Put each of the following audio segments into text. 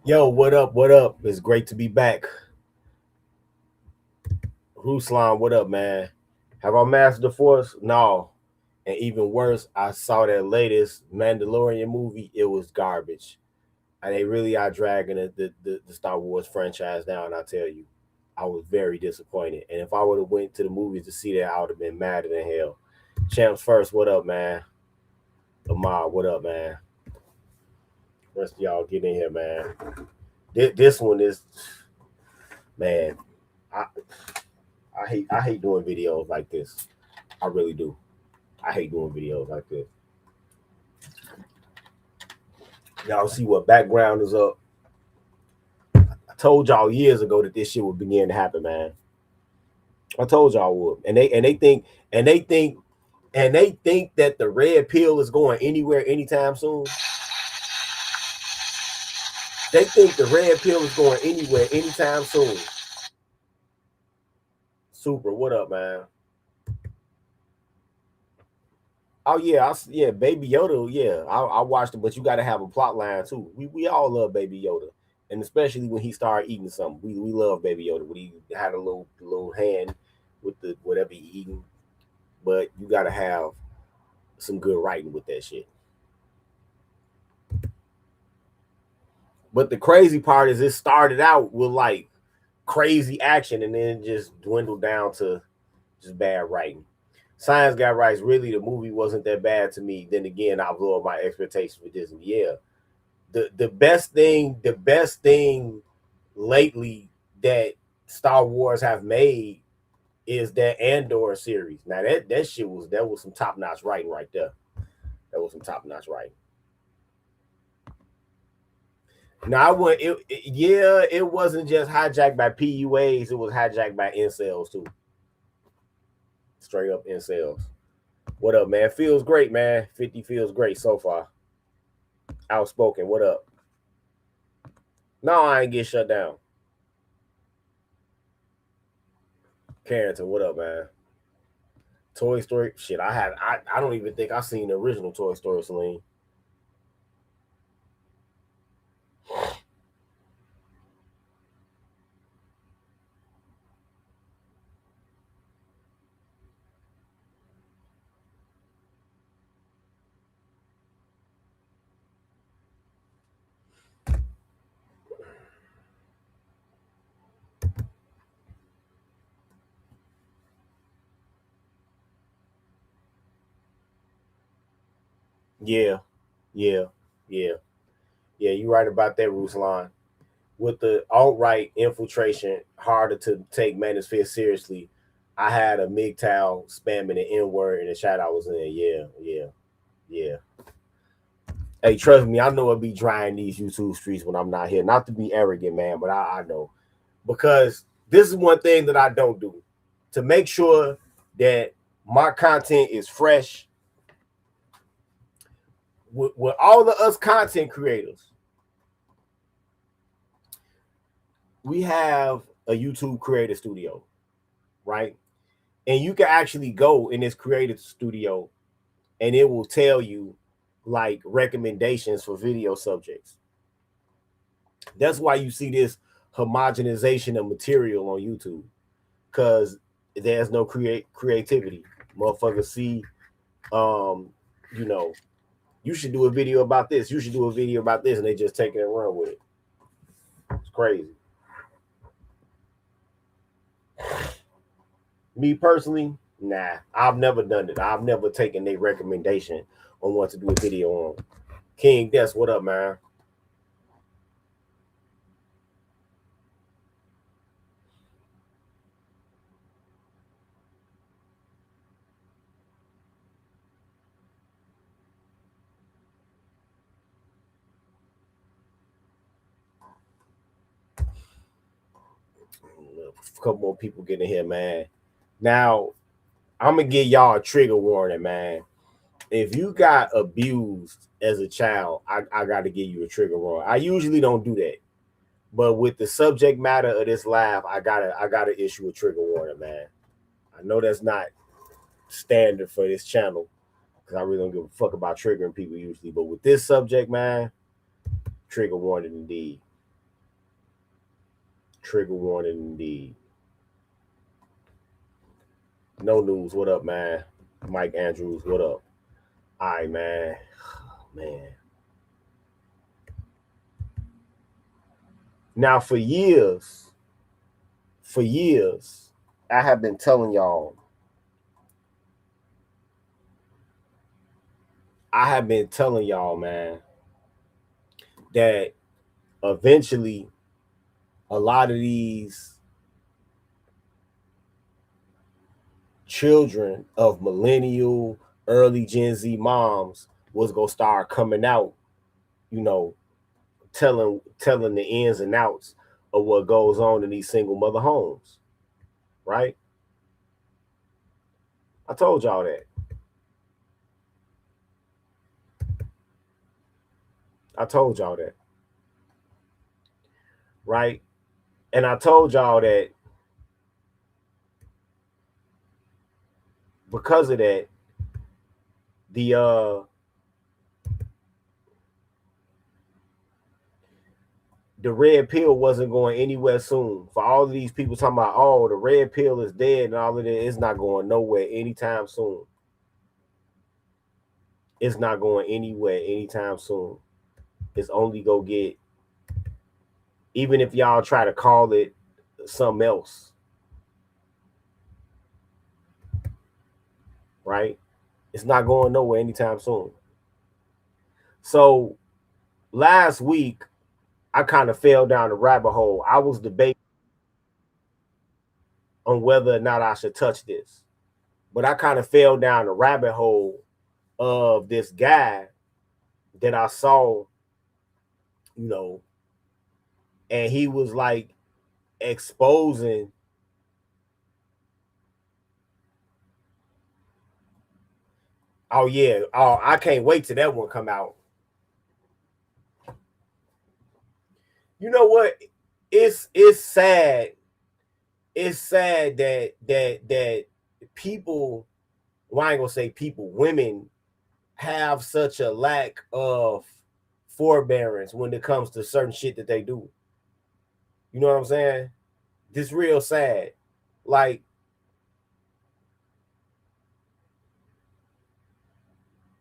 Yo, what up? What up? It's great to be back. Ruslan, what up, man? Have I mastered the force? No. And even worse, I saw that latest Mandalorian movie. It was garbage. And they really are dragging the Star Wars franchise down. I tell you, I was very disappointed. And if I would have went to the movies to see that, I would have been madder than hell. Champs first, what up, man? Lamar, what up, man? Rest of y'all get in here, man. This one is, man. I I hate doing videos like this. I really do. I hate doing videos like this. Y'all see what background is up. I told y'all years ago that this shit would begin to happen, man. I told y'all would. And they think and they think that the red pill is going anywhere anytime soon. They think the red pill is going anywhere anytime soon. Super, what up, man? Oh yeah, yeah, Baby Yoda. Yeah, I watched it, but you got to have a plot line too. We all love Baby Yoda, and especially when he started eating something, we love Baby Yoda when he had a little hand with the whatever he eating. But you got to have some good writing with that shit. But the crazy part is it started out with like crazy action and then just dwindled down to just bad writing. Science got rights. Really, the movie wasn't that bad to me. Then again, I've lowered my expectations for Disney. Yeah, the best thing lately that Star Wars have made is that Andor series. Now that shit was some top notch writing right there. That was some top notch writing. Now I went. Yeah, it wasn't just hijacked by PUAs. It was hijacked by incels too. Straight up incels. What up, man? Feels great, man. 50 feels great so far. Outspoken. What up? No, I ain't get shut down. Carrington, what up, man? Toy Story. Shit, I don't even think I seen the original Toy Story, Celine. Yeah, yeah, yeah, yeah. You right about that, Ruslan. With the alt right infiltration, harder to take Manosphere seriously. I had a MGTOW spamming the N word in the chat I was in. Yeah, yeah, yeah. Hey, trust me, I know it'll be drying these YouTube streets when I'm not here. Not to be arrogant, man, but I know. Because this is one thing that I don't do. To make sure that my content is fresh with all of us content creators, we have a YouTube creator studio, right? And you can actually go in this creative studio and it will tell you like recommendations for video subjects. That's why you see this homogenization of material on YouTube because there's no creativity. Motherfuckers see, um, you know, you should do a video about this. You should do a video about this, and they just take it and run with it. It's crazy. Me personally, nah, I've never done it. I've never taken a recommendation on what to do a video on. King, that's what up, man. A couple more people getting here, man. Now, I'm gonna give y'all a trigger warning, man. If you got abused as a child, I got to give you a trigger warning. I usually don't do that, but with the subject matter of this live, I gotta issue a trigger warning, man. I know that's not standard for this channel because I really don't give a fuck about triggering people usually, but with this subject, man, trigger warning indeed. Trigger warning indeed. No news. What up, man? Mike Andrews. What up? All right, man. Oh, man. Now, for years, I have been telling y'all. I have been telling y'all, man, that eventually a lot of these children of millennial, early Gen Z moms was gonna start coming out, you know, telling the ins and outs of what goes on in these single mother homes, right? I told y'all that. I told y'all that, right? And I told y'all that because of that, the the red pill wasn't going anywhere soon. For all of these people talking about, oh, the red pill is dead and all of that, it's not going nowhere anytime soon. It's not going anywhere anytime soon. It's only go get, even if y'all try to call it something else, right? It's not going nowhere anytime soon. So last week, I kind of fell down the rabbit hole. I was debating on whether or not I should touch this, but I kind of fell down the rabbit hole of this guy that I saw, you know, and he was like exposing. Oh yeah, oh I can't wait till that one come out. You know what? It's sad. It's sad that people, well, I ain't gonna say people, women have such a lack of forbearance when it comes to certain shit that they do. You know what I'm saying? This real sad. Like,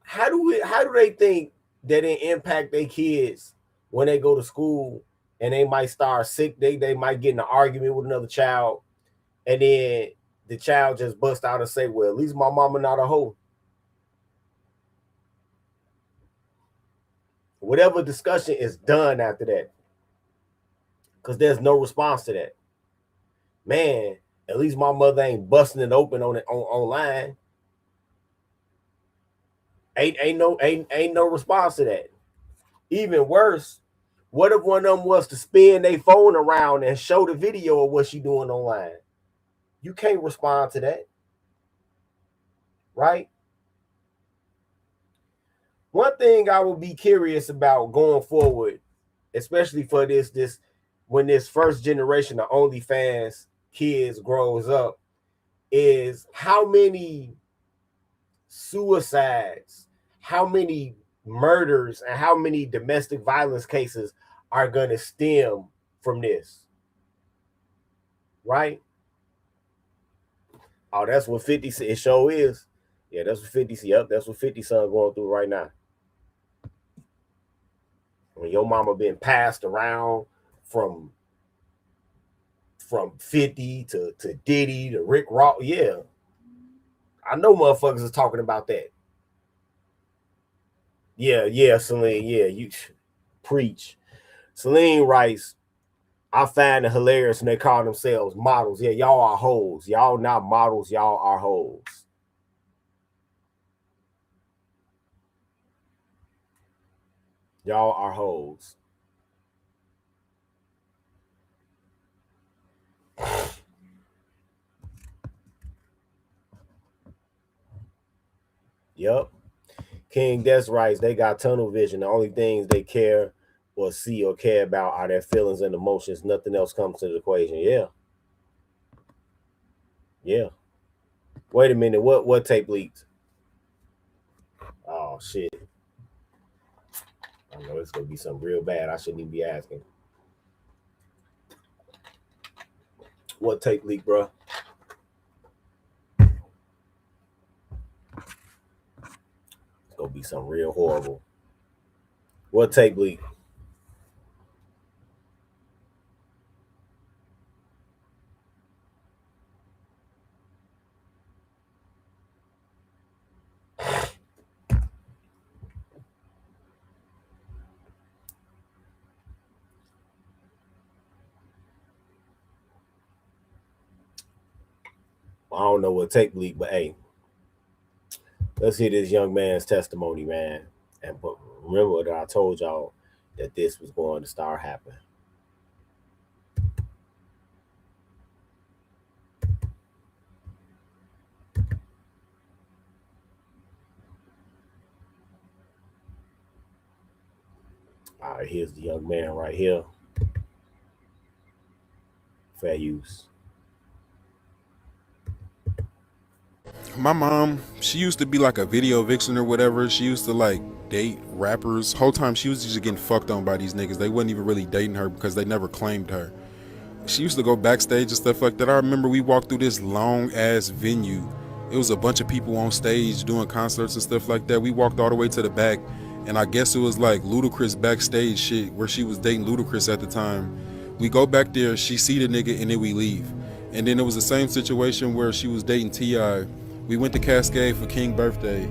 how do they think that it impact their kids when they go to school and they might start sick, they might get in an argument with another child, and then the child just bust out and say, well, at least my mama not a hoe. Whatever discussion is done after that, because there's no response to that. Man, at least my mother ain't busting it open on it online. Ain't no response to that. Even worse, what if one of them was to spin their phone around and show the video of what she doing online? You can't respond to that, right? One thing I would be curious about going forward, especially for this when this first generation of OnlyFans kids grows up, is how many suicides, how many murders, and how many domestic violence cases are going to stem from this, right? Oh, that's what 50 it show is. Yeah, that's what 50. Yep, that's what 50 son going through right now. When your mama been passed around from 50 to Diddy to Rick Ross. Yeah, I know motherfuckers is talking about that. Yeah, Celine. Yeah, you preach. Celine writes, I find it hilarious when they call themselves models. Yeah, y'all are hoes. Y'all not models. Y'all are hoes. Y'all are hoes. Yep. King Des writes, they got tunnel vision. The only things they care or see or care about are their feelings and emotions. Nothing else comes to the equation. Yeah. Yeah. Wait a minute. What tape leaked? Oh shit. I know it's gonna be something real bad. I shouldn't even be asking. What tape leak, bro? It's gonna be something real horrible. What tape leak? I don't know what tape leak, but hey, let's hear this young man's testimony, man. And but remember that I told y'all that this was going to start happening. All right, here's the young man right here. Fair use. My mom, she used to be like a video vixen or whatever. She used to like date rappers. Whole time she was just getting fucked on by these niggas. They wasn't even really dating her because they never claimed her. She used to go backstage and stuff like that. I remember we walked through this long ass venue. It was a bunch of people on stage doing concerts and stuff like that. We walked all the way to the back, and I guess it was like Ludacris backstage shit where she was dating Ludacris at the time. We go back there, she see the nigga, and then we leave. And then it was the same situation where she was dating T.I. We went to Cascade for King's birthday.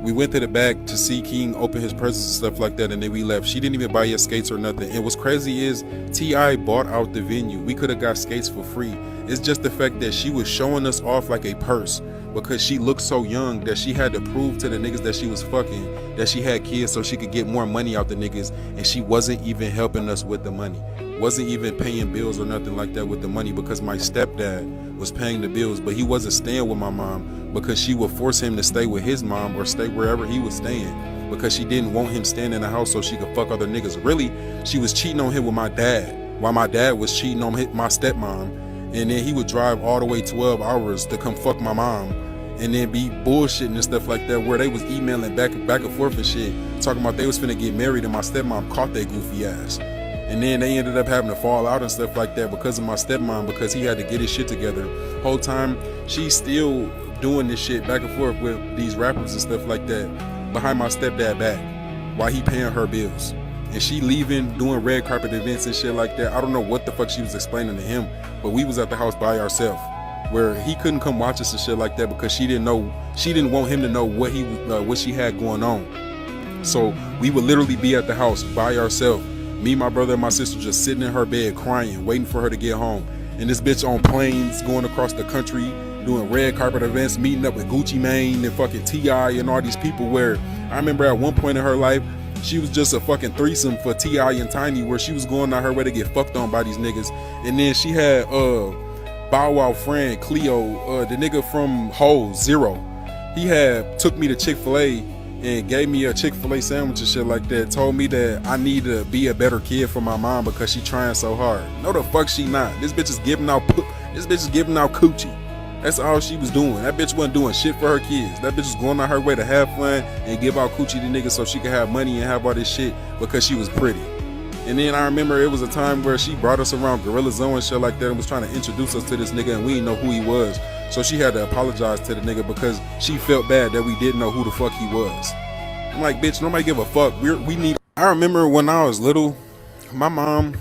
We went to the back to see King open his presents and stuff like that, and then we left. She didn't even buy us skates or nothing. And what's crazy is T.I. bought out the venue. We could have got skates for free. It's just the fact that she was showing us off like a purse because she looked so young that she had to prove to the niggas that she was fucking, that she had kids so she could get more money out the niggas, and she wasn't even helping us with the money. Wasn't even paying bills or nothing like that with the money because my stepdad was paying the bills, but he wasn't staying with my mom because she would force him to stay with his mom or stay wherever he was staying because she didn't want him staying in the house so she could fuck other niggas. Really, she was cheating on him with my dad while my dad was cheating on my stepmom, and then he would drive all the way 12 hours to come fuck my mom and then be bullshitting and stuff like that where they was emailing back and forth and shit talking about they was finna get married and my stepmom caught their goofy ass. And then they ended up having to fall out and stuff like that because of my stepmom because he had to get his shit together. Whole time she's still doing this shit back and forth with these rappers and stuff like that behind my stepdad back while he paying her bills. And she leaving, doing red carpet events and shit like that. I don't know what the fuck she was explaining to him, but we was at the house by ourselves where he couldn't come watch us and shit like that because she didn't want him to know what she had going on. So we would literally be at the house by ourselves. Me, my brother, and my sister just sitting in her bed crying, waiting for her to get home. And this bitch on planes going across the country, doing red carpet events, meeting up with Gucci Mane and fucking T.I. and all these people where I remember at one point in her life, she was just a fucking threesome for T.I. and Tiny where she was going out her way to get fucked on by these niggas. And then she had Bow Wow friend Cleo, the nigga from Hoe, Zero. He had took me to Chick-fil-A and gave me a Chick-fil-A sandwich and shit like that, told me that I need to be a better kid for my mom because she trying so hard. No the fuck she not. This bitch is giving out coochie. That's all she was doing. That bitch wasn't doing shit for her kids. That bitch was going on her way to have fun and give out coochie to niggas so she could have money and have all this shit because she was pretty. And then I remember it was a time where she brought us around Gorilla Zone and shit like that and was trying to introduce us to this nigga and we didn't know who he was. So she had to apologize to the nigga because she felt bad that we didn't know who the fuck he was. I'm like, bitch, nobody give a fuck. We need. I remember when I was little, my mom,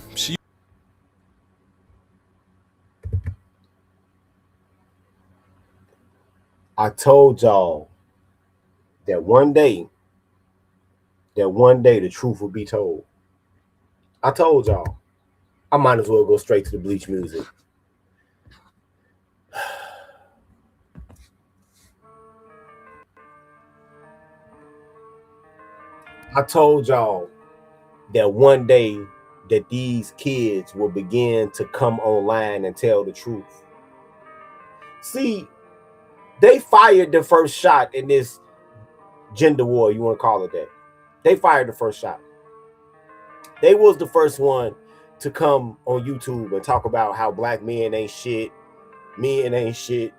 I told y'all that one day the truth will be told. I told y'all. I might as well go straight to the Bleach music. I told y'all that one day that these kids will begin to come online and tell the truth. See, they fired the first shot in this gender war, you want to call it that. They fired the first shot. They was the first one to come on YouTube and talk about how black men ain't shit, men ain't shit,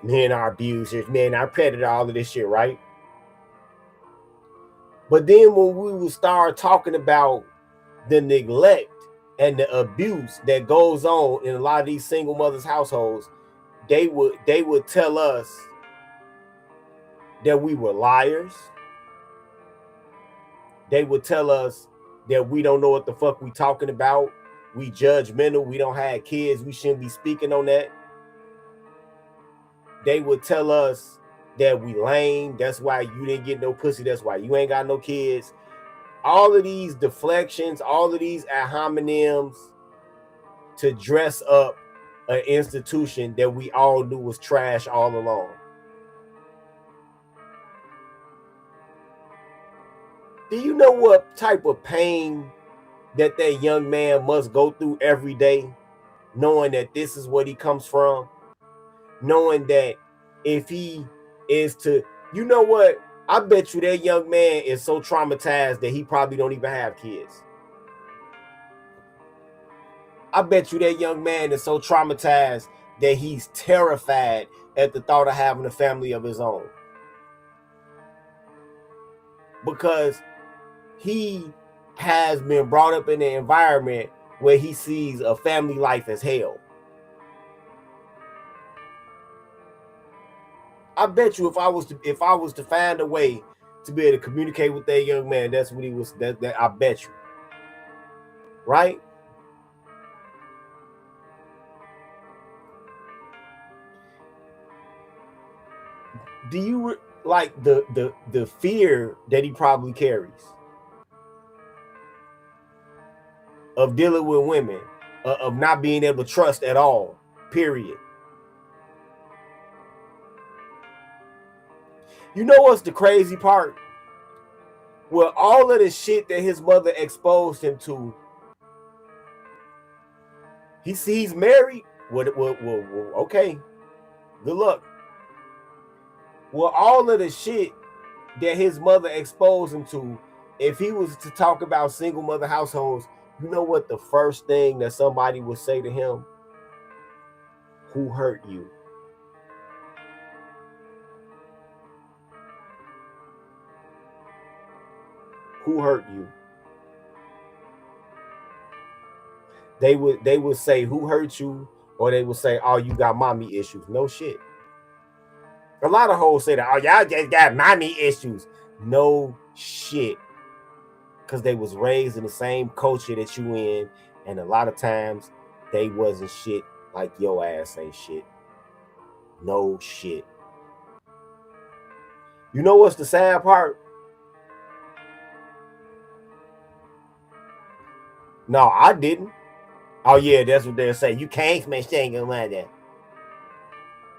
men are abusers, men are predators, all of this shit, right? But then when we would start talking about the neglect and the abuse that goes on in a lot of these single mothers households, they would tell us that we were liars. They would tell us that we don't know what the fuck we talking about. We judgmental. We don't have kids. We shouldn't be speaking on that. They would tell us that we lame. That's why you didn't get no pussy. That's why you ain't got no kids. All of these deflections, all of these ad hominems to dress up an institution that we all knew was trash all along. Do you know what type of pain that young man must go through every day, knowing that this is what he comes from, knowing that if he is to, you know what, I bet you that young man is so traumatized that he probably don't even have kids. I bet you that young man is so traumatized that he's terrified at the thought of having a family of his own, because he has been brought up in an environment where he sees a family life as hell. I bet you if I was to find a way to be able to communicate with that young man, that's what he was. That I bet you, right? Do you like the fear that he probably carries of dealing with women, of not being able to trust at all? Period. You know what's the crazy part? Well, all of the shit that his mother exposed him to, he's married. Well, okay, good luck. Well, all of the shit that his mother exposed him to, if he was to talk about single mother households, you know what the first thing that somebody would say to him? Who hurt you? Who hurt you? They would say, who hurt you? Or they would say, oh, you got mommy issues. No shit. A lot of hoes say that, oh, y'all just got mommy issues. No shit. Because they was raised in the same culture that you in, and a lot of times they wasn't shit like your ass ain't shit. No shit. You know what's the sad part? No, I didn't. Oh yeah, that's what they'll say. You can't make single mother.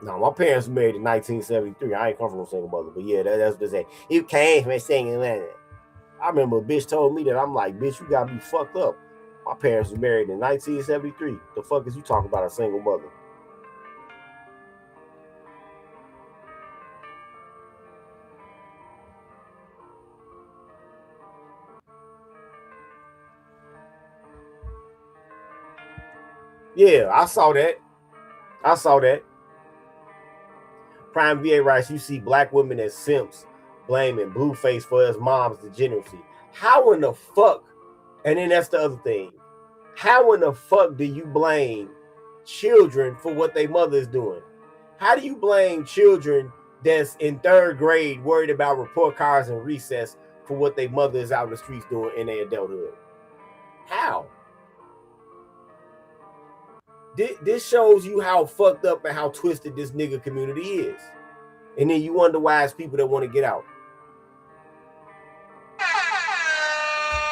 No, my parents were married in 1973. I ain't come from a single mother, but yeah, that's what they say. You can't make single mother. I remember a bitch told me that. I'm like, bitch, you gotta be fucked up. My parents were married in 1973. The fuck is you talking about a single mother? Yeah, I saw that. I saw that. Prime VA writes, you see black women as simps blaming Blueface for his mom's degeneracy. How in the fuck? And then that's the other thing. How in the fuck do you blame children for what their mother is doing? How do you blame children that's in third grade worried about report cards and recess for what their mother is out in the streets doing in their adulthood? How? This shows you how fucked up and how twisted this nigga community is. And then you wonder why it's people that want to get out.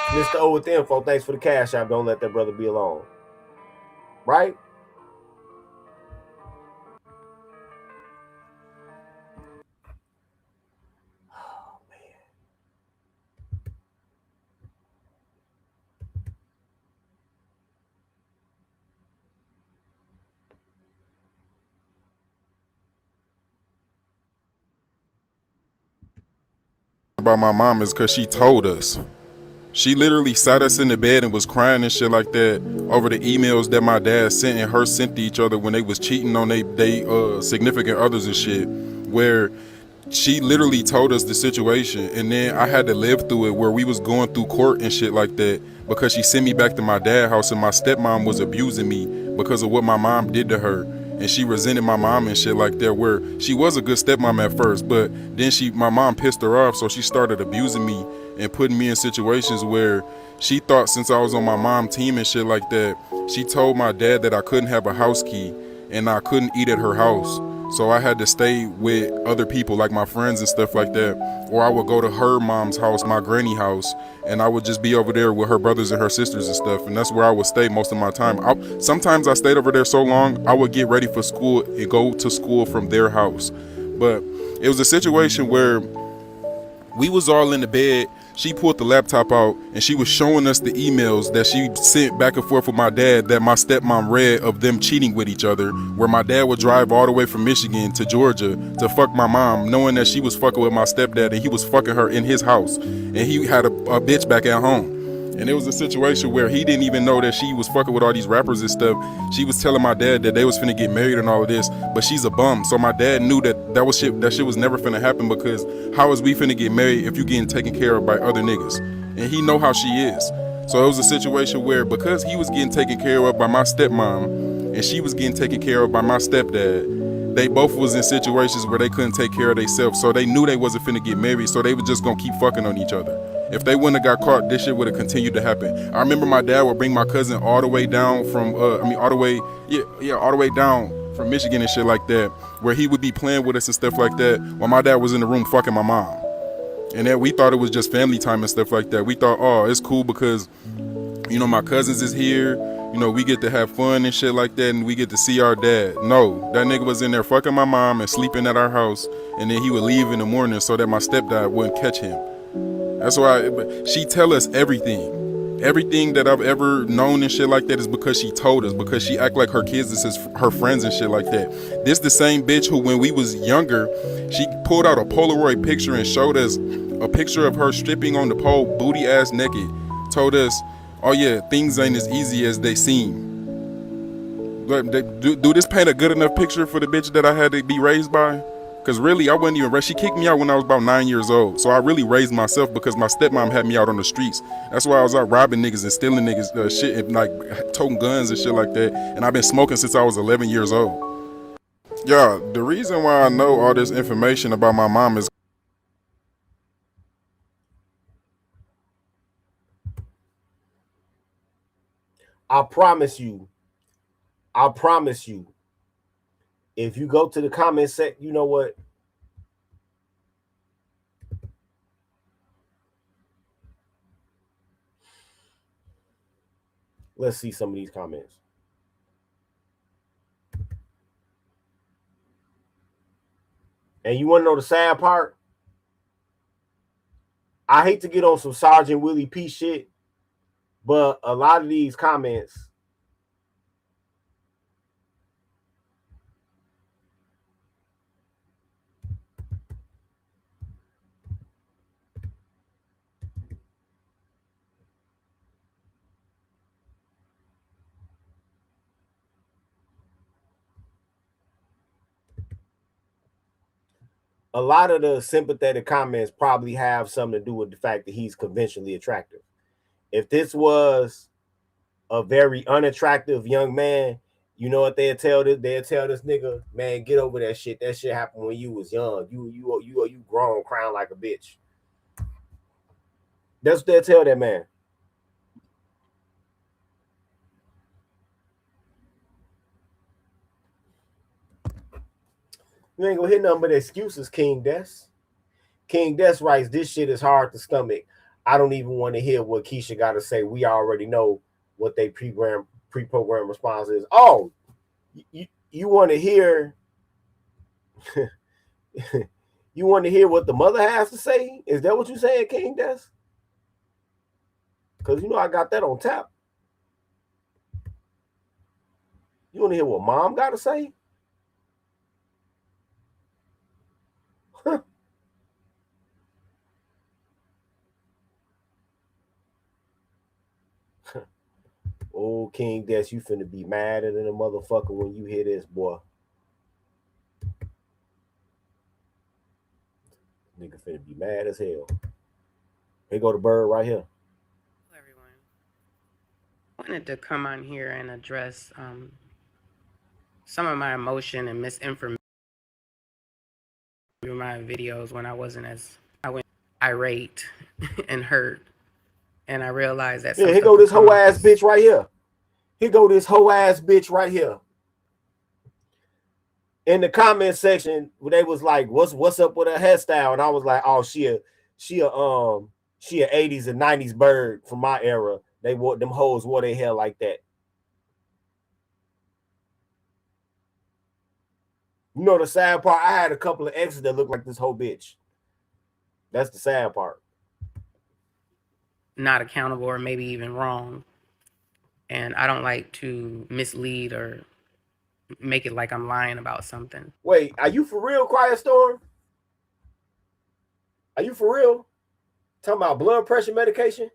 Mr. O with the info, thanks for the cash app. Don't let that brother be alone. Right? Oh, man. About my mom is because she told us. She literally sat us in the bed and was crying and shit like that over the emails that my dad sent and her sent to each other when they was cheating on they significant others and shit. Where she literally told us the situation, and then I had to live through it where we was going through court and shit like that because she sent me back to my dad's house, and my stepmom was abusing me because of what my mom did to her, and she resented my mom and shit like that, where she was a good stepmom at first, but then my mom pissed her off, so she started abusing me and putting me in situations where she thought, since I was on my mom's team and shit like that, she told my dad that I couldn't have a house key and I couldn't eat at her house. So I had to stay with other people, like my friends and stuff like that. Or I would go to her mom's house, my granny house, and I would just be over there with her brothers and her sisters and stuff. And that's where I would stay most of my time. Sometimes I stayed over there so long, I would get ready for school and go to school from their house. But it was a situation where we was all in the bed. She pulled the laptop out and she was showing us the emails that she sent back and forth with my dad that my stepmom read of them cheating with each other, where my dad would drive all the way from Michigan to Georgia to fuck my mom, knowing that she was fucking with my stepdad and he was fucking her in his house, and he had a bitch back at home. And it was a situation where he didn't even know that she was fucking with all these rappers and stuff. She was telling my dad that they was finna get married and all of this, but she's a bum. So my dad knew that shit was never finna happen, because how is we finna get married if you getting taken care of by other niggas? And he know how she is. So it was a situation where, because he was getting taken care of by my stepmom and she was getting taken care of by my stepdad, they both was in situations where they couldn't take care of themselves. So they knew they wasn't finna get married, so they was just gonna keep fucking on each other. If they wouldn't have got caught, this shit would have continued to happen. I remember my dad would bring my cousin all the way down from, all the way, all the way down from Michigan and shit like that, where he would be playing with us and stuff like that, while my dad was in the room fucking my mom. And then we thought it was just family time and stuff like that. We thought, oh, it's cool because, my cousins is here. We get to have fun and shit like that, and we get to see our dad. No, that nigga was in there fucking my mom and sleeping at our house, and then he would leave in the morning so that my stepdad wouldn't catch him. That's why she tell us everything. Everything that I've ever known and shit like that is because she told us, because she act like her kids is her friends and shit like that. This the same bitch who, when we was younger, she pulled out a Polaroid picture and showed us a picture of her stripping on the pole, booty ass naked. Told us, oh yeah, things ain't as easy as they seem. Do this paint a good enough picture for the bitch that I had to be raised by? Because really, I wasn't even raised. She kicked me out when I was about 9 years old. So I really raised myself because my stepmom had me out on the streets. That's why I was out robbing niggas and stealing niggas shit, and like toting guns and shit like that. And I've been smoking since I was 11 years old. Yeah, the reason why I know all this information about my mom is, I promise you, I promise you, if you go to the comment section, you know what? Let's see some of these comments. And you want to know the sad part? I hate to get on some Sergeant Willie P shit, but a lot of these comments, a lot of the sympathetic comments probably have something to do with the fact that he's conventionally attractive. If this was a very unattractive young man, you know what they'll tell this? They'll tell this nigga, man, get over that shit. That shit happened when you was young. You grown, crying like a bitch. That's what they'll tell that man. You ain't gonna hear nothing but excuses, King Des. King Des writes, this shit is hard to stomach. I don't even want to hear what Keisha got to say. We already know what they pre-program response is. Oh, you want to hear you want to hear what the mother has to say? Is that what you saying, King Des? Because I got that on tap. You want to hear what mom got to say? Oh, King Des, you finna be madder than a motherfucker when you hear this, boy. Mad as hell. Here go the bird right here. Hello, everyone. I wanted to come on here and address some of my emotion and misinformation through my videos when I wasn't as I went irate and hurt, and I realized that Yeah, some here stuff go could this come whole off ass as bitch right here. Here go this whole ass bitch right here. In the comment section, they was like, "What's up with her hairstyle?" And I was like, "Oh, she a 80s and 90s bird from my era. They wore them hoes wore their hair like that." You know the sad part? I had a couple of exes that looked like this whole bitch. That's the sad part. not accountable or maybe even wrong. And I don't like to mislead or make it like I'm lying about something. Wait, are you for real, Quiet Storm? Are you for real? Talking about blood pressure medication?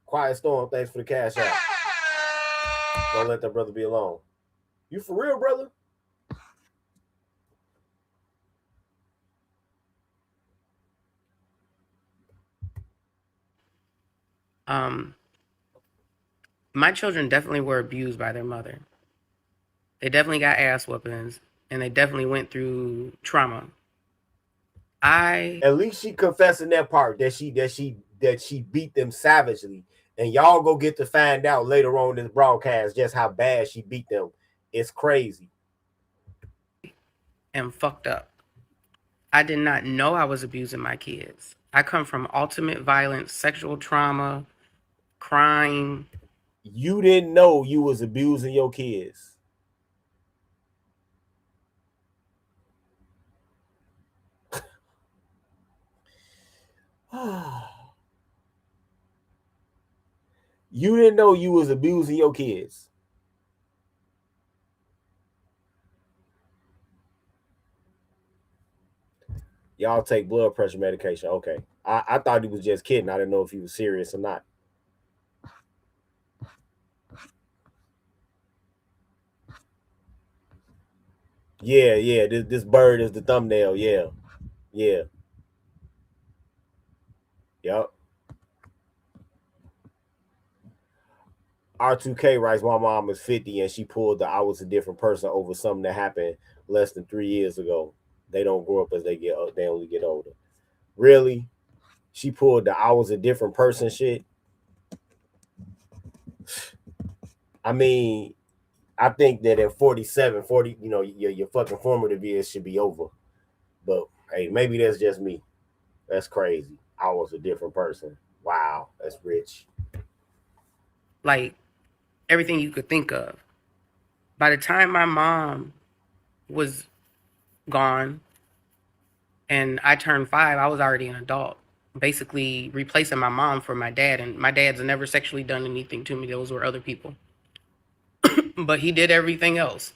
Quiet Storm, thanks for the cash out. Don't let that brother be alone. You for real, brother? Um, my children definitely were abused by their mother. They definitely got ass whoopings, and they definitely went through trauma. I At least she confessing that part that she beat them savagely. And y'all go get to find out later on in this broadcast just how bad she beat them. It's crazy. am fucked up. I did not know I was abusing my kids. I come from ultimate violence, sexual trauma, crime. You didn't know you was abusing your kids. You didn't know you was abusing your kids. Y'all take blood pressure medication. Okay. I thought he was just kidding. I didn't know if he was serious or not. Yeah, yeah. This bird is the thumbnail. Yeah. Yeah. Yep. R2K writes, my mom is 50 and she pulled the I was a different person over something that happened less than 3 years ago. They don't grow up as they only get older. Really? She pulled the I was a different person shit. I mean, I think that at 47, 40, your fucking formative years should be over. But hey, maybe that's just me. That's crazy. I was a different person. Wow, that's rich. Like everything you could think of. By the time my mom was gone and I turned 5, I was already an adult. Basically replacing my mom for my dad. And my dad's never sexually done anything to me. Those were other people. But he did everything else.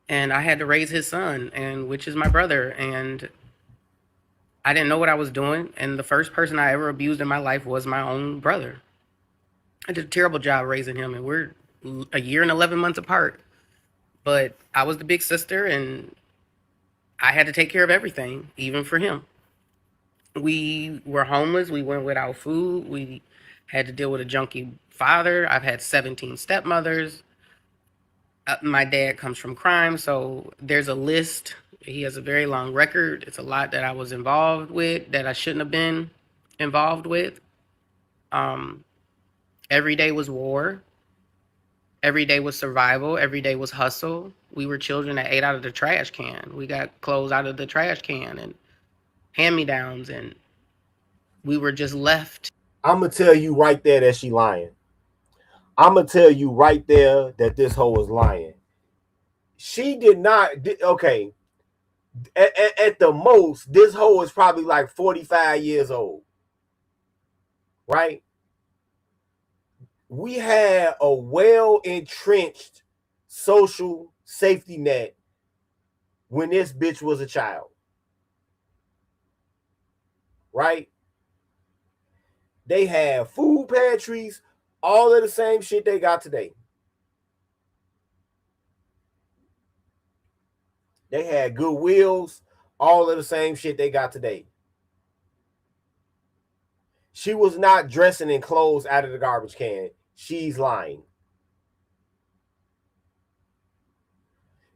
And I had to raise his son, and which is my brother. And I didn't know what I was doing. And the first person I ever abused in my life was my own brother. I did a terrible job raising him, and we're a year and 11 months apart. But I was the big sister, and I had to take care of everything, even for him. We were homeless. We went without food. We had to deal with a junkie father. I've had 17 stepmothers. My dad comes from crime, so there's a list. He has a very long record. It's a lot that I was involved with that I shouldn't have been involved with. Um, every day was war. Every day was survival. Every day was hustle. We were children that ate out of the trash can. We got clothes out of the trash can and hand me downs, and we were just left. I'm gonna tell you right there that she lying. I'm gonna tell you right there that this hoe is lying. She did not. Okay, at the most, this hoe is probably like 45 years old, right? We had a well entrenched social safety net when this bitch was a child, right? They had food pantries, all of the same shit they got today. They had good wheels, all of the same shit they got today. She was not dressing in clothes out of the garbage can. She's lying.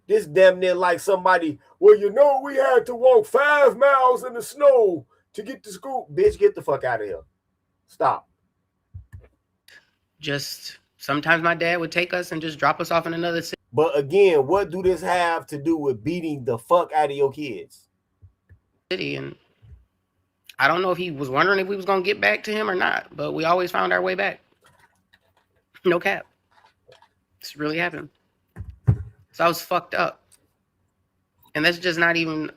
This damn near like somebody, well, you know, we had to walk 5 miles in the snow to get to school. Bitch, get the fuck out of here. Stop. Just sometimes my dad would take us and just drop us off in another city. But again, what do this have to do with beating the fuck out of your kids? And I don't know if he was wondering if we was going to get back to him or not, but we always found our way back. No cap. It's really happened. So I was fucked up. And that's just not even,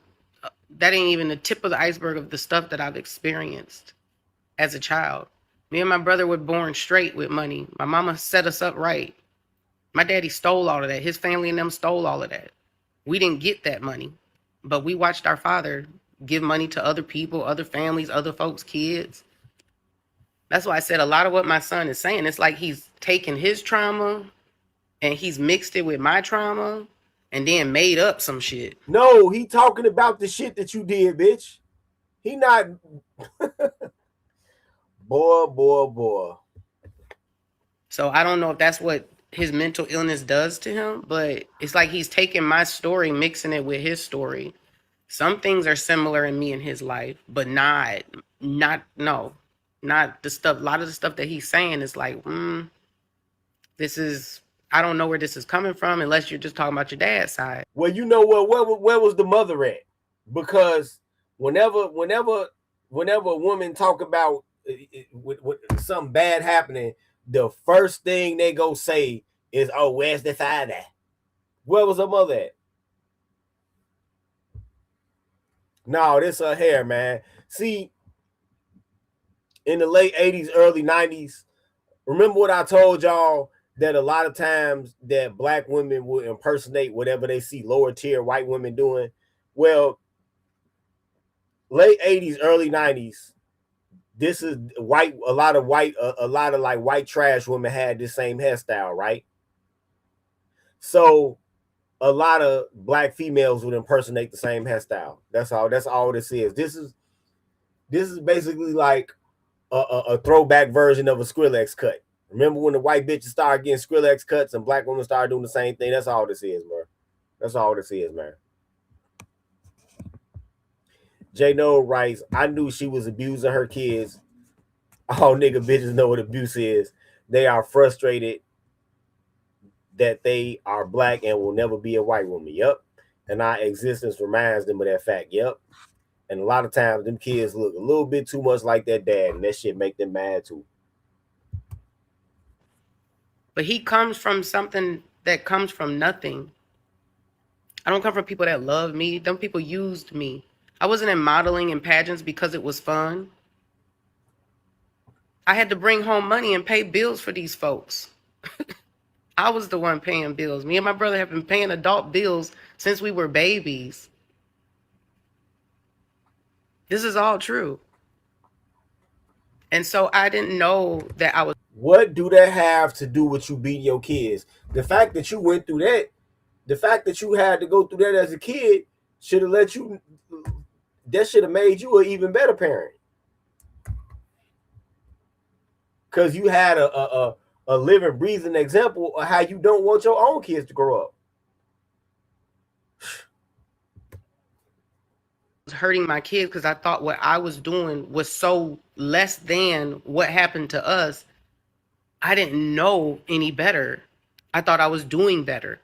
that ain't even the tip of the iceberg of the stuff that I've experienced as a child. Me and my brother were born straight with money. My mama set us up right. My daddy stole all of that. His family and them stole all of that. We didn't get that money, but we watched our father give money to other people, other families, other folks' kids. That's why I said a lot of what my son is saying, it's like he's taken his trauma and he's mixed it with my trauma and then made up some shit. No, he talking about the shit that you did, bitch. He not... Boy. So I don't know if that's what his mental illness does to him, but it's like he's taking my story, mixing it with his story. Some things are similar in me and his life, but not the stuff. A lot of the stuff that he's saying is like, this is, I don't know where this is coming from unless you're just talking about your dad's side. Well, you know what? Where was the mother at? Because whenever a woman talk about with something bad happening, the first thing they go say is, "Oh, where's the father?" Where was her mother at? No, this her hair, man. See, in the late 80s, early 90s, remember what I told y'all, that a lot of times that black women will impersonate whatever they see lower tier white women doing? Well, late 80s, early 90s, this is white, a lot of like white trash women had this same hairstyle, right? So a lot of black females would impersonate the same hairstyle. That's all this is. This is basically like a throwback version of a Skrillex cut. Remember when the white bitches started getting Skrillex cuts and black women started doing the same thing? That's all this is, bro. That's all this is, man. J No writes, I knew she was abusing her kids. All nigga bitches know what abuse is. They are frustrated that they are black and will never be a white woman. Yep. And our existence reminds them of that fact. Yep. And a lot of times them kids look a little bit too much like their dad, and that shit make them mad too. But he comes from something that comes from nothing. I don't come from people that love me. Them people used me. I wasn't in modeling and pageants because it was fun. I had to bring home money and pay bills for these folks. I was the one paying bills. Me and my brother have been paying adult bills since we were babies. This is all true. And so I didn't know that I was... What do that have to do with you beating your kids? The fact that you went through that, the fact that you had to go through that as a kid should have let you, that should have made you an even better parent. Because you had a living, breathing example of how you don't want your own kids to grow up. Hurting my kids because I thought what I was doing was so less than what happened to us. I didn't know any better. I thought I was doing better.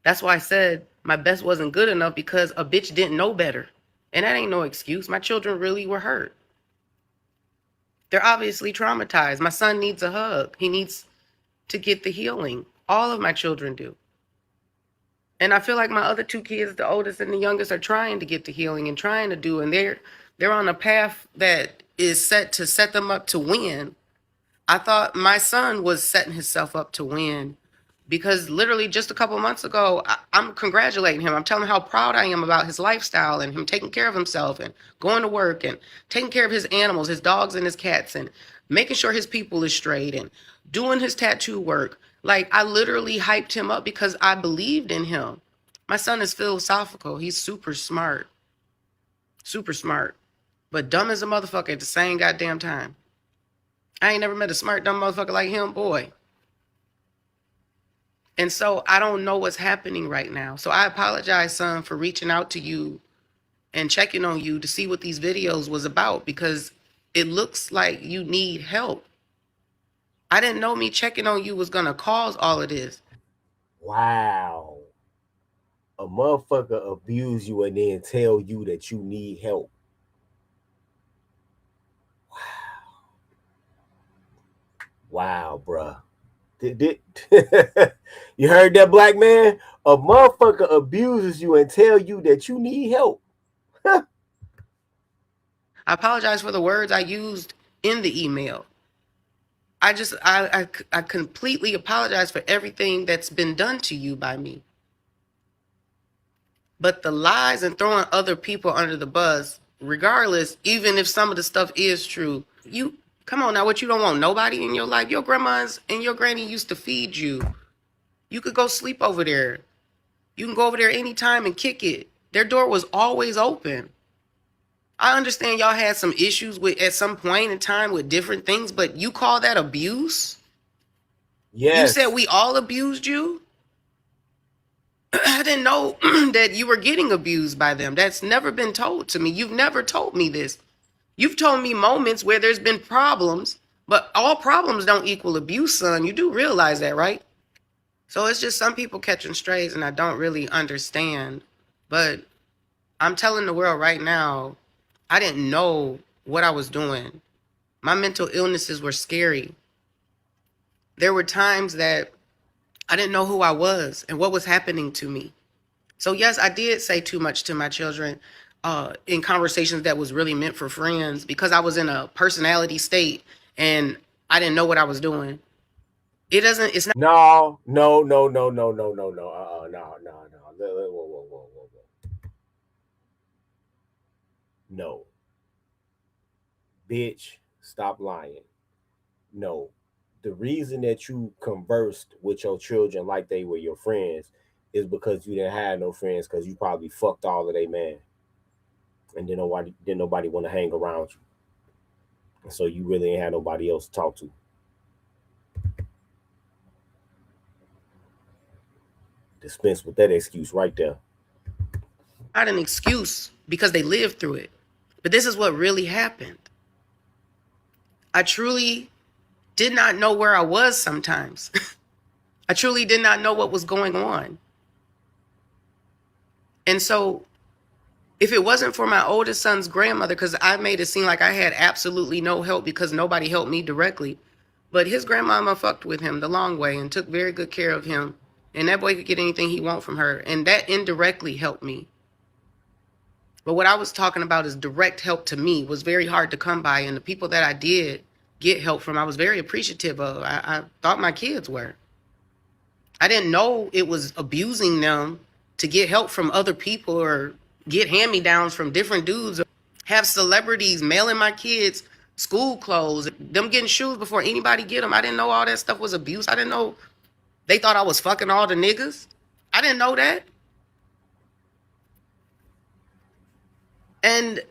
That's why I said my best wasn't good enough, because a bitch didn't know better. And that ain't no excuse. My children really were hurt. They're obviously traumatized. My son needs a hug. He needs to get the healing. All of my children do. And I feel like my other two kids, the oldest and the youngest, are trying to get the healing and trying to do. And they're on a path that is set to set them up to win. I thought my son was setting himself up to win, because literally just a couple months ago, I'm congratulating him. I'm telling him how proud I am about his lifestyle and him taking care of himself and going to work and taking care of his animals, his dogs and his cats, and making sure his people is straight and doing his tattoo work. Like, I literally hyped him up because I believed in him. My son is philosophical. He's super smart. Super smart. But dumb as a motherfucker at the same goddamn time. I ain't never met a smart, dumb motherfucker like him, boy. And so I don't know what's happening right now. So I apologize, son, for reaching out to you and checking on you to see what these videos was about, because it looks like you need help. I didn't know me checking on you was going to cause all of this. Wow. A motherfucker abuse you and then tell you that you need help. Wow, bruh. You heard that, black man? A motherfucker abuses you and tell you that you need help. I apologize for the words I used in the email. I completely apologize for everything that's been done to you by me. But the lies and throwing other people under the bus, regardless, even if some of the stuff is true, you come on now, what, you don't want nobody in your life? Your grandmas and your granny used to feed you. You could go sleep over there. You can go over there anytime and kick it. Their door was always open. I understand y'all had some issues with at some point in time with different things, but you call that abuse? Yes. You said we all abused you? I didn't know that you were getting abused by them. That's never been told to me. You've never told me this. You've told me moments where there's been problems, but all problems don't equal abuse, son. You do realize that, right? So it's just some people catching strays, and I don't really understand. But I'm telling the world right now, I didn't know what I was doing. My mental illnesses were scary. There were times that I didn't know who I was and what was happening to me. So yes, I did say too much to my children in conversations that was really meant for friends, because I was in a personality state and I didn't know what I was doing. It's not. No. Whoa. No. Bitch, stop lying. No. The reason that you conversed with your children like they were your friends is because you didn't have no friends, because you probably fucked all of they man. And then nobody want to hang around you. And so you really ain't had nobody else to talk to. Dispense with that excuse right there. Not an excuse, because they lived through it. But this is what really happened. I truly did not know where I was sometimes. I truly did not know what was going on. And so if it wasn't for my oldest son's grandmother, because I made it seem like I had absolutely no help because nobody helped me directly, but his grandmama fucked with him the long way and took very good care of him. And that boy could get anything he want from her. And that indirectly helped me. But what I was talking about is direct help to me was very hard to come by. And the people that I did get help from, I was very appreciative of. I thought my kids were. I didn't know it was abusing them to get help from other people or get hand-me-downs from different dudes, or have celebrities mailing my kids school clothes, them getting shoes before anybody get them. I didn't know all that stuff was abuse. I didn't know they thought I was fucking all the niggas. I didn't know that. And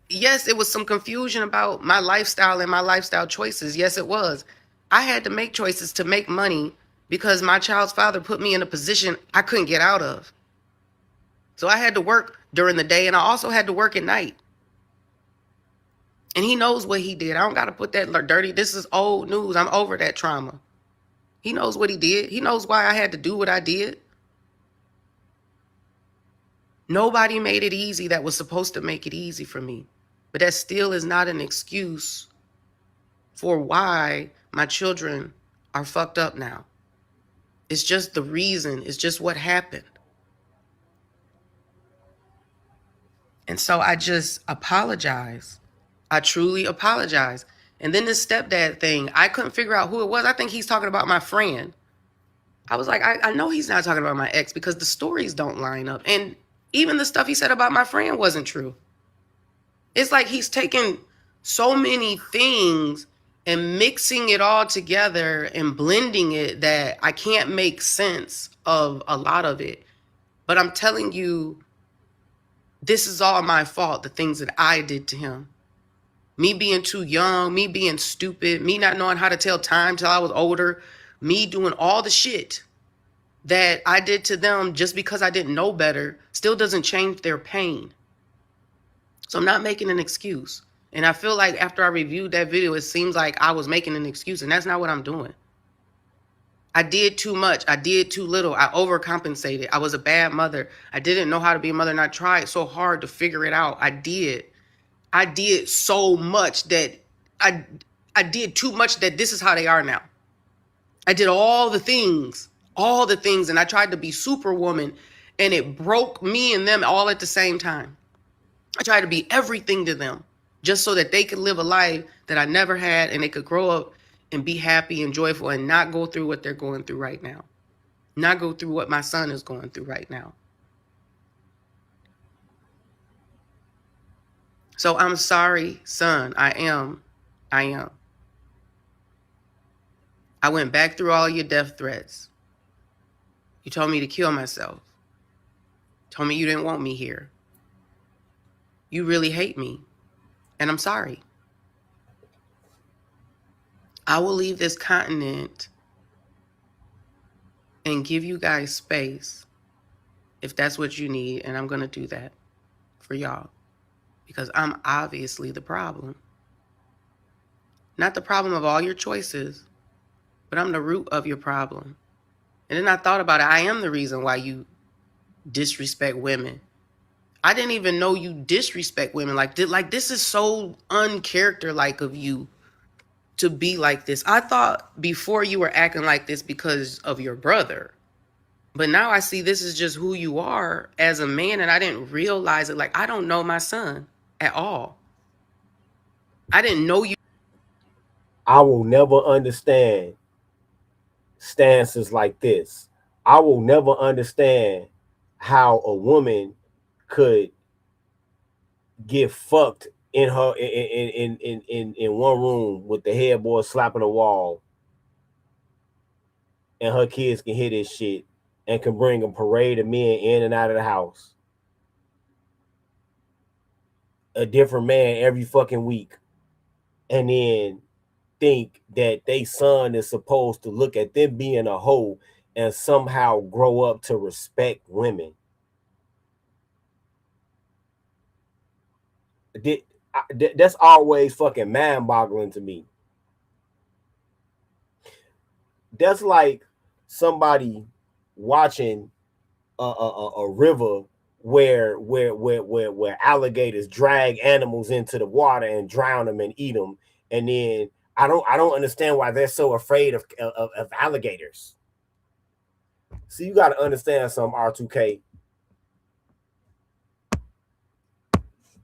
yes, it was some confusion about my lifestyle and my lifestyle choices. Yes, it was. I had to make choices to make money because my child's father put me in a position I couldn't get out of. So I had to work during the day, and I also had to work at night. And he knows what he did. I don't got to put that dirty. This is old news. I'm over that trauma. He knows what he did. He knows why I had to do what I did. Nobody made it easy that was supposed to make it easy for me. But that still is not an excuse for why my children are fucked up now. It's just the reason. It's just what happened. And so I just apologize. I truly apologize. And then this stepdad thing, I couldn't figure out who it was. I think he's talking about my friend. I was like, I know he's not talking about my ex, because the stories don't line up. And even the stuff he said about my friend wasn't true. It's like he's taking so many things and mixing it all together and blending it that I can't make sense of a lot of it. But I'm telling you, this is all my fault, the things that I did to him. Me being too young, me being stupid, me not knowing how to tell time till I was older, me doing all the shit that I did to them just because I didn't know better still doesn't change their pain. So I'm not making an excuse. And I feel like after I reviewed that video, it seems like I was making an excuse, and that's not what I'm doing. I did too much. I did too little. I overcompensated. I was a bad mother. I didn't know how to be a mother, and I tried so hard to figure it out. I did. I did so much that I I did too much that this is how they are now. I did all the things, and I tried to be superwoman, and it broke me and them all at the same time. I tried to be everything to them just so that they could live a life that I never had, and they could grow up and be happy and joyful and not go through what they're going through right now. Not go through what my son is going through right now. So I'm sorry, son. I am. I went back through all your death threats. You told me to kill myself. Told me you didn't want me here. You really hate me. And I'm sorry. I will leave this continent and give you guys space if that's what you need. And I'm going to do that for y'all because I'm obviously the problem. Not the problem of all your choices, but I'm the root of your problem. And then I thought about it. I am the reason why you disrespect women. I didn't even know you disrespect women. Like this is so uncharacter-like of you to be like this. I thought before you were acting like this because of your brother. But now I see this is just who you are as a man, and I didn't realize it. Like, I don't know my son at all. I didn't know you. I will never understand stances like this. I will never understand how a woman could get fucked in her in one room with the headboard slapping the wall, and her kids can hear this shit and can bring a parade of men in and out of the house. A different man every fucking week, and then think that they son is supposed to look at them being a hoe and somehow grow up to respect women. That's always fucking mind-boggling to me. That's like somebody watching a river where alligators drag animals into the water and drown them and eat them, and then I don't understand why they're so afraid of alligators. See, you got to understand some R2K.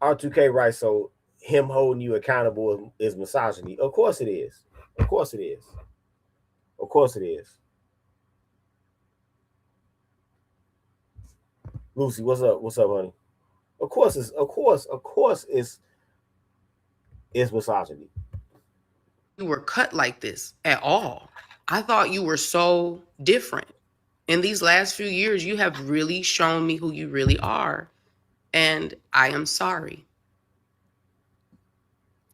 R2K, right? So him holding you accountable is misogyny. Of course it is. Of course it is. Of course it is. Lucy, what's up? What's up, honey? Of course it's misogyny. You were cut like this at all. I thought you were so different. In these last few years, you have really shown me who you really are. And I am sorry.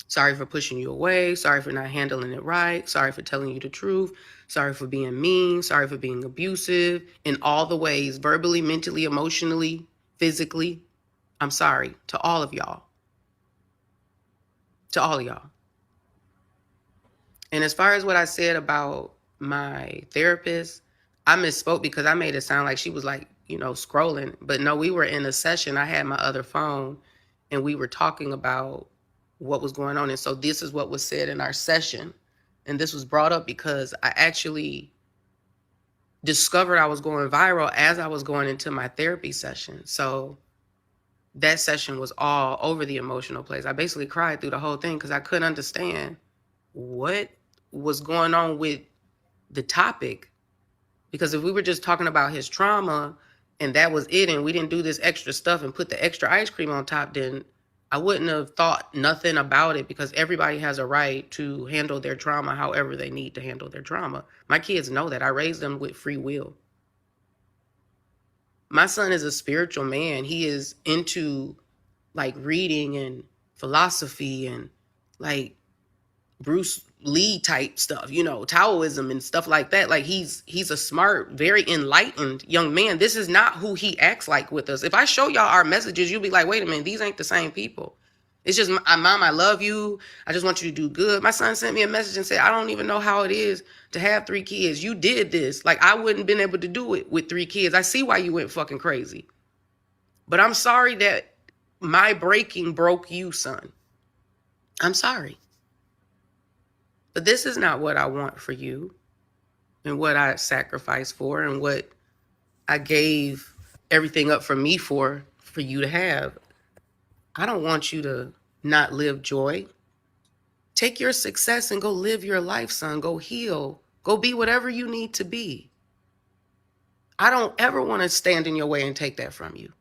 Sorry for pushing you away. Sorry for not handling it right. Sorry for telling you the truth. Sorry for being mean. Sorry for being abusive in all the ways, verbally, mentally, emotionally, physically. I'm sorry to all of y'all. To all of y'all. And as far as what I said about my therapist, I misspoke because I made it sound like she was like, scrolling. But no, we were in a session. I had my other phone and we were talking about what was going on. And so this is what was said in our session. And this was brought up because I actually discovered I was going viral as I was going into my therapy session. So that session was all over the emotional place. I basically cried through the whole thing because I couldn't understand what was going on with the topic. Because if we were just talking about his trauma and that was it, and we didn't do this extra stuff and put the extra ice cream on top, then I wouldn't have thought nothing about it, because everybody has a right to handle their trauma however they need to handle their trauma. My kids know that. I raised them with free will. My son is a spiritual man. He is into like reading and philosophy and like Bruce Lee type stuff, Taoism and stuff like that. Like he's a smart, very enlightened young man. This is not who he acts like with us. If I show y'all our messages, you'll be like, wait a minute, these ain't the same people. It's just, Mom, I love you. I just want you to do good. My son sent me a message and said, I don't even know how it is to have 3 kids. You did this. Like, I wouldn't been able to do it with 3 kids. I see why you went fucking crazy. But I'm sorry that my breaking broke you, son. I'm sorry. But this is not what I want for you and what I sacrificed for and what I gave everything up for me for you to have. I don't want you to not live joy. Take your success and go live your life, son. Go heal. Go be whatever you need to be. I don't ever want to stand in your way and take that from you.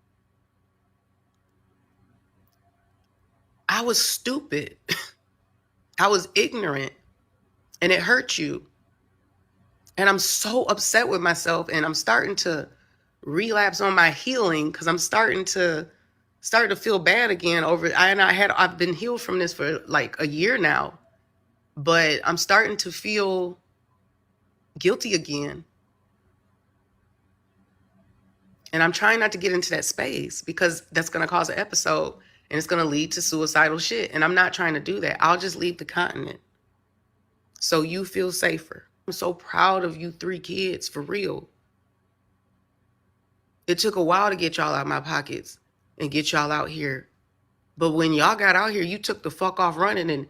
I was stupid. I was ignorant. And it hurt you. And I'm so upset with myself. And I'm starting to relapse on my healing because I'm starting to feel bad again over it. I've been healed from this for like a year now. But I'm starting to feel guilty again. And I'm trying not to get into that space because that's going to cause an episode and it's going to lead to suicidal shit. And I'm not trying to do that. I'll just leave the continent so you feel safer. I'm so proud of you 3 kids, for real. It took a while to get y'all out of my pockets and get y'all out here. But when y'all got out here, you took the fuck off running and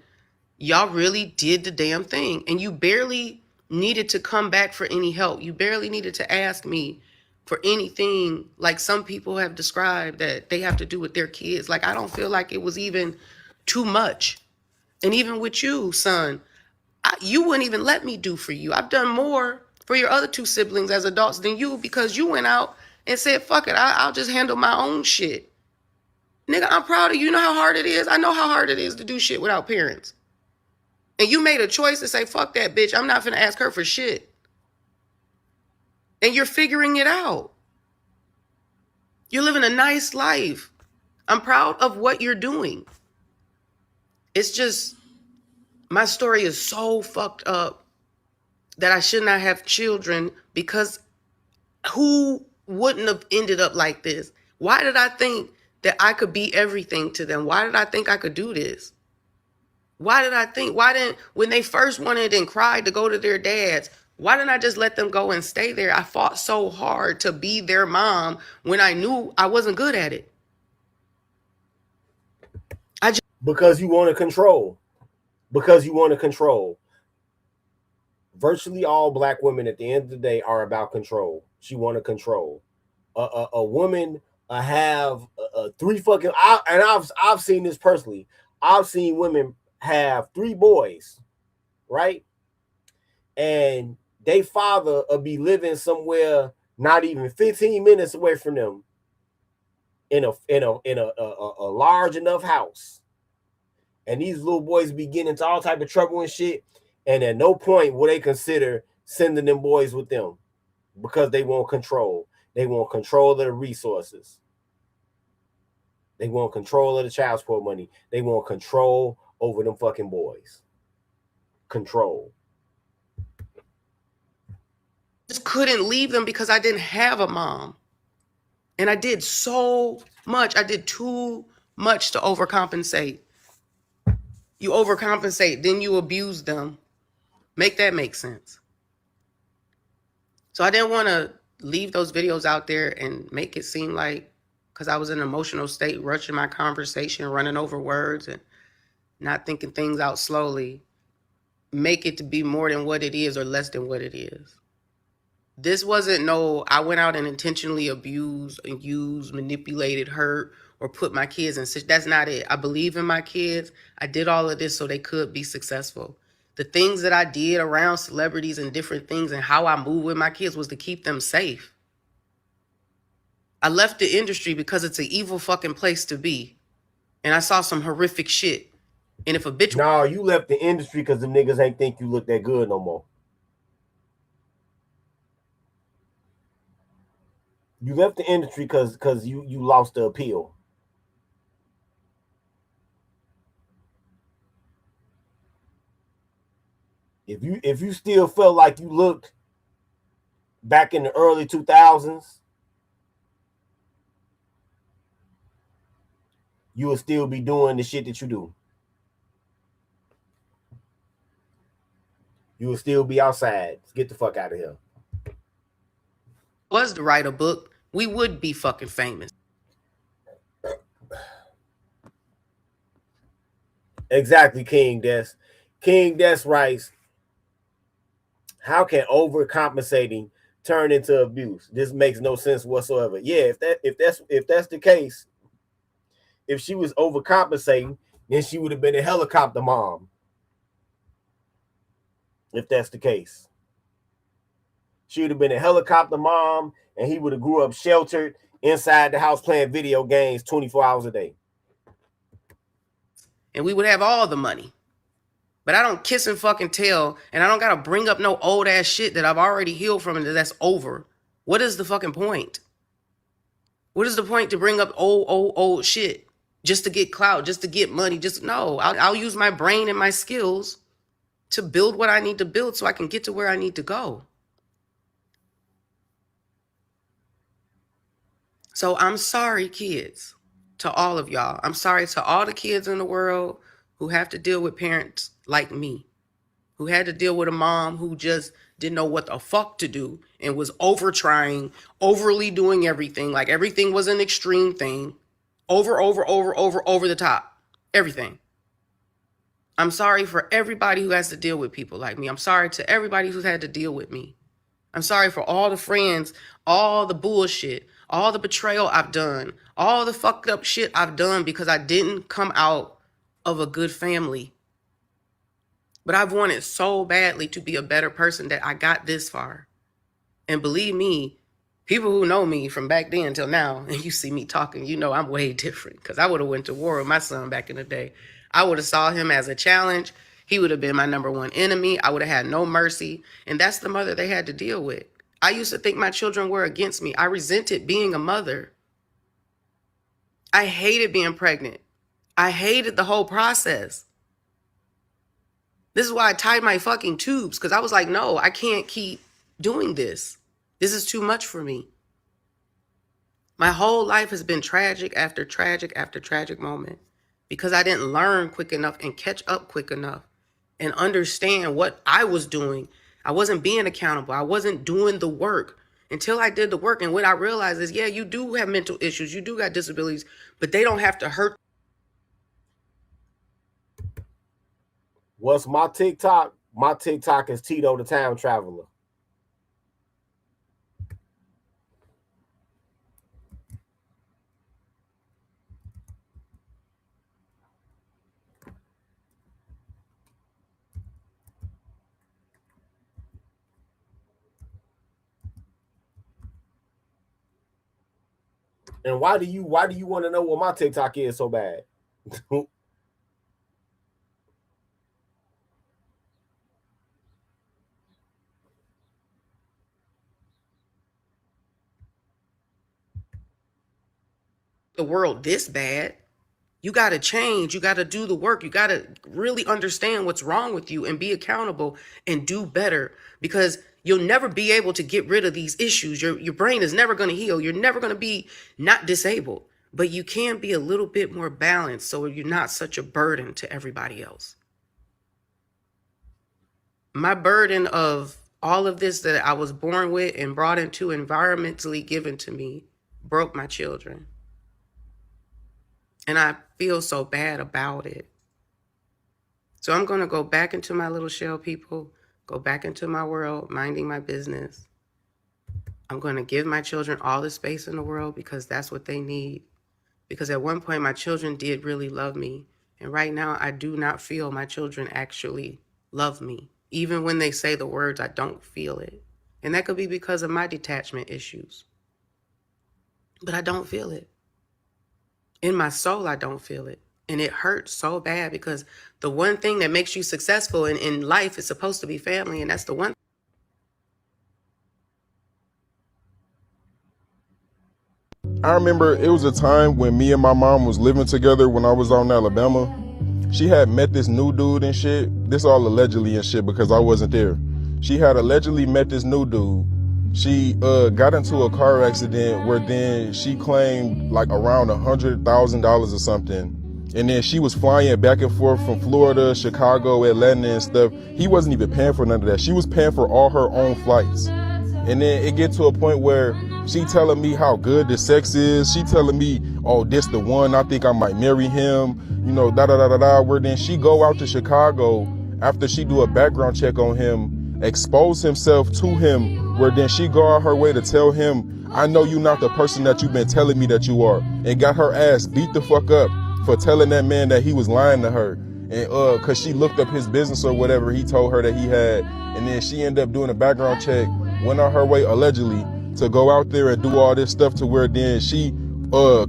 y'all really did the damn thing. And you barely needed to come back for any help. You barely needed to ask me for anything like some people have described that they have to do with their kids. Like, I don't feel like it was even too much. And even with you, son, you wouldn't even let me do for you. I've done more for your other 2 siblings as adults than you because you went out and said, fuck it, I'll just handle my own shit. Nigga, I'm proud of you. You know how hard it is? I know how hard it is to do shit without parents. And you made a choice to say, fuck that bitch. I'm not finna ask her for shit. And you're figuring it out. You're living a nice life. I'm proud of what you're doing. It's just, my story is so fucked up that I should not have children because who wouldn't have ended up like this? Why did I think that I could be everything to them? Why did I think I could do this? Why didn't, when they first wanted and cried to go to their dads, why didn't I just let them go and stay there? I fought so hard to be their mom when I knew I wasn't good at it. Because you want to control. Because you want to control. Virtually all Black women at the end of the day are about control. She want to control. A woman have 3 fucking, and I've seen this personally. I've seen women have 3 boys, right? And they father will be living somewhere not even 15 minutes away from them in a large enough house. And these little boys be getting into all type of trouble and shit. And at no point will they consider sending them boys with them because they want control. They want control of the resources. They want control of the child support money. They want control over them fucking boys. Control. Just couldn't leave them because I didn't have a mom. And I did so much. I did too much to overcompensate. You overcompensate, then you abuse them. Make that make sense. So I didn't want to leave those videos out there and make it seem like, because I was in an emotional state, rushing my conversation, running over words and not thinking things out slowly, make it to be more than what it is or less than what it is. This wasn't I went out and intentionally abused and used, manipulated, hurt, or put my kids in. That's not it. I believe in my kids. I did all of this so they could be successful. The things that I did around celebrities and different things and how I moved with my kids was to keep them safe. I left the industry because it's an evil fucking place to be. And I saw some horrific shit. And if a bitch... No, you left the industry because the niggas ain't think you look that good no more. You left the industry because you lost the appeal. If you still felt like you looked back in the early 2000s, you would still be doing the shit that you do. You would still be outside. Get the fuck out of here. Was to write a book, we would be fucking famous. Exactly, King Des. King Des writes, how can overcompensating turn into abuse? This makes no sense whatsoever. Yeah, if that's the case, if she was overcompensating, then she would have been a helicopter mom. If that's the case, she would have been a helicopter mom, and he would have grew up sheltered inside the house playing video games 24 hours a day. And we would have all the money. But I don't kiss and fucking tell, and I don't gotta bring up no old ass shit that I've already healed from and that's over. What is the fucking point? What is the point to bring up old shit just to get clout, just to get money? Just no. I'll use my brain and my skills to build what I need to build so I can get to where I need to go. So I'm sorry, kids, to all of y'all. I'm sorry to all the kids in the world who have to deal with parents like me, who had to deal with a mom who just didn't know what the fuck to do and was over trying, overly doing everything. Like everything was an extreme thing. Over the top. Everything. I'm sorry for everybody who has to deal with people like me. I'm sorry to everybody who's had to deal with me. I'm sorry for all the friends, all the bullshit, all the betrayal I've done, all the fucked up shit I've done because I didn't come out of a good family. But I've wanted so badly to be a better person that I got this far. And believe me, people who know me from back then till now, and you see me talking, you know I'm way different. Because I would have went to war with my son back in the day. I would have saw him as a challenge. He would have been my number one enemy. I would have had no mercy. And that's the mother they had to deal with. I used to think my children were against me. I resented being a mother. I hated being pregnant. I hated the whole process. This is why I tied my fucking tubes, because I was like, no, I can't keep doing this. This is too much for me. My whole life has been tragic after tragic after tragic moment because I didn't learn quick enough and catch up quick enough and understand what I was doing. I wasn't being accountable. I wasn't doing the work until I did the work. And what I realized is, yeah, you do have mental issues. You do got disabilities, but they don't have to hurt. What's my TikTok? My TikTok is Tito the Time Traveler. And why do you want to know what my TikTok is so bad? The world this bad. You got to change. You got to do the work. You got to really understand what's wrong with you and be accountable and do better, because you'll never be able to get rid of these issues. Your brain is never going to heal. You're never going to be not disabled, but you can be a little bit more balanced so you're not such a burden to everybody else. My burden of all of this that I was born with and brought into, environmentally given to me, broke my children. And I feel so bad about it. So I'm going to go back into my little shell, people, go back into my world, minding my business. I'm going to give my children all the space in the world because that's what they need. Because at one point, my children did really love me. And right now, I do not feel my children actually love me. Even when they say the words, I don't feel it. And that could be because of my detachment issues. But I don't feel it. In my soul, I don't feel it. And it hurts so bad because the one thing that makes you successful in life is supposed to be family. And that's the one. I remember it was a time when me and my mom was living together when I was out in Alabama. She had met this new dude and shit. This all allegedly and shit because I wasn't there. She had allegedly met this new dude. She got into a car accident where then she claimed like around $100,000 or something. And then she was flying back and forth from Florida, Chicago, Atlanta and stuff. He wasn't even paying for none of that. She was paying for all her own flights. And then it get to a point where she telling me how good the sex is. She telling me, oh, this the one. I think I might marry him. You know, da da da da da. Where then she go out to Chicago after she do a background check on him, expose himself to him. Where then she go out her way to tell him, I know you not the person that you've been telling me that you are, and got her ass beat the fuck up for telling that man that he was lying to her. And cause she looked up his business or whatever he told her that he had, and then she ended up doing a background check, went on her way allegedly to go out there and do all this stuff to where then she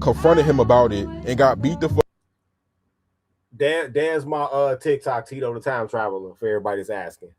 confronted him about it and got beat the fuck. There's my TikTok Tito the Time Traveler for everybody that's asking.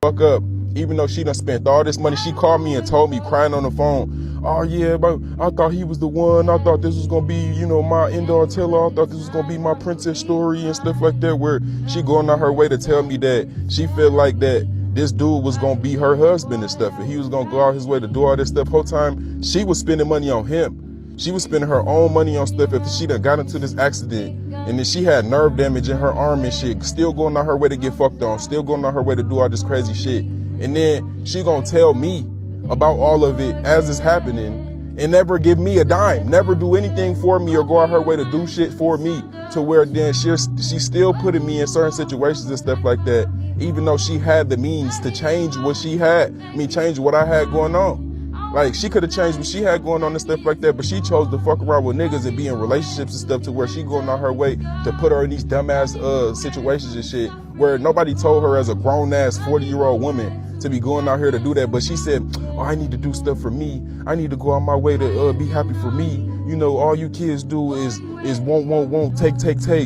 Fuck up. Even though she done spent all this money, she called me and told me crying on the phone, oh yeah, but I thought he was the one. I thought this was gonna be, you know, my indoor tiller. I thought this was gonna be my princess story and stuff like that, where she going on her way to tell me that she felt like that this dude was gonna be her husband and stuff, and he was gonna go out his way to do all this stuff. Whole time she was spending money on him. She was spending her own money on stuff after she done got into this accident. And then she had nerve damage in her arm and shit. Still going on her way to get fucked on. Still going on her way to do all this crazy shit. And then she gonna tell me about all of it as it's happening and never give me a dime. Never do anything for me or go out her way to do shit for me, to where then she's still putting me in certain situations and stuff like that, even though she had the means to change what she had. Change what I had going on. Like, she could have changed what she had going on and stuff like that, but she chose to fuck around with niggas and be in relationships and stuff to where she going on her way to put her in these dumbass situations and shit where nobody told her as a grown-ass 40-year-old woman to be going out here to do that. But she said, oh, I need to do stuff for me. I need to go on my way to be happy for me. You know, all you kids do is won't, take.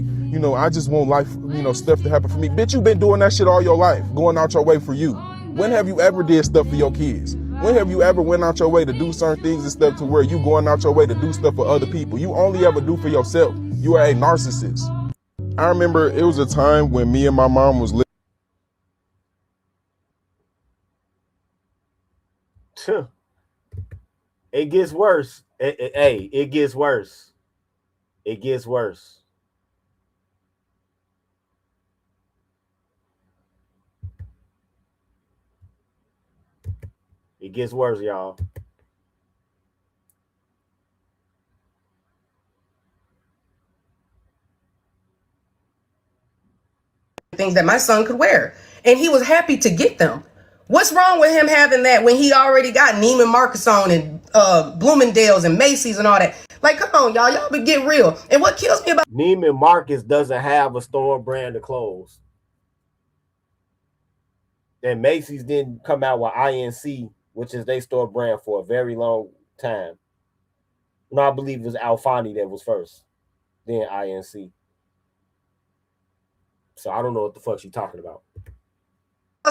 You know, I just want life, you know, stuff to happen for me. Bitch, you been doing that shit all your life, going out your way for you. When have you ever did stuff for your kids? When have you ever went out your way to do certain things and stuff to where you going out your way to do stuff for other people? You only ever do for yourself. You are a narcissist. I remember it was a time when me and my mom was living. It gets worse. It gets worse. It gets worse. It gets worse, y'all. Things that my son could wear, and he was happy to get them. What's wrong with him having that when he already got Neiman Marcus on and Bloomingdale's and Macy's and all that? Like, come on, y'all be get real. And what kills me about Neiman Marcus doesn't have a store brand of clothes. And Macy's didn't come out with INC, which is their store brand, for a very long time. No, I believe it was Alfani that was first, then INC. So I don't know what the fuck she's talking about.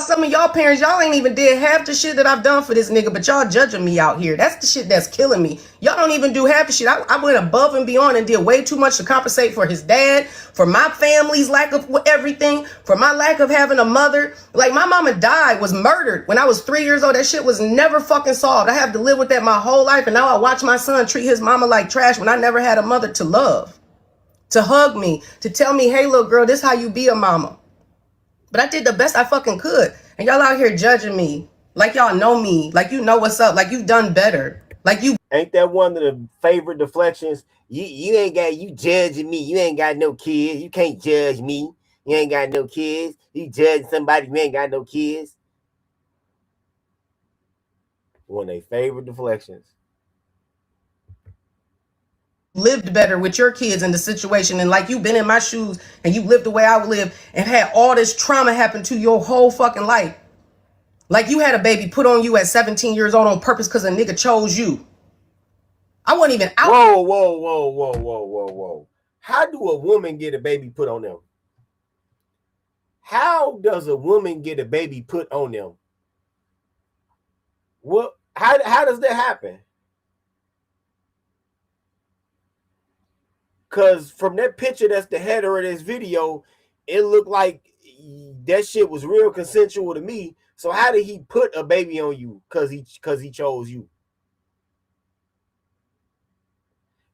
some of y'all parents? Y'all ain't even did half the shit that I've done for this nigga, but y'all judging me out here. That's the shit that's killing me. Y'all don't even do half the shit. I went above and beyond and did way too much to compensate for his dad, for my family's lack of everything, for my lack of having a mother. Like, my mama died, was murdered when I was 3 years old. That shit was never fucking solved. I have to live with that my whole life, and now I watch my son treat his mama like trash when I never had a mother to love, to hug me, to tell me, hey, little girl, this how you be a mama. But I did the best I fucking could. And y'all out here judging me like y'all know me, like you know what's up, like you've done better. Like, you ain't that one of the favorite deflections? You ain't got, you judging me. You ain't got no kids. You can't judge me. You ain't got no kids. You judge somebody who ain't got no kids. One of their favorite deflections. Lived better with your kids in the situation, and like you've been in my shoes and you lived the way I would live and had all this trauma happen to your whole fucking life. Like, you had a baby put on you at 17 years old on purpose because a nigga chose you. I wasn't even out. Whoa. How do a woman get a baby put on them? How does a woman get a baby put on them? What? How does that happen? Cause from that picture that's the header of this video, it looked like that shit was real consensual to me. So how did he put a baby on you? Cause he chose you.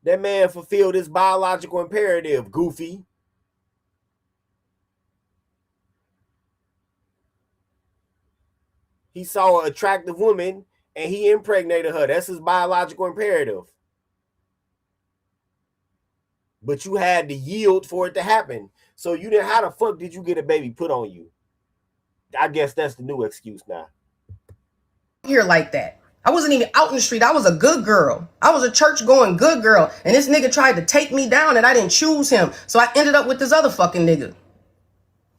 That man fulfilled his biological imperative, goofy. He saw an attractive woman and he impregnated her. That's his biological imperative. But you had to yield for it to happen. So you didn't. How the fuck did you get a baby put on you? I guess that's the new excuse now. Here like that. I wasn't even out in the street. I was a good girl. I was a church going good girl. And this nigga tried to take me down and I didn't choose him. So I ended up with this other fucking nigga.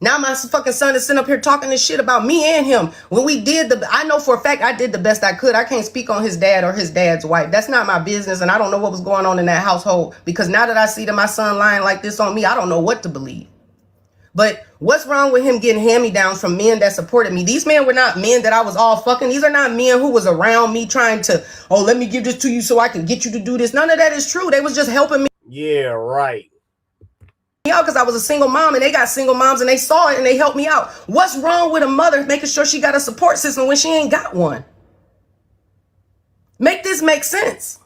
Now my fucking son is sitting up here talking this shit about me and him. When we did I know for a fact I did the best I could. I can't speak on his dad or his dad's wife. That's not my business. And I don't know what was going on in that household. Because now that I see that my son lying like this on me, I don't know what to believe. But what's wrong with him getting hand-me-downs from men that supported me? These men were not men that I was all fucking. These are not men who was around me trying to, oh, let me give this to you so I can get you to do this. None of that is true. They was just helping me. Yeah, right. Out because I was a single mom and they got single moms and they saw it and they helped me out. What's wrong with a mother making sure she got a support system when she ain't got one? Make this make sense.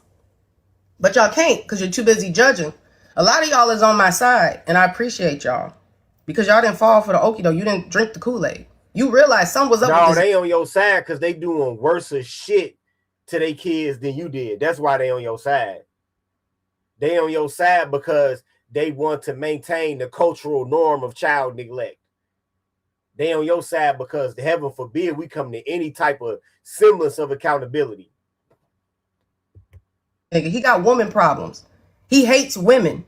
But y'all can't because you're too busy judging. A lot of y'all is on my side and I appreciate y'all. Because y'all didn't fall for the okie doke. You didn't drink the Kool-Aid. You realize something was up with this. No, they on your side because they doing worse shit to their kids than you did. That's why they on your side. They on your side because they want to maintain the cultural norm of child neglect. They on your side because, heaven forbid, we come to any type of semblance of accountability. He got woman problems. He hates women.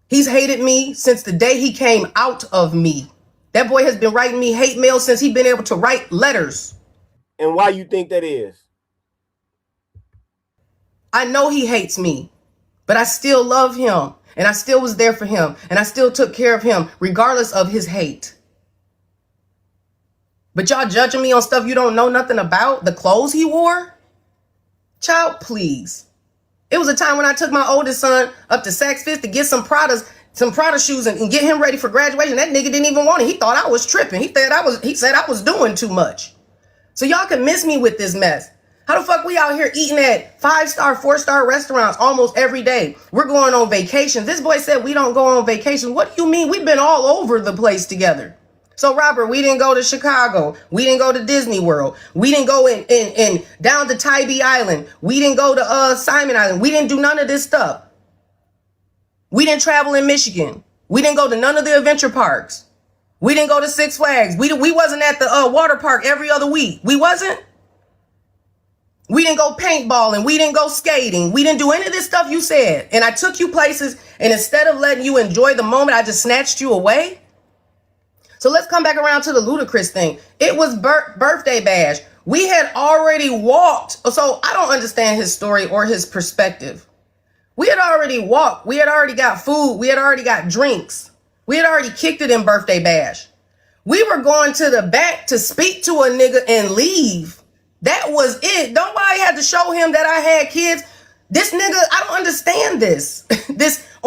He's hated me since the day he came out of me. That boy has been writing me hate mail since he's been able to write letters. And why you think that is? I know he hates me, but I still love him. And I still was there for him. And I still took care of him, regardless of his hate. But y'all judging me on stuff you don't know nothing about? The clothes he wore? Child, please. It was a time when I took my oldest son up to Saks Fifth to get some Prada shoes and get him ready for graduation. That nigga didn't even want it. He thought I was tripping. He said I was doing too much. So y'all can miss me with this mess. How the fuck we out here eating at 5-star, 4-star restaurants almost every day? We're going on vacations. This boy said we don't go on vacation. What do you mean? We've been all over the place together. So Robert, we didn't go to Chicago. We didn't go to Disney World. We didn't go in down to Tybee Island. We didn't go to Simon Island. We didn't do none of this stuff. We didn't travel in Michigan. We didn't go to none of the adventure parks. We didn't go to Six Flags. We wasn't at the water park every other week. We wasn't. We didn't go paintballing. We didn't go skating. We didn't do any of this stuff you said. And I took you places, and instead of letting you enjoy the moment, I just snatched you away. So let's come back around to the ludicrous thing. It was birthday bash. We had already walked. So I don't understand his story or his perspective. We had already walked. We had already got food. We had already got drinks. We had already kicked it in birthday bash. We were going to the back to speak to a nigga and leave. That was it. Nobody had to show him that I had kids. This nigga, I don't understand this.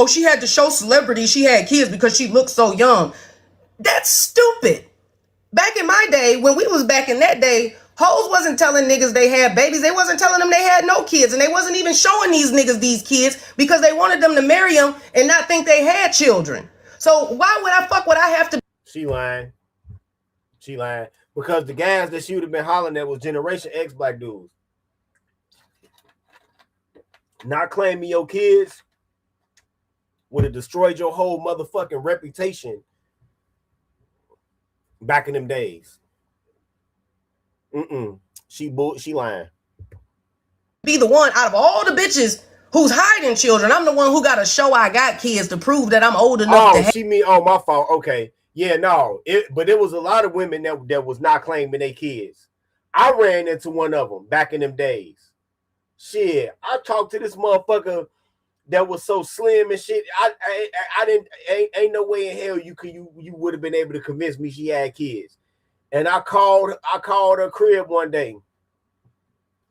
She had to show celebrity she had kids because she looked so young. That's stupid. Back in my day, when we was back in that day, hoes wasn't telling niggas they had babies. They wasn't telling them they had no kids. And they wasn't even showing these niggas these kids because they wanted them to marry them and not think they had children. So why would I have to? She lying. Because the guys that she would have been hollering at was Generation X black dudes. Not claiming your kids would have destroyed your whole motherfucking reputation back in them days. She lying. Be the one out of all the bitches who's hiding children. I'm the one who got to show I got kids to prove that I'm old enough to have. My fault. Okay. Yeah, no. But there was a lot of women that was not claiming their kids. I ran into one of them back in them days. Shit, I talked to this motherfucker that was so slim and shit. Ain't no way in hell you would have been able to convince me she had kids. And I called her crib one day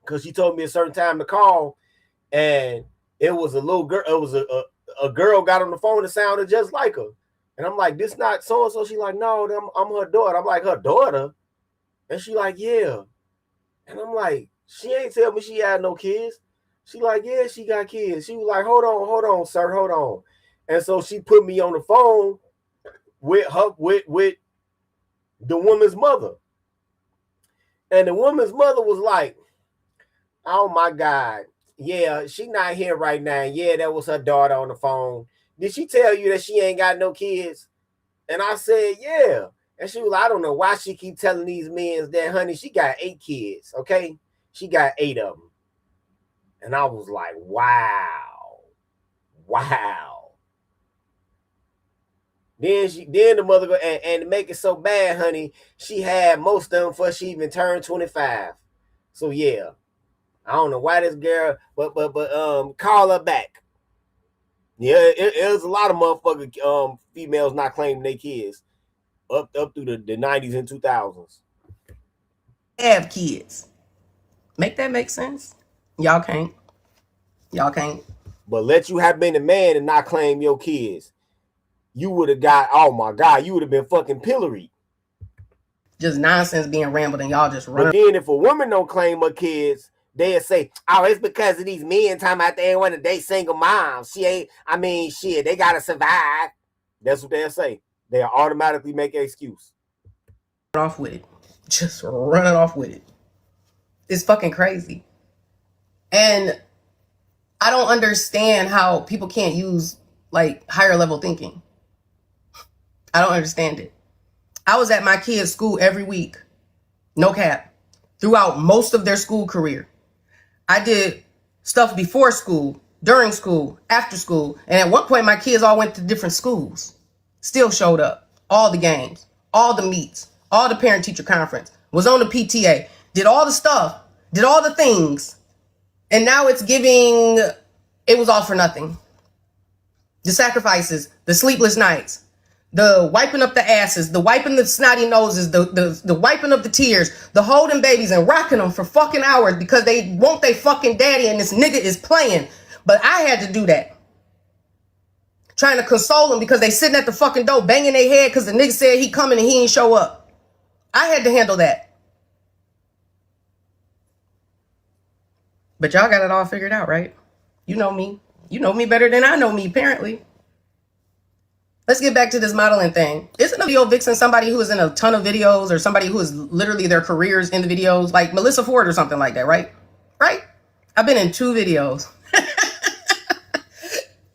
because she told me a certain time to call, and It was a little girl. It was a girl got on the phone that sounded just like her. And I'm like, this not so and so. She like, no, I'm her daughter. I'm like, her daughter? And she like, yeah. And I'm like, she ain't tell me she had no kids. She like, yeah, she got kids. She was like, hold on, sir, hold on. And so she put me on the phone with her with the woman's mother. And the woman's mother was like, oh my God. Yeah, she not here right now. Yeah, that was her daughter on the phone. Did she tell you that she ain't got no kids? And I said, yeah. And she was like, I don't know why she keep telling these men that, honey, she got 8 kids, okay? She got 8 of them. And I was like, wow. Then the mother go, and to make it so bad, honey, she had most of them before she even turned 25. So yeah. I don't know why this girl, but call her back. Yeah, it was a lot of motherfucking females not claiming their kids up through the 90s and 2000s. Have kids. Make that make sense? Y'all can't. But let you have been a man and not claim your kids, you would have got, oh my God, you would have been fucking pilloried. Just nonsense being rambled and y'all just run. But then if a woman don't claim her kids, they'll say, oh, it's because of these men talking about they ain't want to date single moms. Shit, they gotta survive. That's what they'll say. They'll automatically make an excuse. Off with it. Just running off with it. It's fucking crazy. And I don't understand how people can't use like higher level thinking. I don't understand it. I was at my kids' school every week. No cap. Throughout most of their school career. I did stuff before school, during school, after school. And at one point, my kids all went to different schools. Still showed up. All the games, all the meets, all the parent-teacher conference. Was on the PTA. Did all the stuff. Did all the things. And now it's giving, it was all for nothing. The sacrifices, the sleepless nights, the wiping up the asses, the wiping the snotty noses, the wiping up the tears, the holding babies and rocking them for fucking hours because they want they fucking daddy and this nigga is playing. But I had to do that. Trying to console them because they sitting at the fucking door banging their head because the nigga said he coming and he ain't show up. I had to handle that. But y'all got it all figured out, right? You know me. You know me better than I know me, apparently. Let's get back to this modeling thing. Isn't a video vixen somebody who is in a ton of videos or somebody who is literally their careers in the videos? Like Melissa Ford or something like that, right? Right? I've been in 2 videos.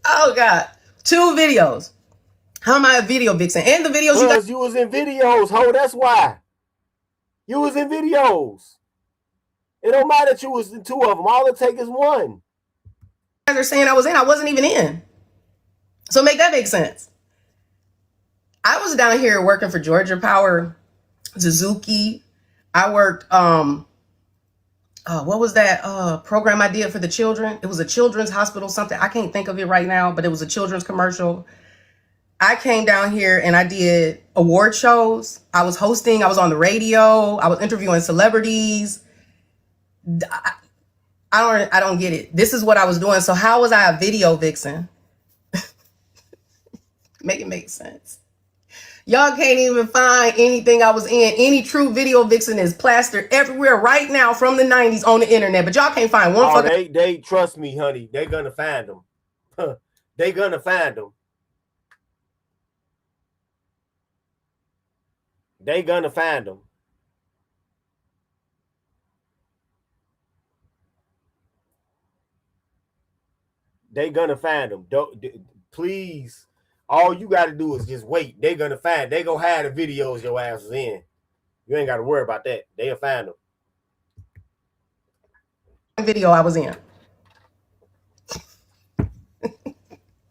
Oh, God. 2 videos. How am I a video vixen? And the videos you Because you was in videos, ho. That's why. You was in videos. It don't matter that you was in 2 of them. All it take is 1. guys are saying I was in, I wasn't even in. So make that make sense. I was down here working for Georgia Power, Suzuki. I worked, what was that program I did for the children? It was a children's hospital, something. I can't think of it right now, but it was a children's commercial. I came down here and I did award shows. I was hosting. I was on the radio. I was interviewing celebrities. I don't get it. This is what I was doing. So how was I a video vixen? Make it make sense. Y'all can't even find anything I was in. Any true video vixen is plastered everywhere right now from the 90s on the internet. But y'all can't find one fucking... They trust me, honey. They gonna find them. They gonna find them. They gonna find them. They gonna find them. Please. All you got to do is just wait. They gonna find. They gonna have the videos your ass is in. You ain't got to worry about that. They'll find them. Video I was in.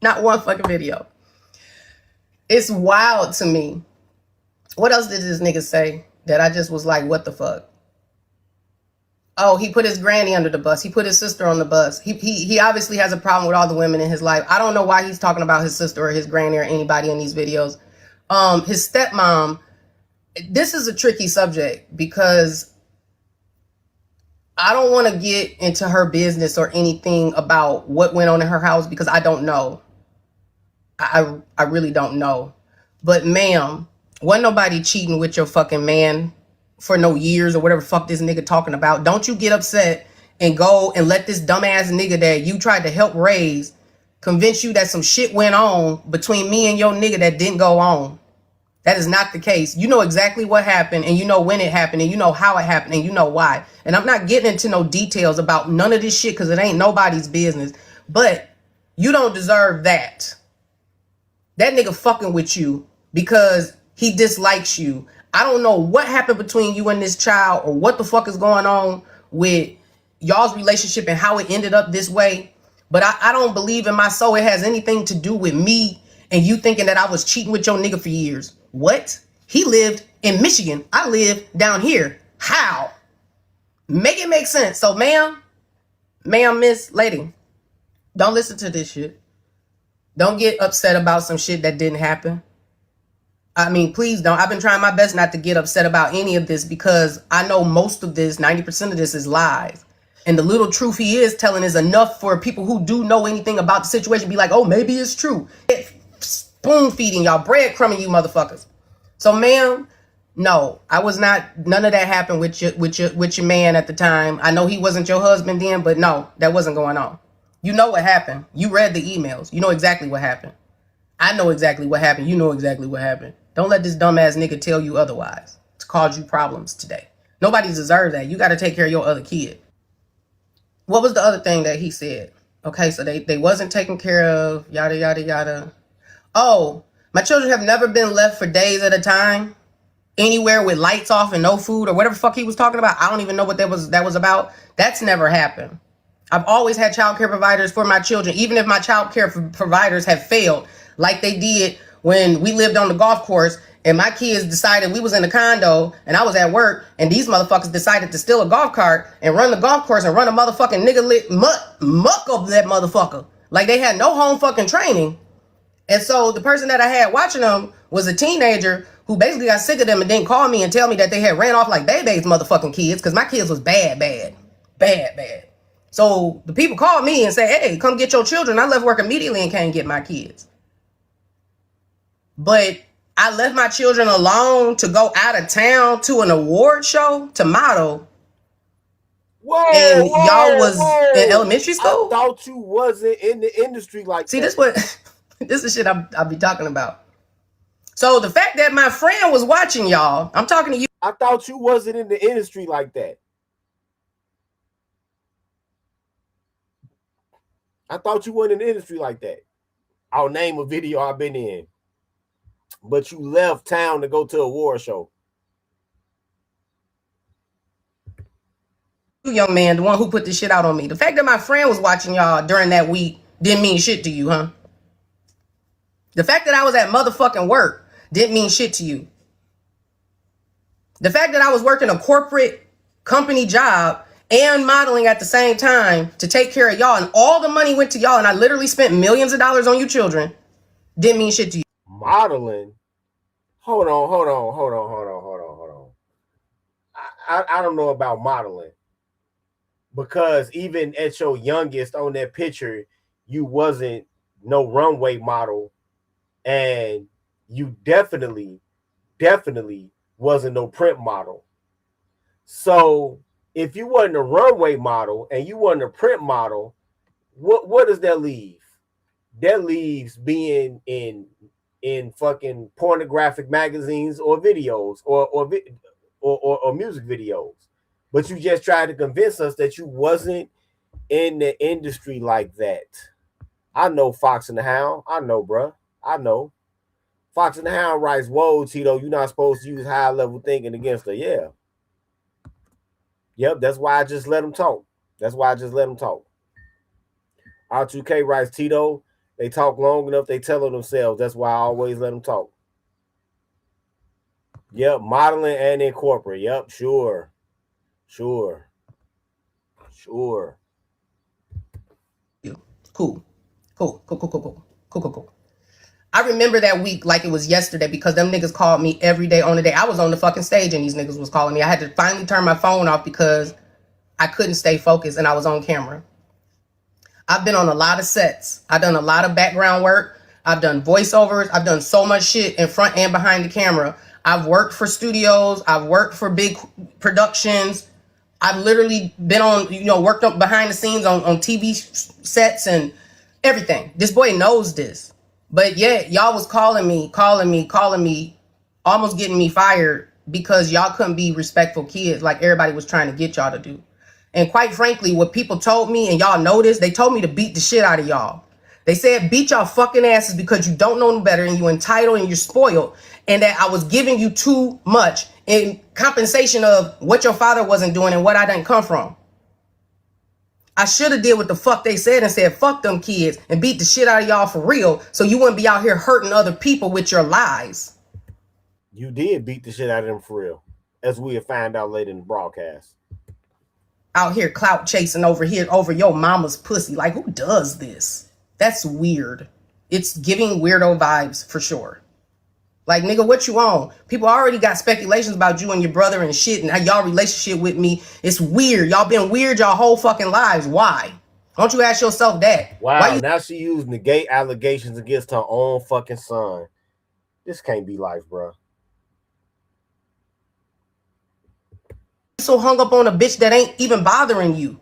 Not one fucking video. It's wild to me. What else did this nigga say that I just was like, what the fuck? Oh, he put his granny under the bus. He put his sister on the bus. He obviously has a problem with all the women in his life. I don't know why he's talking about his sister or his granny or anybody in these videos. His stepmom, this is a tricky subject because I don't want to get into her business or anything about what went on in her house because I don't know. I really don't know. But ma'am, wasn't nobody cheating with your fucking man for no years or whatever fuck this nigga talking about. Don't you get upset and go and let this dumbass nigga that you tried to help raise convince you that some shit went on between me and your nigga that didn't go on. That is not the case. You know exactly what happened, and you know when it happened, and you know how it happened, and you know why. And I'm not getting into no details about none of this shit because it ain't nobody's business. But you don't deserve that. That nigga fucking with you because he dislikes you. I don't know what happened between you and this child or what the fuck is going on with y'all's relationship and how it ended up this way. But I don't believe in my soul it has anything to do with me and you thinking that I was cheating with your nigga for years. What? He lived in Michigan. I live down here. How? Make it make sense. So ma'am, miss, lady, don't listen to this shit. Don't get upset about some shit that didn't happen. I mean, please don't. I've been trying my best not to get upset about any of this because I know most of this, 90% of this is lies. And the little truth he is telling is enough for people who do know anything about the situation be like, oh, maybe it's true. Spoon feeding y'all, breadcrumbing you motherfuckers. So ma'am, no, I was not, none of that happened with your man at the time. I know he wasn't your husband then, but no, that wasn't going on. You know what happened. You read the emails. You know exactly what happened. I know exactly what happened. You know exactly what happened. Don't let this dumbass nigga tell you otherwise. It's caused you problems today. Nobody deserves that. You got to take care of your other kid. What was the other thing that he said? Okay, so they wasn't taken care of, yada, yada, yada. Oh, my children have never been left for days at a time, anywhere with lights off and no food or whatever fuck he was talking about. I don't even know what that was about. That's never happened. I've always had child care providers for my children, even if my child care providers have failed, like they did when we lived on the golf course and my kids decided we was in a condo and I was at work and these motherfuckers decided to steal a golf cart and run the golf course and run a motherfucking nigga lit muck of that motherfucker. Like they had no home fucking training. And so the person that I had watching them was a teenager who basically got sick of them and didn't call me and tell me that they had ran off like baby's motherfucking kids because my kids was bad. So the people called me and said, hey, come get your children. I left work immediately and came get my kids. But I left my children alone to go out of town to an award show to model. Whoa, and y'all was in elementary school? I thought you wasn't in the industry like See, that. this is shit I'll be talking about. So the fact that my friend was watching y'all, I'm talking to you. I thought you wasn't in the industry like that. I thought you weren't in the industry like that. I'll name a video I've been in. But you left town to go to a award show. You young man, the one who put this shit out on me. The fact that my friend was watching y'all during that week didn't mean shit to you, huh? The fact that I was at motherfucking work didn't mean shit to you. The fact that I was working a corporate company job and modeling at the same time to take care of y'all and all the money went to y'all and I literally spent millions of dollars on you children didn't mean shit to you. Modeling? Hold on. I don't know about modeling. Because even at your youngest on that picture, you wasn't no runway model. And you definitely wasn't no print model. So if you wasn't a runway model and you wasn't a print model, what does that leave? That leaves being in fucking pornographic magazines or videos or music videos. But you just tried to convince us that you wasn't in the industry like that. I know Fox and the Hound. I know, bruh. I know. Fox and the Hound writes, whoa, Tito, you're not supposed to use high level thinking against her. Yeah. Yep, that's why I just let them talk. R2K writes, Tito, they talk long enough, they tell on themselves. That's why I always let them talk. Yep, modeling and in corporate. Yep, sure. Cool. I remember that week like it was yesterday because them niggas called me every day on the day. I was on the fucking stage and these niggas was calling me. I had to finally turn my phone off because I couldn't stay focused and I was on camera. I've been on a lot of sets. I've done a lot of background work. I've done voiceovers. I've done so much shit in front and behind the camera. I've worked for studios. I've worked for big productions. I've literally been on, worked up behind the scenes on TV sets and everything. This boy knows this. But yet, y'all was calling me, almost getting me fired because y'all couldn't be respectful kids like everybody was trying to get y'all to do. And quite frankly, what people told me, and y'all noticed, they told me to beat the shit out of y'all. They said, beat y'all fucking asses because you don't know no better and you're entitled and you're spoiled. And that I was giving you too much in compensation of what your father wasn't doing and what I didn't come from. I should have did what the fuck they said and said, fuck them kids and beat the shit out of y'all for real. So you wouldn't be out here hurting other people with your lies. You did beat the shit out of them for real, as we'll find out later in the broadcast. Out here clout chasing over your mama's pussy. Like, who does this? That's weird. It's giving weirdo vibes for sure. Like, nigga, what you on? People already got speculations about you and your brother and shit and how y'all relationship with me. It's weird. Y'all been weird y'all whole fucking lives. Why? Don't you ask yourself that? Wow, now she used negate allegations against her own fucking son. This can't be life, bro. So hung up on a bitch that ain't even bothering you?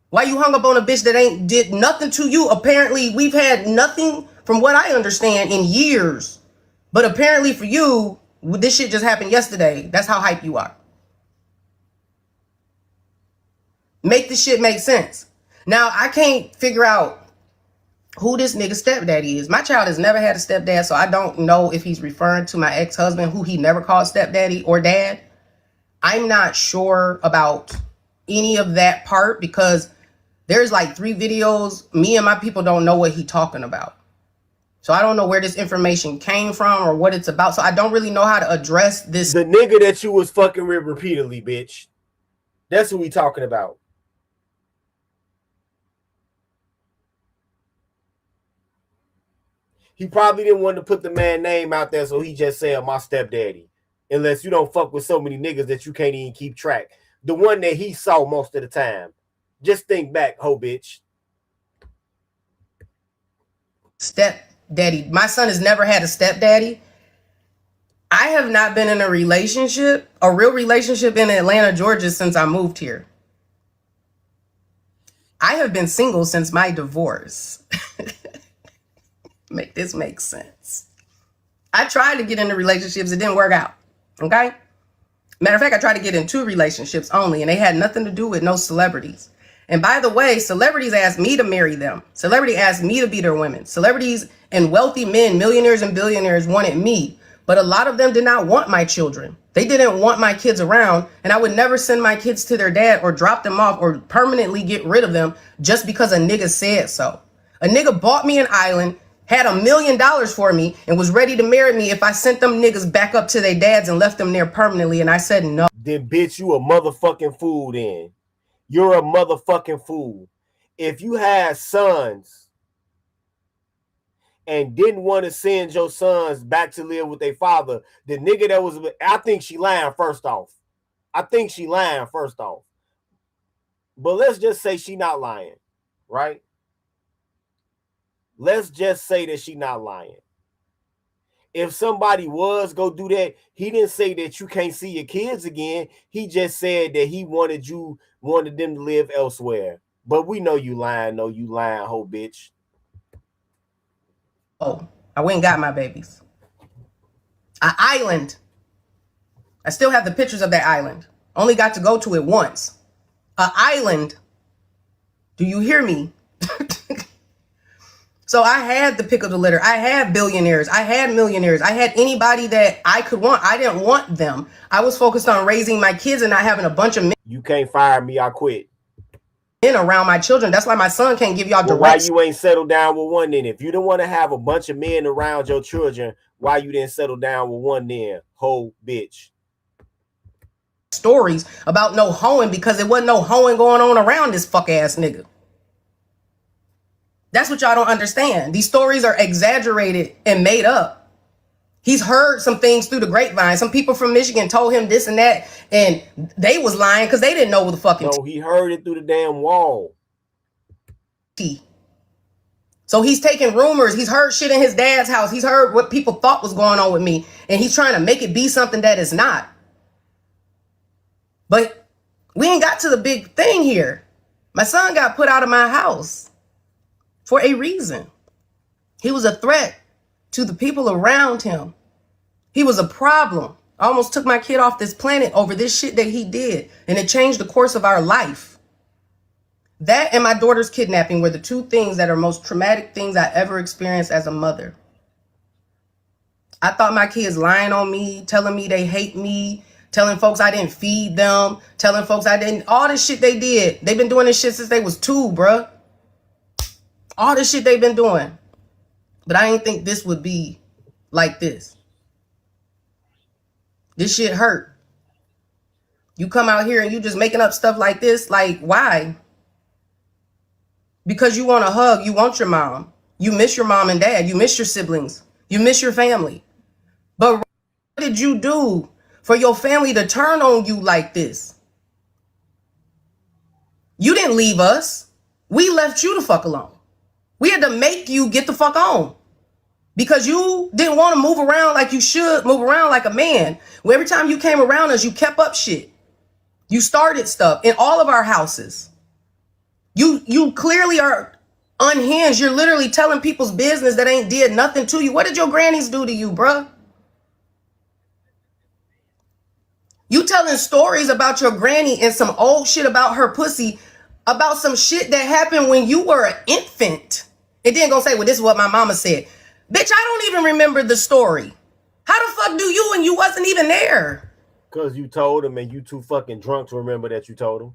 Why you hung up on a bitch that ain't did nothing to you? Apparently, we've had nothing, from what I understand, in years. But apparently for you, this shit just happened yesterday. That's how hype you are. Make this shit make sense. Now, I can't figure out who this nigga stepdaddy is. My child has never had a stepdad, so I don't know if he's referring to my ex-husband, who he never called stepdaddy or dad. I'm not sure about any of that part because there's like 3 videos. Me and my people don't know what he talking about. So I don't know where this information came from or what it's about. So I don't really know how to address this. The nigga that you was fucking with repeatedly, bitch. That's who we talking about. He probably didn't want to put the man name out there, so he just said my stepdaddy. Unless you don't fuck with so many niggas that you can't even keep track. The one that he saw most of the time. Just think back, ho bitch. Stepdaddy. My son has never had a stepdaddy. I have not been in a relationship, a real relationship in Atlanta, Georgia since I moved here. I have been single since my divorce. Make this make sense. I tried to get into relationships. It didn't work out. Okay? Matter of fact, I tried to get in 2 relationships only, and they had nothing to do with no celebrities. And by the way, celebrities asked me to marry them. Celebrity asked me to be their women. Celebrities and wealthy men, millionaires and billionaires wanted me. But a lot of them did not want my children. They didn't want my kids around. And I would never send my kids to their dad or drop them off or permanently get rid of them just because a nigga said so. A nigga bought me an island, had $1 million for me, and was ready to marry me if I sent them niggas back up to their dads and left them there permanently. And I said no. Then bitch, you a motherfucking fool then. You're a motherfucking fool. If you had sons and didn't want to send your sons back to live with their father, the nigga that was, I think she lying first off. But let's just say she not lying, right? Let's just say that she not lying. If somebody was go do that, he didn't say that you can't see your kids again. He just said that he wanted them to live elsewhere. But we know you lying, hoe bitch. Oh, I went and got my babies. An island. I still have the pictures of that island. Only got to go to it once. An island. Do you hear me? So I had the pick of the litter. I had billionaires. I had millionaires. I had anybody that I could want. I didn't want them. I was focused on raising my kids and not having a bunch of men. You can't fire me. I quit. Around my children. That's why my son can't give y'all direct. Why you ain't settled down with one then? If you don't want to have a bunch of men around your children, why you didn't settle down with one then? Hoe bitch. Stories about no hoeing because there wasn't no hoeing going on around this fuck ass nigga. That's what y'all don't understand. These stories are exaggerated and made up. He's heard some things through the grapevine. Some people from Michigan told him this and that, and they was lying because they didn't know what the fucking No, he heard it through the damn wall. tea. So he's taking rumors. He's heard shit in his dad's house. He's heard what people thought was going on with me, and he's trying to make it be something that is not. But we ain't got to the big thing here. My son got put out of my house for a reason. He was a threat to the people around him. He was a problem. I almost took my kid off this planet over this shit that he did, and it changed the course of our life. That and my daughter's kidnapping were the two things that are most traumatic things I ever experienced as a mother. I thought my kids lying on me, telling me they hate me, telling folks I didn't feed them, telling folks I didn't, all this shit they did. They've been doing this shit since they was 2, bruh. All this shit they've been doing. But I didn't think this would be like this. This shit hurt. You come out here and you just making up stuff like this. Like, why? Because you want a hug. You want your mom. You miss your mom and dad. You miss your siblings. You miss your family. But what did you do for your family to turn on you like this? You didn't leave us. We left you the fuck alone. We had to make you get the fuck on. Because you didn't want to move around like you should, move around like a man. Well, every time you came around us, you kept up shit. You started stuff in all of our houses. You clearly are unhinged. You're literally telling people's business that ain't did nothing to you. What did your grannies do to you, bruh? You telling stories about your granny and some old shit about her pussy, about some shit that happened when you were an infant. It didn't gonna say, well, this is what my mama said. Bitch, I don't even remember the story. How the fuck do you and you wasn't even there? Because you told him and you too fucking drunk to remember that you told him.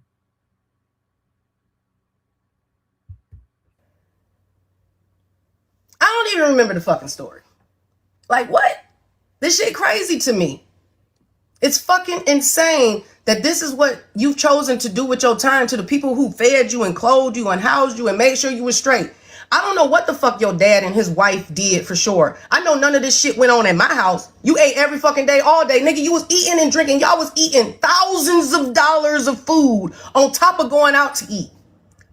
I don't even remember the fucking story. Like, what? This shit crazy to me. It's fucking insane that this is what you've chosen to do with your time to the people who fed you and clothed you and housed you and made sure you were straight. I don't know what the fuck your dad and his wife did for sure. I know none of this shit went on at my house. You ate every fucking day, all day. Nigga, you was eating and drinking. Y'all was eating thousands of dollars of food on top of going out to eat.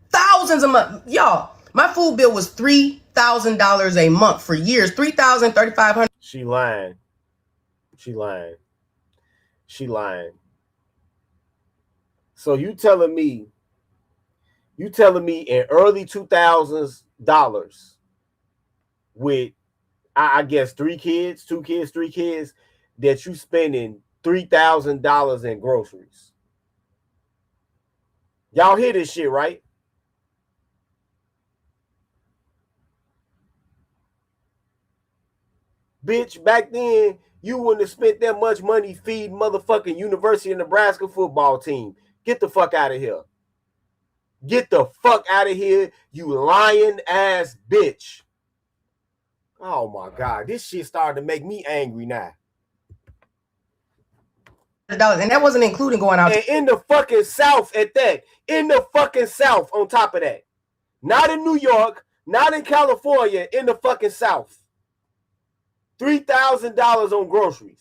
Thousands of money. Y'all, my food bill was $3,000 a month for years. $3,000, $3,500. She lying. She lying. She lying. So you telling me in early 2000s dollars with I guess 3 kids, 2 kids, 3 kids, that you spending $3,000 in groceries. Y'all hear this shit, right? Bitch, back then you wouldn't have spent that much money feeding motherfucking University of Nebraska football team. Get the fuck out of here. Get the fuck out of here, you lying ass bitch. Oh my God, this shit started to make me angry now. And that wasn't including going out. And in the fucking South at that. In the fucking South on top of that. Not in New York, not in California, in the fucking South. $3,000 on groceries.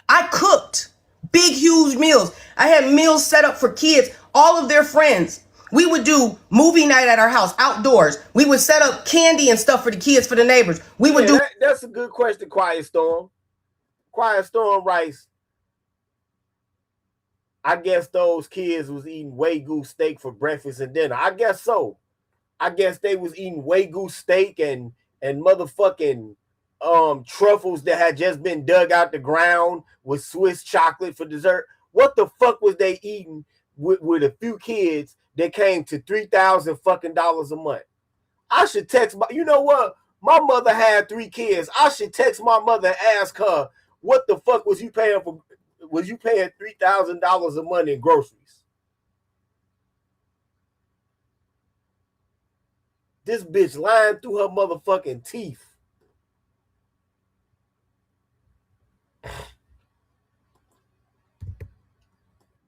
I cooked big, huge meals. I had meals set up for kids, all of their friends. We would do movie night at our house, outdoors. We would set up candy and stuff for the kids, for the neighbors. We would do. That's a good question, Quiet Storm. Quiet Storm writes, I guess those kids was eating Wagyu steak for breakfast and dinner. I guess so. I guess they was eating Wagyu steak and motherfucking truffles that had just been dug out the ground with Swiss chocolate for dessert. What the fuck was they eating with a few kids that came to $3,000 fucking dollars a month? I should text you know what? My mother had 3 kids. I should text my mother and ask her, what the fuck was you paying for? Was you paying $3,000 a month in groceries? This bitch lying through her motherfucking teeth.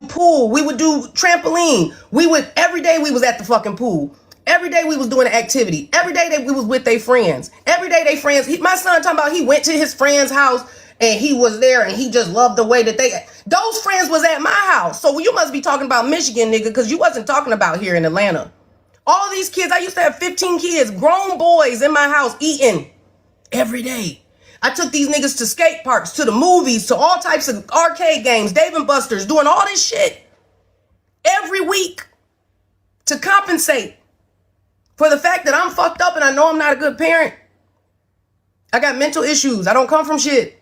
Pool. We would do trampoline. Every day we was at the fucking pool. Every day we was doing an activity. Every day that we was with their friends. Every day they friends. My son talking about he went to his friend's house and he was there and he just loved the way that those friends was at my house. So you must be talking about Michigan, nigga, because you wasn't talking about here in Atlanta. All these kids, I used to have 15 kids, grown boys in my house eating every day. I took these niggas to skate parks, to the movies, to all types of arcade games, Dave and Buster's, doing all this shit every week to compensate for the fact that I'm fucked up and I know I'm not a good parent. I got mental issues. I don't come from shit.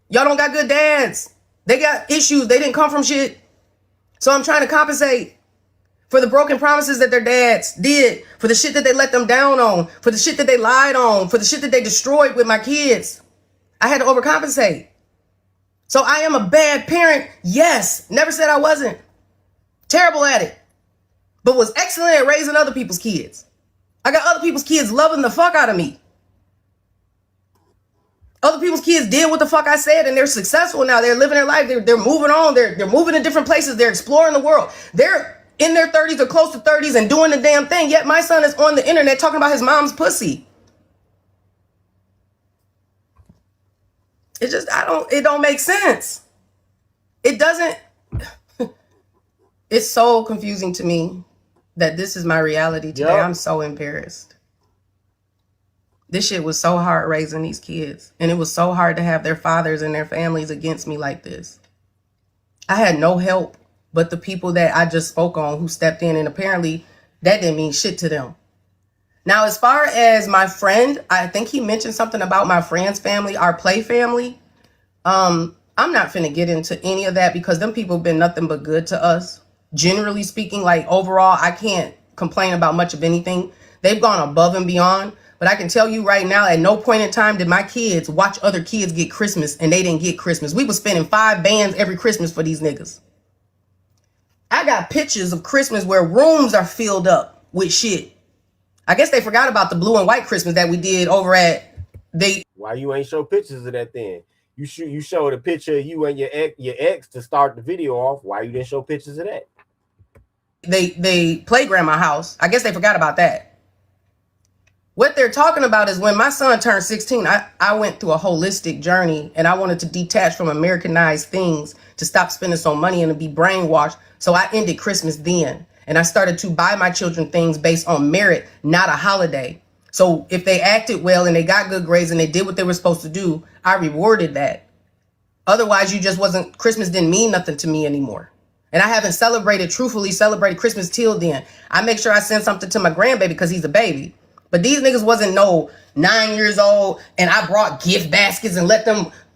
Y'all don't got good dads. They got issues. They didn't come from shit. So I'm trying to compensate for the broken promises that their dads did, for the shit that they let them down on, for the shit that they lied on, for the shit that they destroyed with my kids. I had to overcompensate. So I am a bad parent. Yes. Never said I wasn't. Terrible at it. But was excellent at raising other people's kids. I got other people's kids loving the fuck out of me. Other people's kids did what the fuck I said and they're successful now. They're living their life. They're moving on. They're moving to different places. They're exploring the world. They're in their 30s or close to 30s and doing the damn thing. Yet my son is on the internet talking about his mom's pussy. It don't make sense. It doesn't. It's so confusing to me that this is my reality today. Yep. I'm so embarrassed. This shit was so hard raising these kids. And it was so hard to have their fathers and their families against me like this. I had no help but the people that I just spoke on who stepped in. And apparently that didn't mean shit to them. Now, as far as my friend, I think he mentioned something about my friend's family, our play family. I'm not finna get into any of that because them people have been nothing but good to us. Generally speaking, like overall, I can't complain about much of anything. They've gone above and beyond. But I can tell you right now, at no point in time did my kids watch other kids get Christmas and they didn't get Christmas. We was spending 5 bands every Christmas for these niggas. I got pictures of Christmas where rooms are filled up with shit. I guess they forgot about the blue and white Christmas that we did over at Why you ain't show pictures of that then? You showed a picture of you and your ex to start the video off. Why you didn't show pictures of that? They play grandma house. I guess they forgot about that. What they're talking about is when my son turned 16, I went through a holistic journey and I wanted to detach from Americanized things to stop spending so money and to be brainwashed. So I ended Christmas then. And I started to buy my children things based on merit, not a holiday. So if they acted well and they got good grades and they did what they were supposed to do, I rewarded that. Otherwise, Christmas didn't mean nothing to me anymore. And I haven't truthfully celebrated Christmas till then. I make sure I send something to my grandbaby because he's a baby. But these niggas wasn't 9 years old and I brought gift baskets and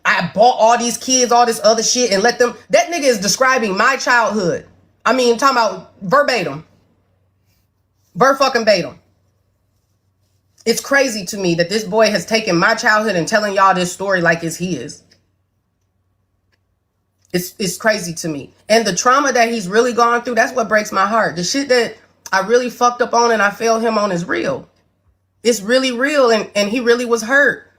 I bought all these kids, all this other shit and that nigga is describing my childhood. I mean, talking about verbatim. Ver-fucking-batim. It's crazy to me that this boy has taken my childhood and telling y'all this story like it's his. It's crazy to me. And the trauma that he's really gone through, that's what breaks my heart. The shit that I really fucked up on and I failed him on is real. It's really real and he really was hurt.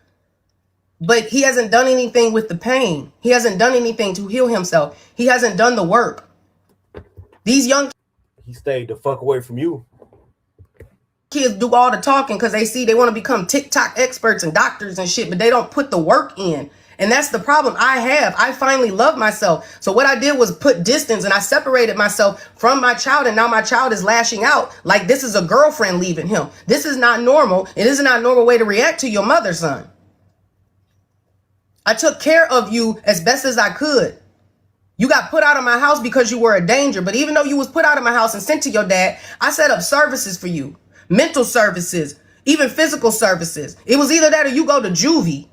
But he hasn't done anything with the pain. He hasn't done anything to heal himself. He hasn't done the work. These young He stayed the fuck away from you. Kids do all the talking because they want to become TikTok experts and doctors and shit, but they don't put the work in. And that's the problem I have. I finally love myself. So what I did was put distance and I separated myself from my child. And now my child is lashing out like this is a girlfriend leaving him. This is not normal. It is not a normal way to react to your mother, son. I took care of you as best as I could. You got put out of my house because you were a danger. But even though you was put out of my house and sent to your dad, I set up services for you. Mental services, even physical services. It was either that or you go to juvie.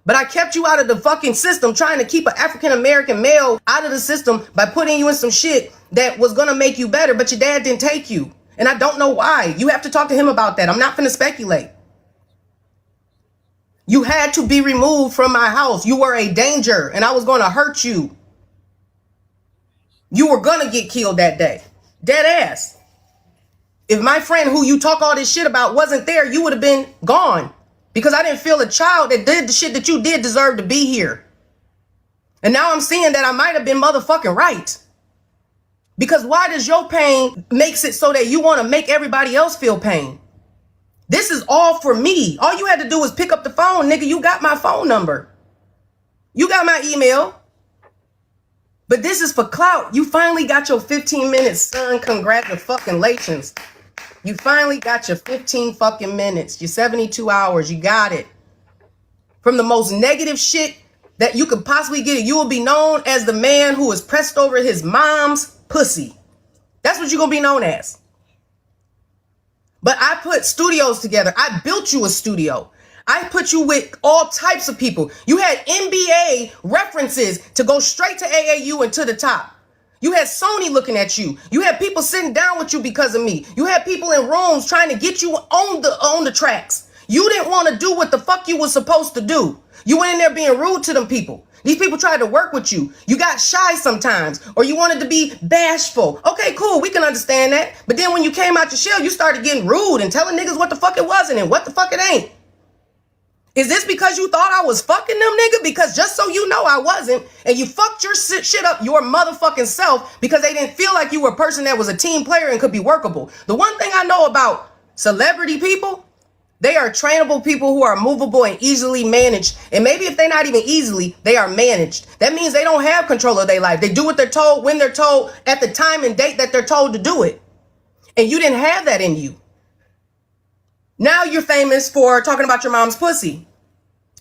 But I kept you out of the fucking system trying to keep an African-American male out of the system by putting you in some shit that was going to make you better. But your dad didn't take you. And I don't know why. You have to talk to him about that. I'm not going to speculate. You had to be removed from my house. You were a danger and I was going to hurt you. You were going to get killed that day. Dead ass. If my friend who you talk all this shit about wasn't there, you would have been gone. Because I didn't feel a child that did the shit that you did deserve to be here. And now I'm seeing that I might have been motherfucking right. Because why does your pain makes it so that you want to make everybody else feel pain? This is all for me. All you had to do was pick up the phone, nigga. You got my phone number. You got my email. But this is for clout. You finally got your 15 minutes, son. Congratulations. You finally got your 15 fucking minutes. Your 72 hours. You got it. From the most negative shit that you could possibly get it, you will be known as the man who was pressed over his mom's pussy. That's what you're going to be known as. But I put studios together. I built you a studio. I put you with all types of people. You had NBA references to go straight to AAU and to the top. You had Sony looking at you. You had people sitting down with you because of me. You had people in rooms trying to get you on the tracks. You didn't want to do what the fuck you was supposed to do. You went in there being rude to them people. These people tried to work with you. You got shy sometimes, or you wanted to be bashful. Okay, cool. We can understand that. But then when you came out your shell, you started getting rude and telling niggas what the fuck it wasn't and what the fuck it ain't. Is this because you thought I was fucking them, nigga? Because just so you know, I wasn't. And you fucked your shit up your motherfucking self because they didn't feel like you were a person that was a team player and could be workable. The one thing I know about celebrity people, they are trainable people who are movable and easily managed. And maybe if they're not even easily, they are managed. That means they don't have control of their life. They do what they're told, when they're told, at the time and date that they're told to do it. And you didn't have that in you. Now you're famous for talking about your mom's pussy.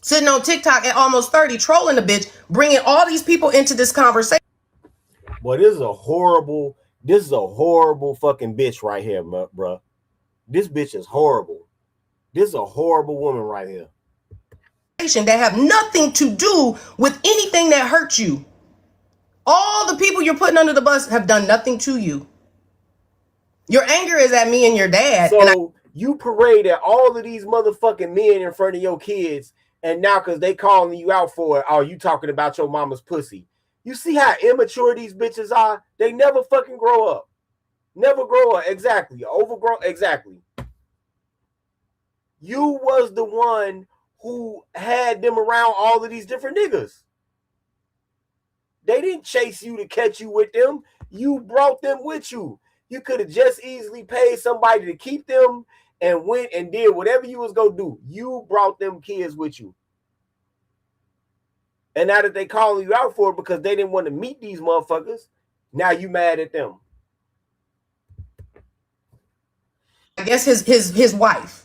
Sitting on TikTok at almost 30, trolling the bitch, bringing all these people into this conversation. Well, this is a horrible fucking bitch right here, bro. This bitch is horrible. This is a horrible woman right here. That have nothing to do with anything that hurt you. All the people you're putting under the bus have done nothing to you. Your anger is at me and your dad. So you parade at all of these motherfucking men in front of your kids, and now because they calling you out for it, you talking about your mama's pussy. You see how immature these bitches are? They never fucking grow up. Never grow up. Exactly. Overgrown. Exactly. You was the one who had them around all of these different niggas. They didn't chase you to catch you with them. You brought them with you. You could have just easily paid somebody to keep them and went and did whatever you was going to do. You brought them kids with you. And now that they calling you out for it because they didn't want to meet these motherfuckers, now you mad at them. I guess his wife.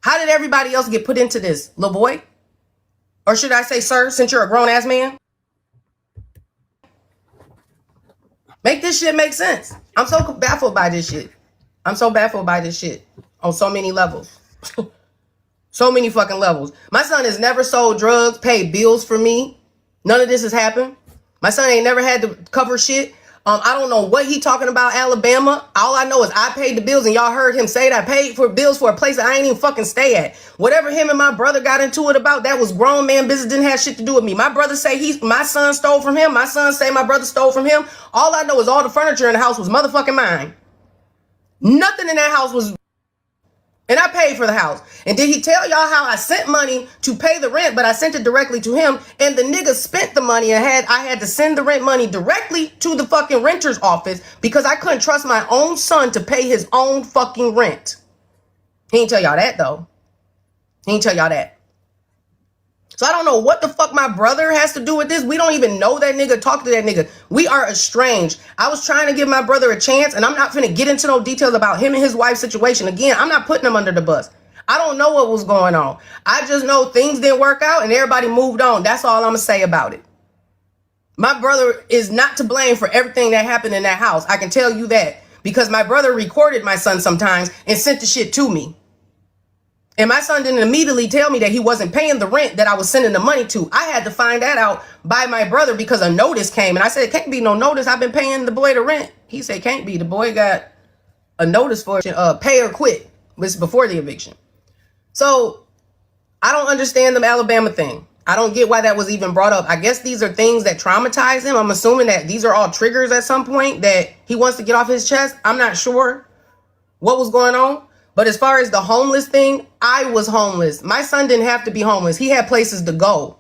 How did everybody else get put into this, little boy? Or should I say, sir, since you're a grown-ass man? Make this shit make sense. I'm so baffled by this shit. I'm so baffled by this shit on so many levels. So many fucking levels. My son has never sold drugs, paid bills for me. None of this has happened. My son ain't never had to cover shit. I don't know what he talking about, Alabama. All I know is I paid the bills, and y'all heard him say that I paid for bills for a place that I ain't even fucking stay at. Whatever him and my brother got into it about, that was grown man business, didn't have shit to do with me. My brother say my son stole from him. My son say my brother stole from him. All I know is all the furniture in the house was motherfucking mine. Nothing in that house was... And I paid for the house. And did he tell y'all how I sent money to pay the rent, but I sent it directly to him, and the nigga spent the money and I had to send the rent money directly to the fucking renter's office because I couldn't trust my own son to pay his own fucking rent. He ain't tell y'all that though. He ain't tell y'all that. So I don't know what the fuck my brother has to do with this. We don't even know that nigga, talk to that nigga. We are estranged. I was trying to give my brother a chance, and I'm not finna get into no details about him and his wife's situation. Again, I'm not putting him under the bus. I don't know what was going on. I just know things didn't work out and everybody moved on. That's all I'm gonna say about it. My brother is not to blame for everything that happened in that house. I can tell you that because my brother recorded my son sometimes and sent the shit to me. And my son didn't immediately tell me that he wasn't paying the rent that I was sending the money to. I had to find that out by my brother because a notice came. And I said, it can't be no notice. I've been paying the boy the rent. He said, can't be. The boy got a notice for pay or quit. This before the eviction. So I don't understand the Alabama thing. I don't get why that was even brought up. I guess these are things that traumatize him. I'm assuming that these are all triggers at some point that he wants to get off his chest. I'm not sure what was going on. But as far as the homeless thing, I was homeless. My son didn't have to be homeless. He had places to go.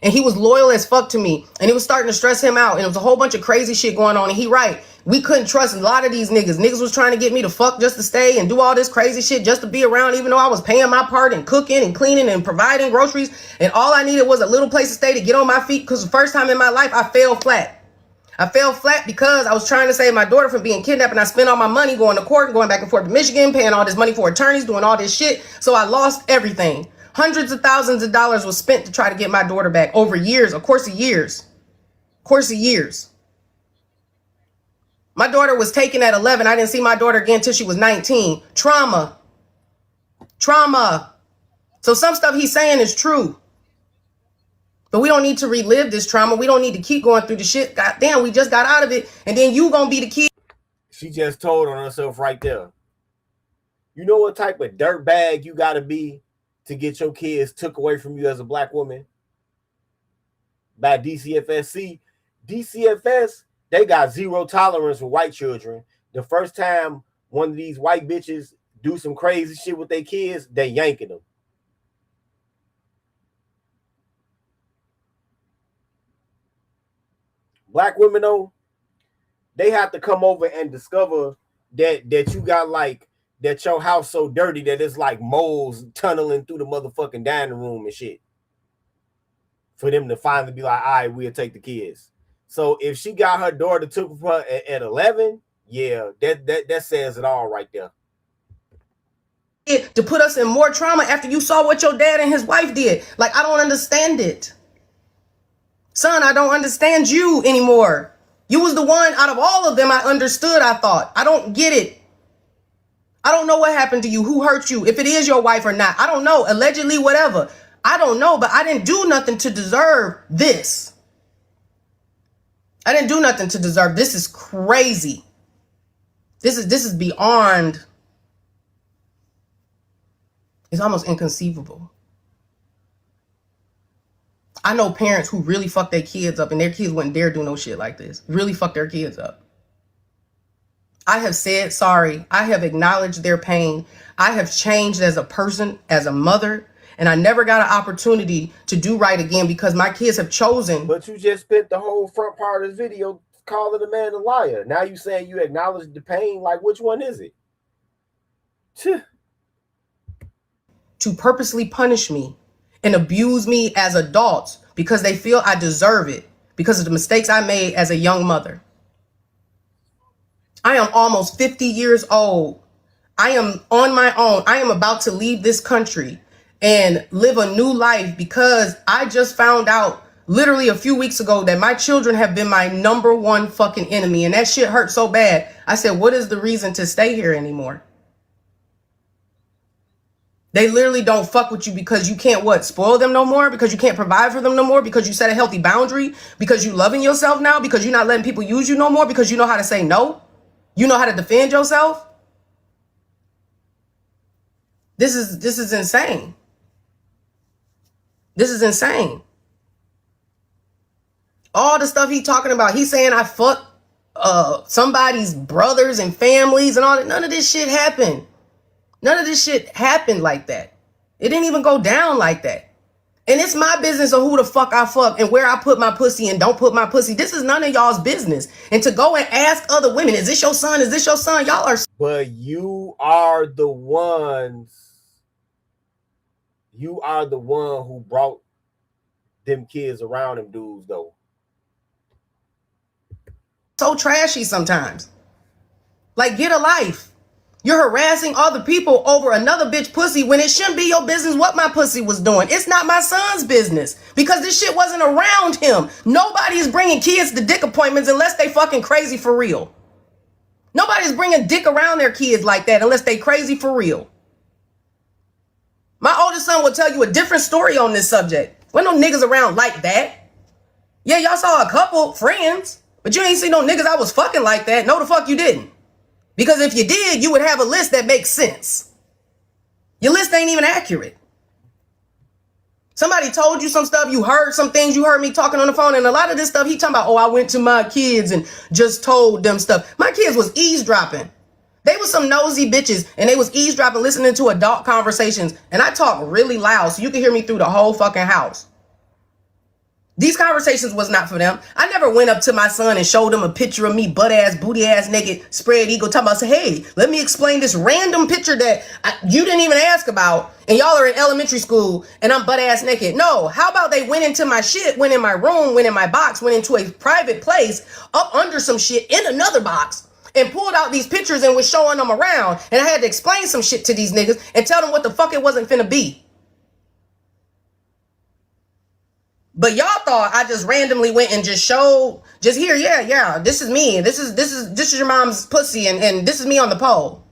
And he was loyal as fuck to me. And it was starting to stress him out. And it was a whole bunch of crazy shit going on. And he right. We couldn't trust a lot of these niggas. Niggas was trying to get me to fuck just to stay and do all this crazy shit just to be around, even though I was paying my part and cooking and cleaning and providing groceries. And all I needed was a little place to stay to get on my feet. Because the first time in my life, I fell flat. I fell flat because I was trying to save my daughter from being kidnapped, and I spent all my money going to court and going back and forth to Michigan, paying all this money for attorneys, doing all this shit. So I lost everything. Hundreds of thousands of dollars was spent to try to get my daughter back over years, a course of years. My daughter was taken at 11. I didn't see my daughter again until she was 19. Trauma. So some stuff he's saying is true. But we don't need to relive this trauma. We don't need to keep going through the shit. God damn, we just got out of it. And then you gonna be the kid. She just told on herself right there. You know what type of dirtbag you gotta be to get your kids took away from you as a black woman? By DCFS. DCFS, they got zero tolerance for white children. The first time one of these white bitches do some crazy shit with their kids, they yanking them. Black women, though, they have to come over and discover that you got like that your house so dirty that it's like moles tunneling through the motherfucking dining room and shit. For them to finally be like, all right, we'll take the kids. So if she got her daughter took from her at 11, yeah, that says it all right there. To put us in more trauma after you saw what your dad and his wife did. Like, I don't understand it. Son, I don't understand you anymore. You was the one out of all of them I understood, I thought. I don't get it. I don't know what happened to you, who hurt you, if it is your wife or not. I don't know. Allegedly, whatever. I don't know, but I didn't do nothing to deserve this. I didn't do nothing to deserve. This is crazy. This is beyond. It's almost inconceivable. I know parents who really fuck their kids up and their kids wouldn't dare do no shit like this. Really fuck their kids up. I have said sorry. I have acknowledged their pain. I have changed as a person, as a mother, and I never got an opportunity to do right again because my kids have chosen. But you just spent the whole front part of this video calling the man a liar. Now you saying you acknowledge the pain. Like, which one is it? To purposely punish me and abuse me as adults because they feel I deserve it because of the mistakes I made as a young mother. I am almost 50 years old. I am on my own. I am about to leave this country and live a new life because I just found out literally a few weeks ago that my children have been my number one fucking enemy. And that shit hurt so bad. I said, what is the reason to stay here anymore? They literally don't fuck with you because you can't spoil them no more, because you can't provide for them no more, because you set a healthy boundary, because you loving yourself now, because you're not letting people use you no more, because you know how to say no. You know how to defend yourself. This is insane. This is insane. All the stuff he talking about, he's saying I fuck somebody's brothers and families and all that. None of this shit happened. None of this shit happened like that. It didn't even go down like that. And it's my business of who the fuck I fuck and where I put my pussy and don't put my pussy. This is none of y'all's business. And to go and ask other women, is this your son? Is this your son? Y'all are. But you are the ones. You are the one who brought them kids around them dudes, though. So trashy sometimes. Like, get a life. You're harassing other people over another bitch pussy when it shouldn't be your business what my pussy was doing. It's not my son's business because this shit wasn't around him. Nobody is bringing kids to dick appointments unless they fucking crazy for real. Nobody's bringing dick around their kids like that unless they crazy for real. My oldest son will tell you a different story on this subject. When no niggas around like that. Yeah, y'all saw a couple friends, but you ain't see no niggas I was fucking like that. No, the fuck you didn't. Because if you did, you would have a list that makes sense. Your list ain't even accurate. Somebody told you some stuff, you heard some things, you heard me talking on the phone, and a lot of this stuff he talking about, oh, I went to my kids and just told them stuff. My kids was eavesdropping. They was some nosy bitches, and they was eavesdropping, listening to adult conversations, and I talk really loud so you can hear me through the whole fucking house. These conversations was not for them. I never went up to my son and showed him a picture of me butt ass, booty ass, naked, spread eagle, talking about, say, hey, let me explain this random picture that you didn't even ask about, and y'all are in elementary school, and I'm butt ass naked. No, how about they went into my shit, went in my room, went in my box, went into a private place, up under some shit in another box, and pulled out these pictures and was showing them around, and I had to explain some shit to these niggas and tell them what the fuck it wasn't finna be. But y'all thought I just randomly went and just showed, just here, yeah, this is me. This is your mom's pussy, and this is me on the pole.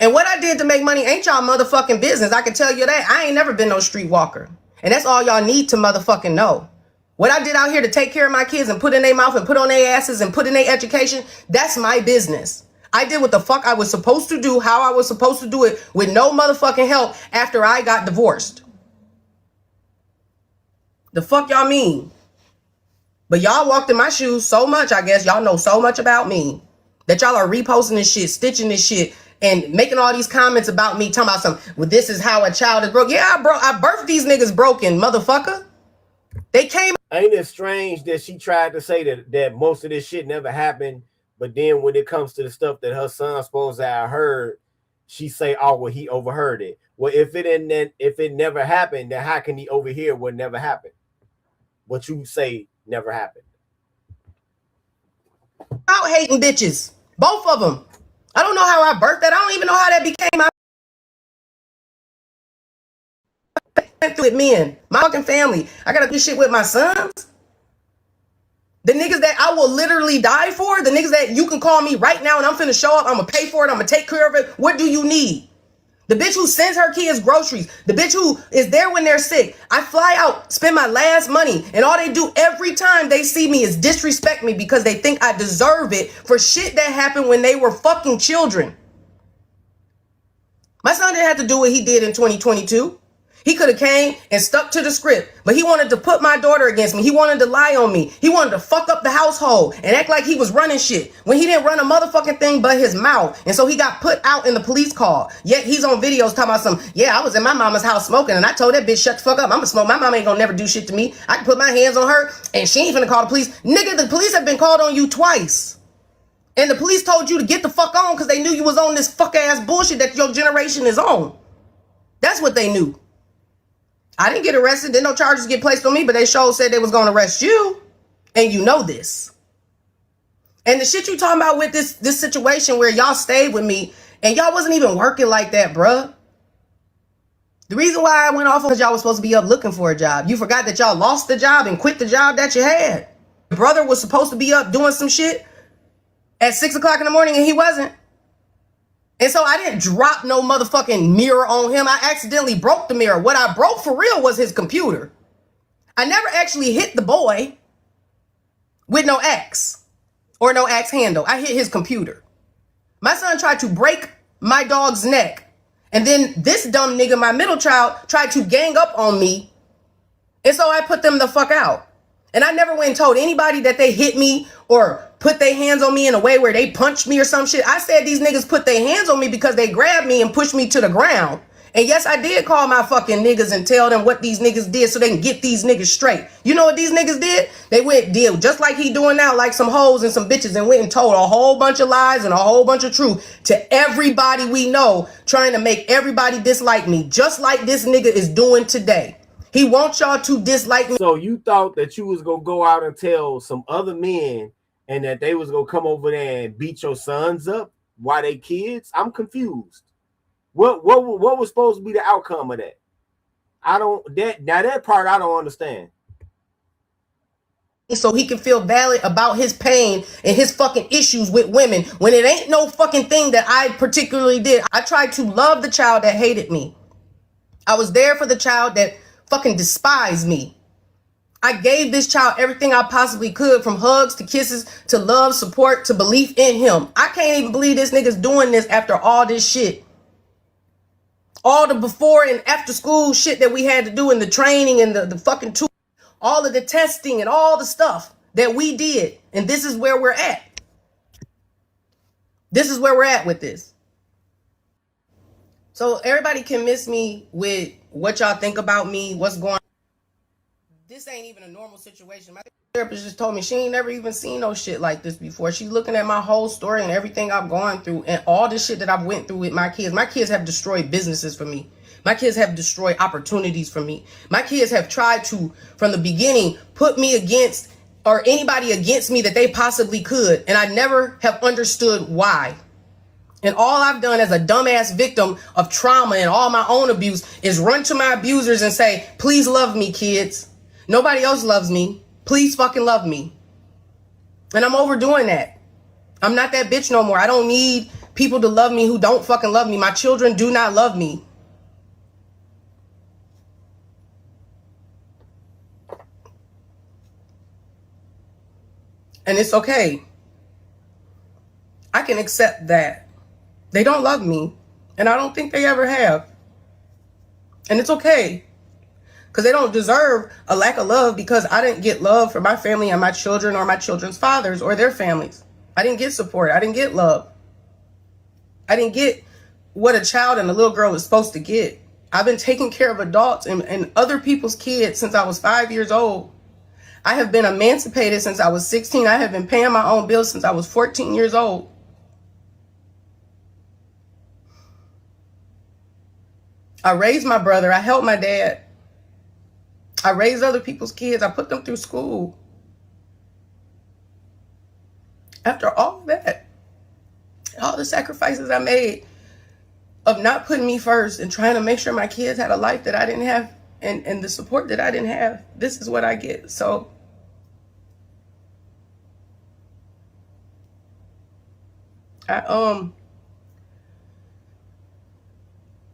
And what I did to make money ain't y'all motherfucking business. I can tell you that. I ain't never been no streetwalker. And that's all y'all need to motherfucking know. What I did out here to take care of my kids and put in their mouth and put on their asses and put in their education, that's my business. I did what the fuck I was supposed to do, how I was supposed to do it, with no motherfucking help after I got divorced. The fuck y'all mean? But y'all walked in my shoes so much, I guess y'all know so much about me that y'all are reposting this shit, stitching this shit, and making all these comments about me, talking about something. Well, this is how a child is broke. Yeah, I birthed these niggas broken, motherfucker. They came. Ain't it strange that she tried to say that most of this shit never happened, but then when it comes to the stuff that her son's supposed to have heard, she say, "Oh, well, he overheard it." Well, if it never happened, then how can he overhear what never happened? What you say never happened. Out hating bitches, both of them. I don't know how I birthed that. I don't even know how that became. I went through it, men, my fucking family. I gotta do shit with my sons. The niggas that I will literally die for, the niggas that you can call me right now and I'm finna show up, I'm gonna pay for it, I'm gonna take care of it. What do you need? The bitch who sends her kids groceries, the bitch who is there when they're sick. I fly out, spend my last money, and all they do every time they see me is disrespect me because they think I deserve it for shit that happened when they were fucking children. My son didn't have to do what he did in 2022. He could have came and stuck to the script, but he wanted to put my daughter against me. He wanted to lie on me. He wanted to fuck up the household and act like he was running shit when he didn't run a motherfucking thing but his mouth. And so he got put out in the police call. Yet he's on videos talking about some, yeah, I was in my mama's house smoking and I told that bitch, shut the fuck up. I'm gonna smoke. My mama ain't gonna never do shit to me. I can put my hands on her and she ain't finna call the police. Nigga, the police have been called on you twice. And the police told you to get the fuck on because they knew you was on this fuck ass bullshit that your generation is on. That's what they knew. I didn't get arrested. Didn't no charges get placed on me, but they sure said they was going to arrest you. And you know this. And the shit you talking about with this situation where y'all stayed with me and y'all wasn't even working like that, bruh. The reason why I went off on y'all was supposed to be up looking for a job. You forgot that y'all lost the job and quit the job that you had. Your brother was supposed to be up doing some shit at 6 o'clock in the morning and he wasn't. And so I didn't drop no motherfucking mirror on him. I accidentally broke the mirror. What I broke for real was his computer. I never actually hit the boy with no axe or no axe handle. I hit his computer. My son tried to break my dog's neck. And then this dumb nigga, my middle child, tried to gang up on me. And so I put them the fuck out. And I never went and told anybody that they hit me or put their hands on me in a way where they punched me or some shit. I said these niggas put their hands on me because they grabbed me and pushed me to the ground. And yes, I did call my fucking niggas and tell them what these niggas did so they can get these niggas straight. You know what these niggas did? They went deal just like he doing now, like some hoes and some bitches, and went and told a whole bunch of lies and a whole bunch of truth to everybody we know, trying to make everybody dislike me, just like this nigga is doing today. He wants y'all to dislike me. So you thought that you was gonna go out and tell some other men and that they was gonna come over there and beat your sons up while they kids? I'm confused. What was supposed to be the outcome of that? That part I don't understand. So he can feel valid about his pain and his fucking issues with women when it ain't no fucking thing that I particularly did. I tried to love the child that hated me. I was there for the child that fucking despised me. I gave this child everything I possibly could, from hugs to kisses to love, support to belief in him. I can't even believe this nigga's doing this after all this shit. All the before and after school shit that we had to do in the training and the fucking tool, all of the testing and all the stuff that we did. And this is where we're at. This is where we're at with this. So everybody can miss me with what y'all think about me, what's going on. This ain't even a normal situation. My therapist just told me she ain't never even seen no shit like this before. She's looking at my whole story and everything I've gone through and all the shit that I've went through with my kids. My kids have destroyed businesses for me. My kids have destroyed opportunities for me. My kids have tried to, from the beginning, put me against or anybody against me that they possibly could. And I never have understood why. And all I've done as a dumbass victim of trauma and all my own abuse is run to my abusers and say, please love me, kids. Nobody else loves me. Please fucking love me. And I'm overdoing that. I'm not that bitch no more. I don't need people to love me who don't fucking love me. My children do not love me. And it's okay. I can accept that. They don't love me. And I don't think they ever have. And it's okay. Because they don't deserve a lack of love because I didn't get love from my family and my children or my children's fathers or their families. I didn't get support. I didn't get love. I didn't get what a child and a little girl is supposed to get. I've been taking care of adults and other people's kids since I was 5 years old. I have been emancipated since I was 16. I have been paying my own bills since I was 14 years old. I raised my brother. I helped my dad. I raised other people's kids. I put them through school. After all of that, all the sacrifices I made of not putting me first and trying to make sure my kids had a life that I didn't have and the support that I didn't have, this is what I get. So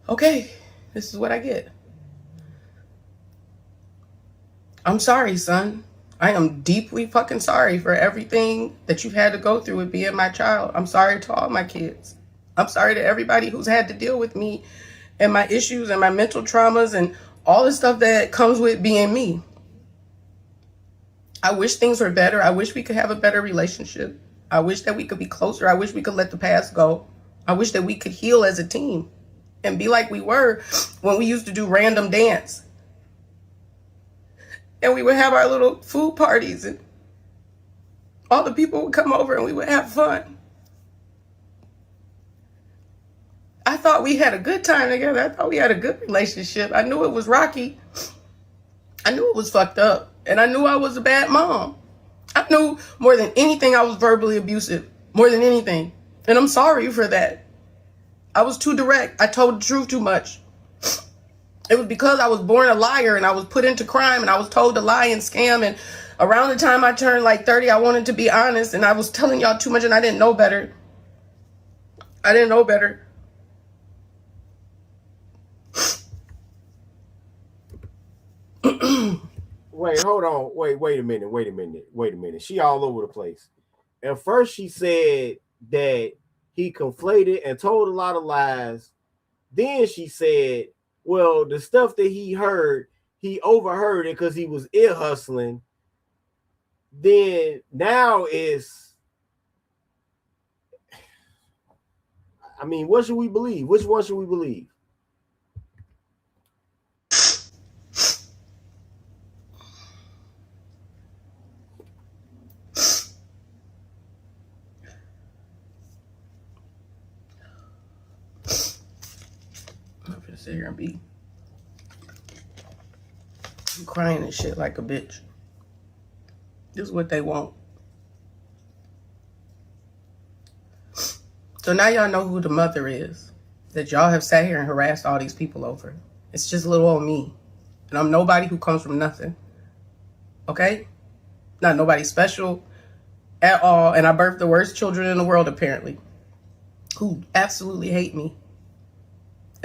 okay, this is what I get. I'm sorry, son. I am deeply fucking sorry for everything that you've had to go through with being my child. I'm sorry to all my kids. I'm sorry to everybody who's had to deal with me and my issues and my mental traumas and all the stuff that comes with being me. I wish things were better. I wish we could have a better relationship. I wish that we could be closer. I wish we could let the past go. I wish that we could heal as a team and be like we were when we used to do random dance. And we would have our little food parties and all the people would come over and we would have fun. I thought we had a good time together. I thought we had a good relationship. I knew it was rocky. I knew it was fucked up. And I knew I was a bad mom. I knew more than anything I was verbally abusive. More than anything. And I'm sorry for that. I was too direct. I told the truth too much. It was because I was born a liar and I was put into crime and I was told to lie and scam. And around the time I turned like 30, I wanted to be honest and I was telling y'all too much and I didn't know better. I didn't know better. Wait, hold on. Wait a minute. She all over the place. At first she said that he conflated and told a lot of lies. Then she said, well, the stuff that he heard, he overheard it because he was ear hustling. Then now is, I mean, what should we believe? Which one should we believe? I'm gonna sit here and be crying and shit like a bitch. This is what they want. So now y'all know who the mother is that y'all have sat here and harassed all these people over. It's just little old me. And I'm nobody who comes from nothing. Okay? Not nobody special at all. And I birthed the worst children in the world, apparently, who absolutely hate me.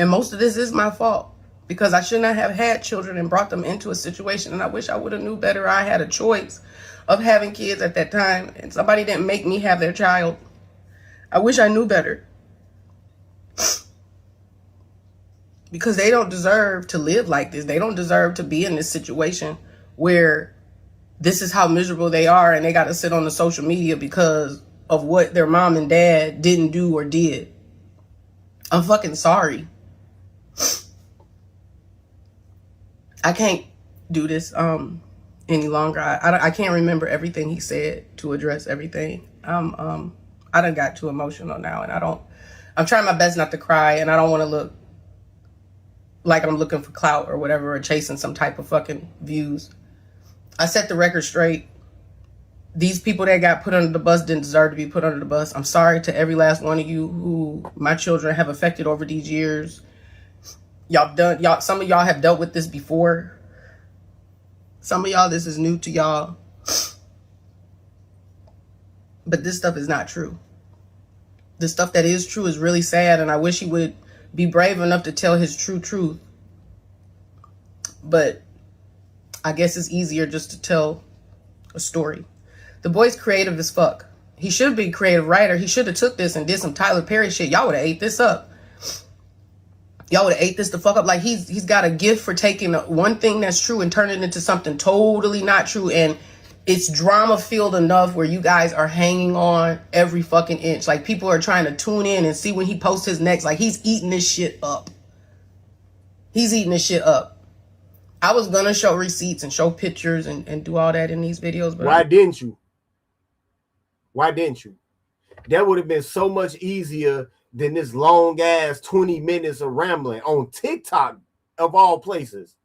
And most of this is my fault because I should not have had children and brought them into a situation. And I wish I would have knew better. I had a choice of having kids at that time and somebody didn't make me have their child. I wish I knew better. Because they don't deserve to live like this. They don't deserve to be in this situation where this is how miserable they are and they got to sit on the social media because of what their mom and dad didn't do or did. I'm fucking sorry. I can't do this any longer. I can't remember everything he said to address everything. I done got too emotional now, and I'm trying my best not to cry, and I don't want to look like I'm looking for clout or whatever, or chasing some type of fucking views. I set the record straight. These people that got put under the bus didn't deserve to be put under the bus. I'm sorry to every last one of you who my children have affected over these years. Some of y'all have dealt with this before. Some of y'all, this is new to y'all. But this stuff is not true. The stuff that is true is really sad, and I wish he would be brave enough to tell his true truth. But I guess it's easier just to tell a story. The boy's creative as fuck. He should be a creative writer. He should have took this and did some Tyler Perry shit. Y'all would have ate this up. Y'all would have ate this the fuck up. Like, he's got a gift for taking one thing that's true and turning it into something totally not true. And it's drama filled enough where you guys are hanging on every fucking inch. Like, people are trying to tune in and see when he posts his next. Like, he's eating this shit up. He's eating this shit up. I was gonna show receipts and show pictures and do all that in these videos, but why didn't you? Why didn't you? That would have been so much easier than this long ass 20 minutes of rambling on TikTok of all places.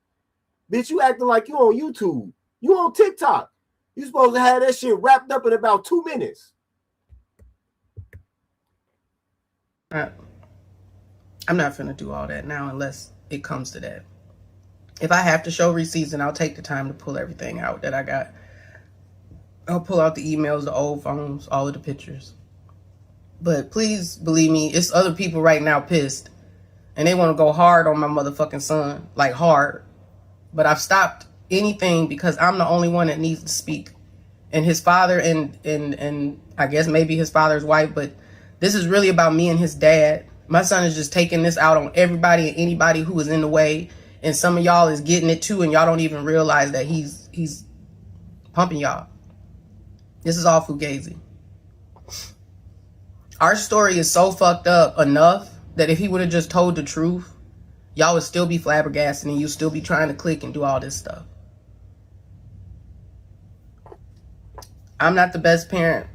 Bitch, you acting like you on YouTube. You on TikTok. You supposed to have that shit wrapped up in about 2 minutes. I'm not finna do all that now unless it comes to that. If I have to show receipts, then I'll take the time to pull everything out that I got. I'll pull out the emails, the old phones, all of the pictures. But please believe me, it's other people right now pissed. And they want to go hard on my motherfucking son. Like, hard. But I've stopped anything because I'm the only one that needs to speak. And his father and I guess maybe his father's wife, but this is really about me and his dad. My son is just taking this out on everybody and anybody who is in the way. And some of y'all is getting it too, and y'all don't even realize that he's pumping y'all. This is all fugazi. Our story is so fucked up enough that if he would have just told the truth, y'all would still be flabbergasted and you'd still be trying to click and do all this stuff. I'm not the best parent,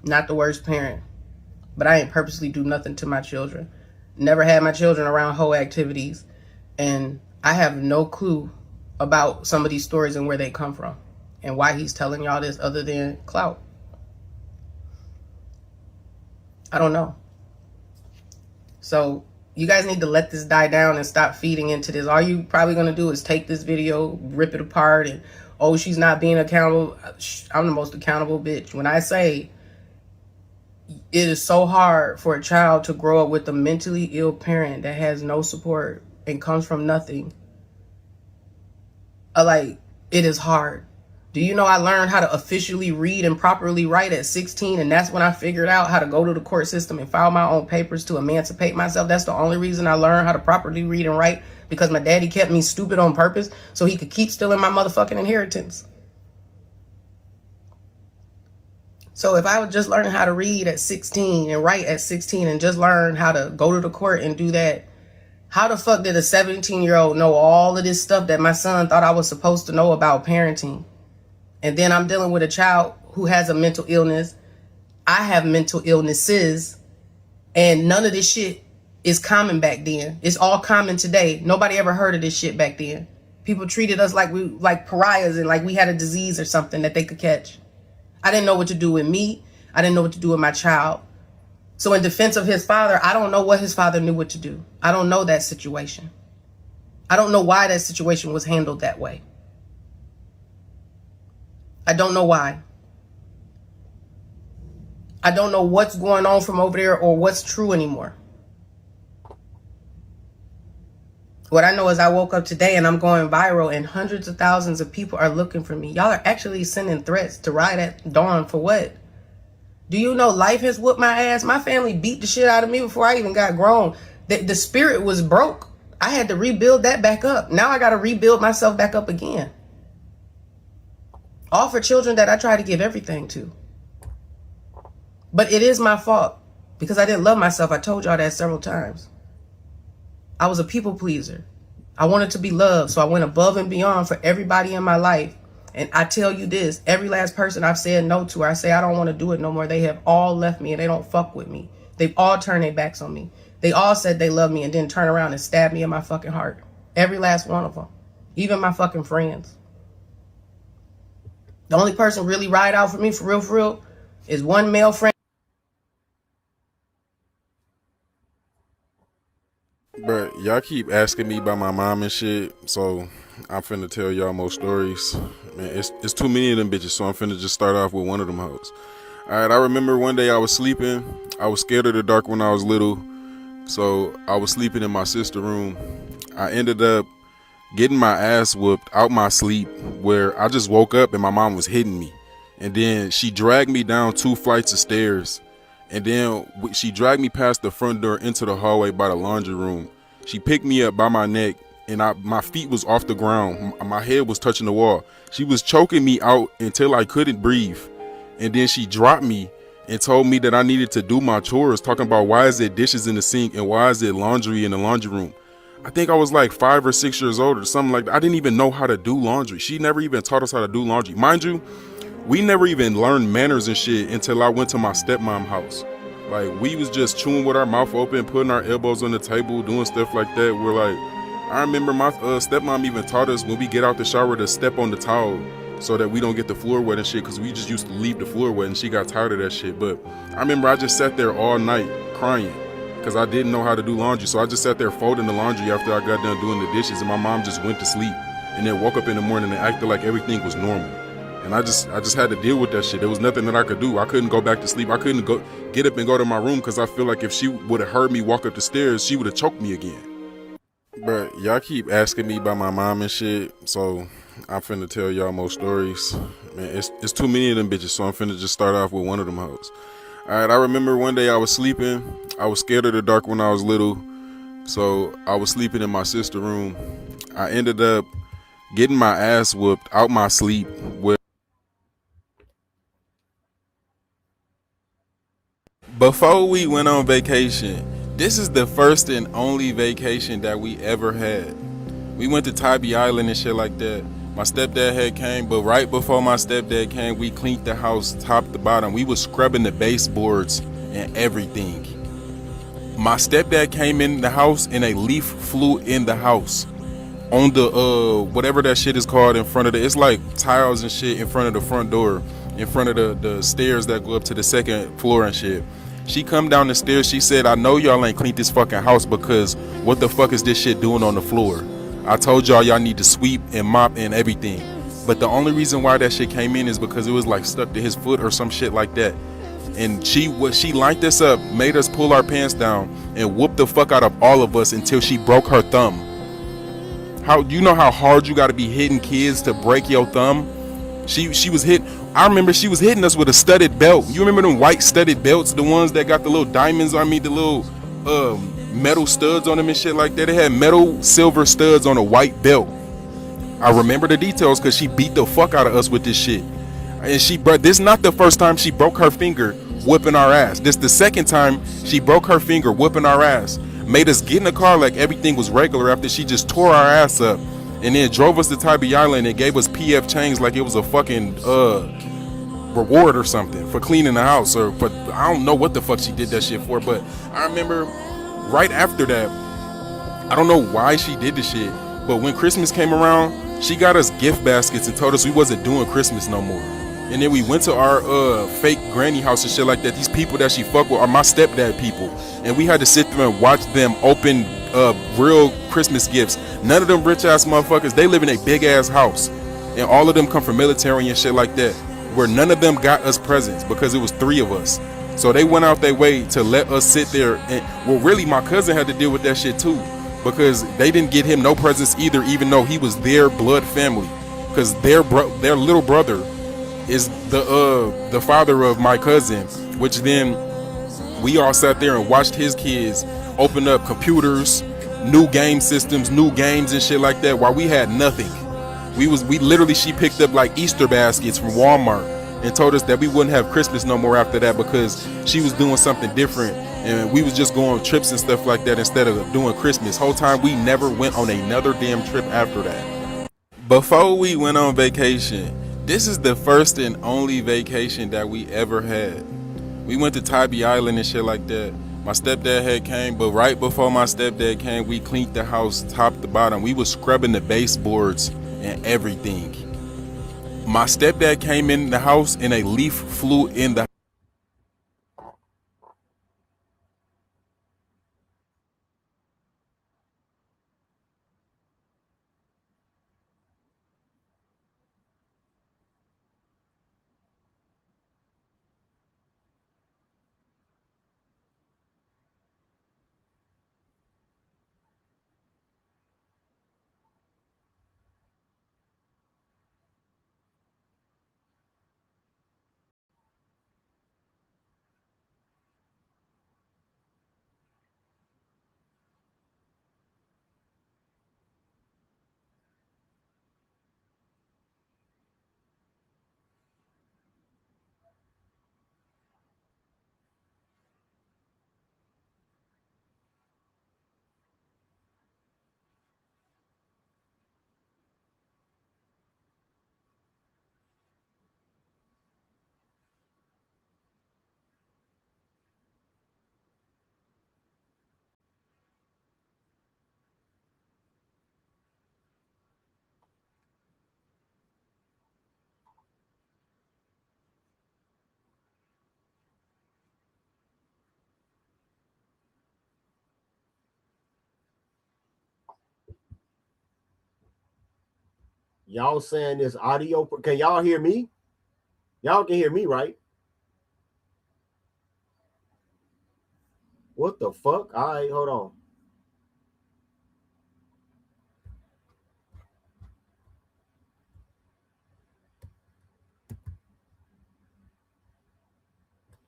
not the worst parent, but I ain't purposely do nothing to my children. Never had my children around hoe activities, and I have no clue about some of these stories and where they come from and why he's telling y'all this other than clout. I don't know. So you guys need to let this die down and stop feeding into this. All you probably going to do is take this video, rip it apart, and, oh, she's not being accountable. I'm the most accountable bitch. When I say it is so hard for a child to grow up with a mentally ill parent that has no support and comes from nothing, like, it is hard. Do you know I learned how to officially read and properly write at 16, and that's when I figured out how to go to the court system and file my own papers to emancipate myself? That's the only reason I learned how to properly read and write, because my daddy kept me stupid on purpose so he could keep stealing my motherfucking inheritance. So if I would just learn how to read at 16 and write at 16 and just learn how to go to the court and do that, how the fuck did a 17-year-old know all of this stuff that my son thought I was supposed to know about parenting? And then I'm dealing with a child who has a mental illness. I have mental illnesses. And none of this shit is common back then. It's all common today. Nobody ever heard of this shit back then. People treated us like pariahs and like we had a disease or something that they could catch. I didn't know what to do with me. I didn't know what to do with my child. So in defense of his father, I don't know what his father knew what to do. I don't know that situation. I don't know why that situation was handled that way. I don't know why. I don't know what's going on from over there or what's true anymore. What I know is I woke up today and I'm going viral and hundreds of thousands of people are looking for me. Y'all are actually sending threats to ride at dawn for what? Do you know life has whooped my ass? My family beat the shit out of me before I even got grown. The spirit was broke. I had to rebuild that back up. Now I got to rebuild myself back up again. All for children that I try to give everything to. But it is my fault because I didn't love myself. I told y'all that several times. I was a people pleaser. I wanted to be loved, so I went above and beyond for everybody in my life. And I tell you this, every last person I've said no to, I say I don't want to do it no more, they have all left me and they don't fuck with me. They've all turned their backs on me. They all said they love me and then turn around and stab me in my fucking heart. Every last one of them. Even my fucking friends. The only person really ride out for me, for real, is one male friend. But y'all keep asking me about my mom and shit, so I'm finna tell y'all more stories. Man, it's too many of them bitches, so I'm finna just start off with one of them hoes. Alright, I remember one day I was sleeping. I was scared of the dark when I was little, so I was sleeping in my sister's room. I ended up getting my ass whooped out my sleep, where I just woke up and my mom was hitting me. And then she dragged me down 2 flights of stairs. And then she dragged me past the front door into the hallway by the laundry room. She picked me up by my neck, and my feet was off the ground. My head was touching the wall. She was choking me out until I couldn't breathe. And then she dropped me and told me that I needed to do my chores, talking about why is there dishes in the sink and why is there laundry in the laundry room. I think I was like 5 or 6 years old or something like that. I didn't even know how to do laundry. She never even taught us how to do laundry. Mind you, we never even learned manners and shit until I went to my stepmom's house. Like, we was just chewing with our mouth open, putting our elbows on the table, doing stuff like that. We're like, I remember my stepmom even taught us when we get out the shower to step on the towel so that we don't get the floor wet and shit, because we just used to leave the floor wet and she got tired of that shit. But I remember I just sat there all night crying because I didn't know how to do laundry. So I just sat there folding the laundry after I got done doing the dishes, and my mom just went to sleep and then woke up in the morning and acted like everything was normal. And I just had to deal with that shit. There was nothing that I could do. I couldn't go back to sleep. I couldn't get up and go to my room because I feel like if she would have heard me walk up the stairs, she would have choked me again. But y'all keep asking me about my mom and shit, so I'm finna tell y'all more stories. Man, it's too many of them bitches, so I'm finna just start off with one of them hoes. Alright, I remember one day I was sleeping. I was scared of the dark when I was little, so I was sleeping in my sister's room. I ended up getting my ass whooped out my sleep. Before we went on vacation, this is the first and only vacation that we ever had. We went to Tybee Island and shit like that. My stepdad had came, but right before my stepdad came, we cleaned the house top to bottom. We was scrubbing the baseboards and everything. My stepdad came in the house and a leaf flew in the house. On the whatever that shit is called in front of it's like tiles and shit in front of the front door, in front of the stairs that go up to the second floor and shit. She come down the stairs, she said, I know y'all ain't cleaned this fucking house because what the fuck is this shit doing on the floor? I told y'all need to sweep and mop and everything. But the only reason why that shit came in is because it was like stuck to his foot or some shit like that. And she lined us up, made us pull our pants down and whooped the fuck out of all of us until she broke her thumb. How you know how hard you gotta be hitting kids to break your thumb? She was hit. I remember she was hitting us with a studded belt. You remember them white studded belts, the ones that got the little diamonds on me, the little metal studs on them and shit like that. It had metal silver studs on a white belt. I remember the details because she beat the fuck out of us with this shit. And this is not the first time she broke her finger whipping our ass. This the second time she broke her finger whipping our ass. Made us get in the car like everything was regular after she just tore our ass up. And then drove us to Tybee Island and gave us PF chains like it was a fucking reward or something for cleaning the house, or for I don't know what the fuck she did that shit for. But I remember right after that, I don't know why she did the shit, but when Christmas came around, she got us gift baskets and told us we wasn't doing Christmas no more. And then we went to our fake granny house and shit like that. These people that she fuck with are my stepdad people, and we had to sit there and watch them open real Christmas gifts. None of them rich ass motherfuckers, they live in a big ass house, and all of them come from military and shit like that, where none of them got us presents because it was 3 of us. So they went out their way to let us sit there, and well, really my cousin had to deal with that shit too, because they didn't get him no presents either, even though he was their blood family, because their little brother is the father of my cousin, which then we all sat there and watched his kids open up computers, new game systems, new games and shit like that, while we had nothing. She picked up like Easter baskets from Walmart and told us that we wouldn't have Christmas no more after that because she was doing something different And we was just going on trips and stuff like that instead of doing Christmas. Whole time we never went on another damn trip after that. Before we went on vacation, this is the first and only vacation that we ever had. We went to Tybee Island and shit like that. My stepdad had came, but right before my stepdad came, we cleaned the house top to bottom. We was scrubbing the baseboards and everything. My stepdad came in the house and a leaf flew in the. Y'all saying this audio? Can y'all hear me? Y'all can hear me, right? What the fuck? All right, hold on.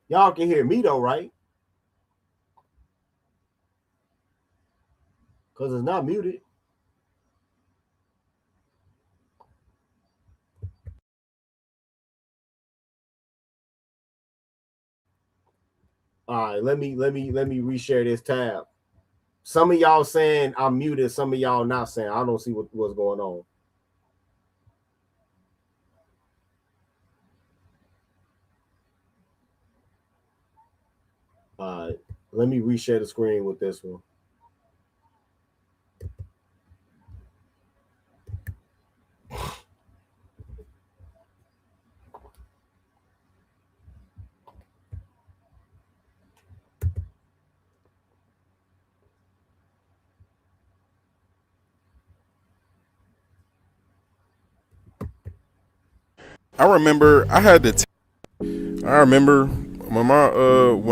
Y'all can hear me though, right? Because it's not muted. All right, let me reshare this tab. Some of y'all saying I'm muted, some of y'all not saying. I don't see what's going on. All right, let me reshare the screen with this one. I remember I had to. I remember when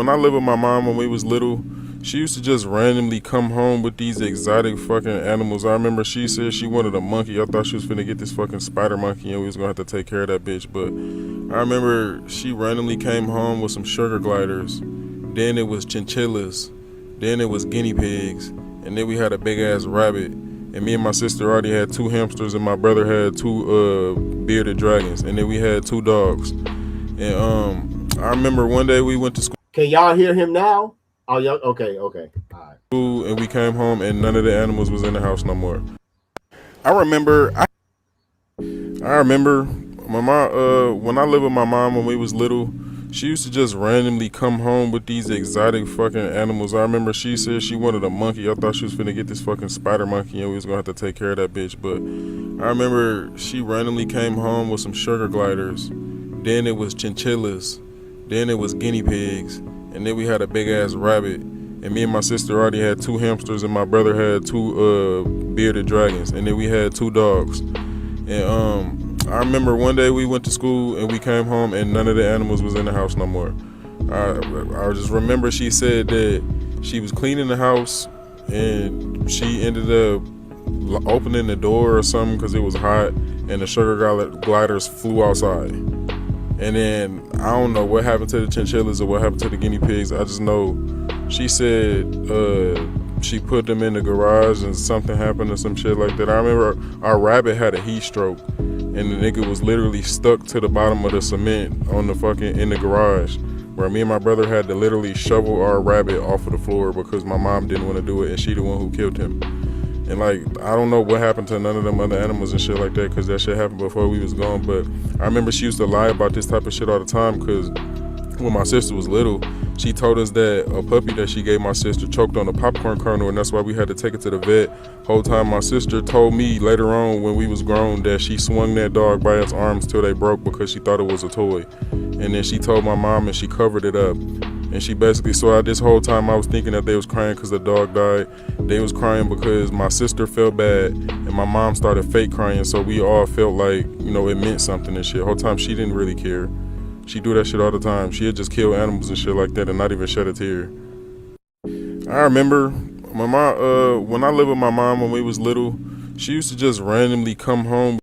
I lived with my mom when we was little, she used to just randomly come home with these exotic fucking animals. I remember she said she wanted a monkey. I thought she was finna get this fucking spider monkey and we was gonna have to take care of that bitch. But I remember she randomly came home with some sugar gliders. Then it was chinchillas. Then it was guinea pigs. And then we had a big ass rabbit. And me and my sister already had 2 hamsters and my brother had 2 bearded dragons. And then we had 2 dogs. And I remember one day we went to school. Can y'all hear him now? Oh, y'all okay. All right. And we came home and none of the animals was in the house no more. I remember my mom when I lived with my mom when we was little, she used to just randomly come home with these exotic fucking animals. I remember she said she wanted a monkey. I thought she was finna get this fucking spider monkey and we was gonna have to take care of that bitch. But I remember she randomly came home with some sugar gliders. Then it was chinchillas. Then it was guinea pigs. And then we had a big ass rabbit. And me and my sister already had 2 hamsters and my brother had 2 bearded dragons. And then we had 2 dogs. And I remember one day we went to school and we came home and none of the animals was in the house no more. I just remember she said that she was cleaning the house and she ended up opening the door or something because it was hot and the sugar gliders flew outside. And then I don't know what happened to the chinchillas or what happened to the guinea pigs. I just know she said she put them in the garage and something happened or some shit like that. I remember our rabbit had a heat stroke and the nigga was literally stuck to the bottom of the cement on the fucking in the garage. where me and my brother had to literally shovel our rabbit off of the floor because my mom didn't want to do it and she the one who killed him. And like, I don't know what happened to none of them other animals and shit like that, because that shit happened before we was gone. But I remember she used to lie about this type of shit all the time, because when my sister was little, she told us that a puppy that she gave my sister choked on a popcorn kernel, and that's why we had to take it to the vet. Whole time my sister told me later on when we was grown that she swung that dog by its arms till they broke because she thought it was a toy. And then she told my mom and she covered it up. And she basically, so this whole time I was thinking that they was crying because the dog died. They was crying because my sister felt bad and my mom started fake crying, so we all felt like, it meant something and shit. Whole time she didn't really care. She do that shit all the time. She'd just kill animals and shit like that and not even shed a tear. I remember when I lived with my mom when we was little, she used to just randomly come home.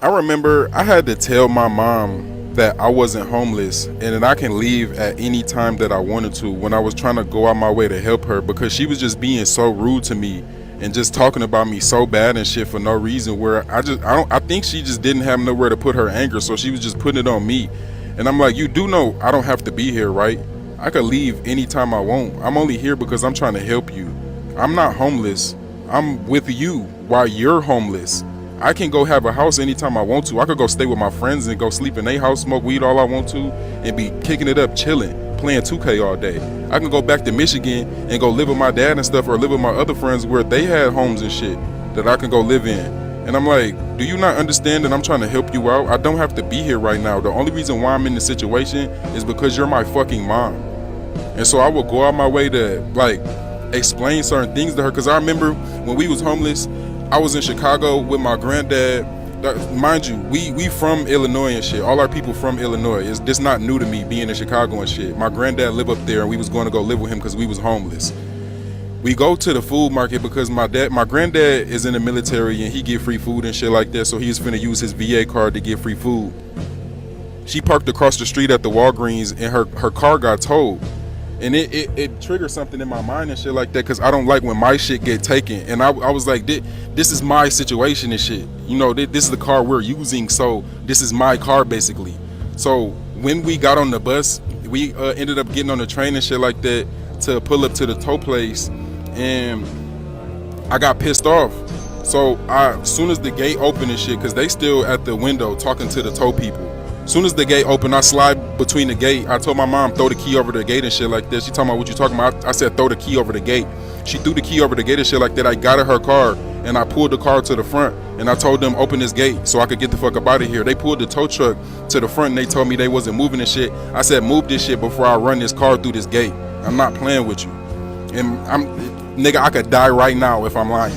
I remember I had to tell my mom that I wasn't homeless and that I can leave at any time that I wanted to when I was trying to go out my way to help her, because she was just being so rude to me and just talking about me so bad and shit for no reason, where I think she just didn't have nowhere to put her anger, so she was just putting it on me. And I'm like, you do know I don't have to be here, right? I could leave anytime I want. I'm only here because I'm trying to help you. I'm not homeless. I'm with you while you're homeless. I can go have a house anytime I want to. I could go stay with my friends and go sleep in their house, smoke weed all I want to, and be kicking it up, chilling, playing 2K all day. I can go back to Michigan and go live with my dad and stuff, or live with my other friends where they had homes and shit that I can go live in. And I'm like, do you not understand that I'm trying to help you out? I don't have to be here right now. The only reason why I'm in this situation is because you're my fucking mom. And so I would go out my way to like explain certain things to her, because I remember when we was homeless, I was in Chicago with my granddad. Mind you, we from Illinois and shit. All our people from Illinois. It's just not new to me being in Chicago and shit. My granddad lived up there and we was going to go live with him because we was homeless. We go to the food market because my granddad is in the military and he get free food and shit like that, so he was finna use his VA card to get free food. She parked across the street at the Walgreens and her car got towed. And it triggered something in my mind and shit like that, because I don't like when my shit get taken. And I was like, this is my situation and shit. This is the car we're using, so this is my car basically. So when we got on the bus, we ended up getting on the train and shit like that to pull up to the tow place, and I got pissed off. So as soon as the gate opened and shit, because they still at the window talking to the tow people. As soon as the gate opened, I slide between the gate. I told my mom, throw the key over the gate and shit like that. She talking about what you talking about. I said, throw the key over the gate. She threw the key over the gate and shit like that. I got in her car and I pulled the car to the front and I told them, open this gate so I could get the fuck up out of here. They pulled the tow truck to the front and they told me they wasn't moving and shit. I said, move this shit before I run this car through this gate. I'm not playing with you. And nigga, I could die right now if I'm lying.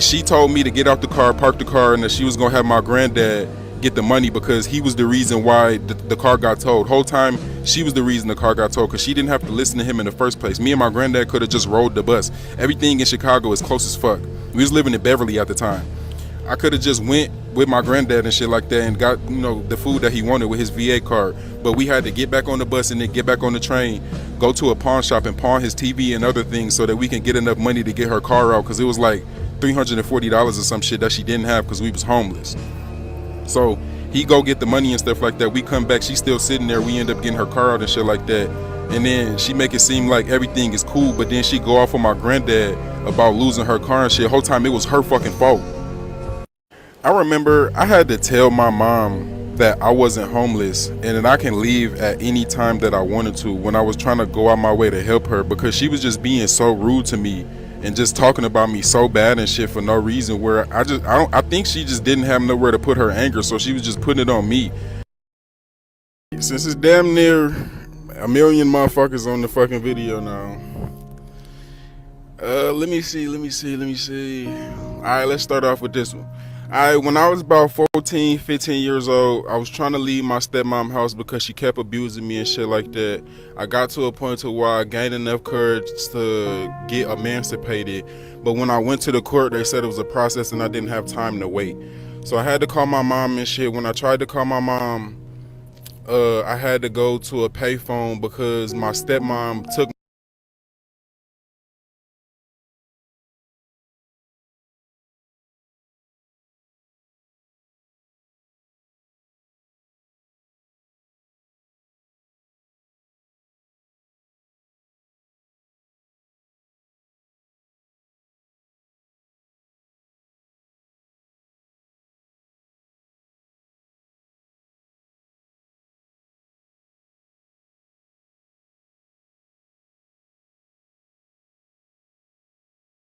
She told me to get out the car, park the car, and that she was gonna have my granddad get the money because he was the reason why the car got towed. Whole time she was the reason the car got towed, because she didn't have to listen to him in the first place. Me and my granddad could have just rode the bus. Everything in Chicago is close as fuck. We was living in Beverly at the time. I could have just went with my granddad and shit like that and got the food that he wanted with his VA card, but we had to get back on the bus and then get back on the train, go to a pawn shop and pawn his TV and other things so that we can get enough money to get her car out, because it was like $340 or some shit that she didn't have because we was homeless. So he go get the money and stuff like that. We come back, she's still sitting there. We end up getting her car out and shit like that. And then she make it seem like everything is cool, but then she go off on my granddad about losing her car and shit. Whole time it was her fucking fault. I remember I had to tell my mom that I wasn't homeless and that I can leave at any time that I wanted to when I was trying to go out my way to help her, because she was just being so rude to me and just talking about me so bad and shit for no reason, where I think she just didn't have nowhere to put her anger, so she was just putting it on me. Since it's damn near a million motherfuckers on the fucking video now. Let me see. Alright, let's start off with this one. Alright, when I was about 14, 15 years old, I was trying to leave my stepmom's house because she kept abusing me and shit like that. I got to a point to where I gained enough courage to get emancipated. But when I went to the court, they said it was a process and I didn't have time to wait. So I had to call my mom and shit. When I tried to call my mom, I had to go to a payphone because my stepmom took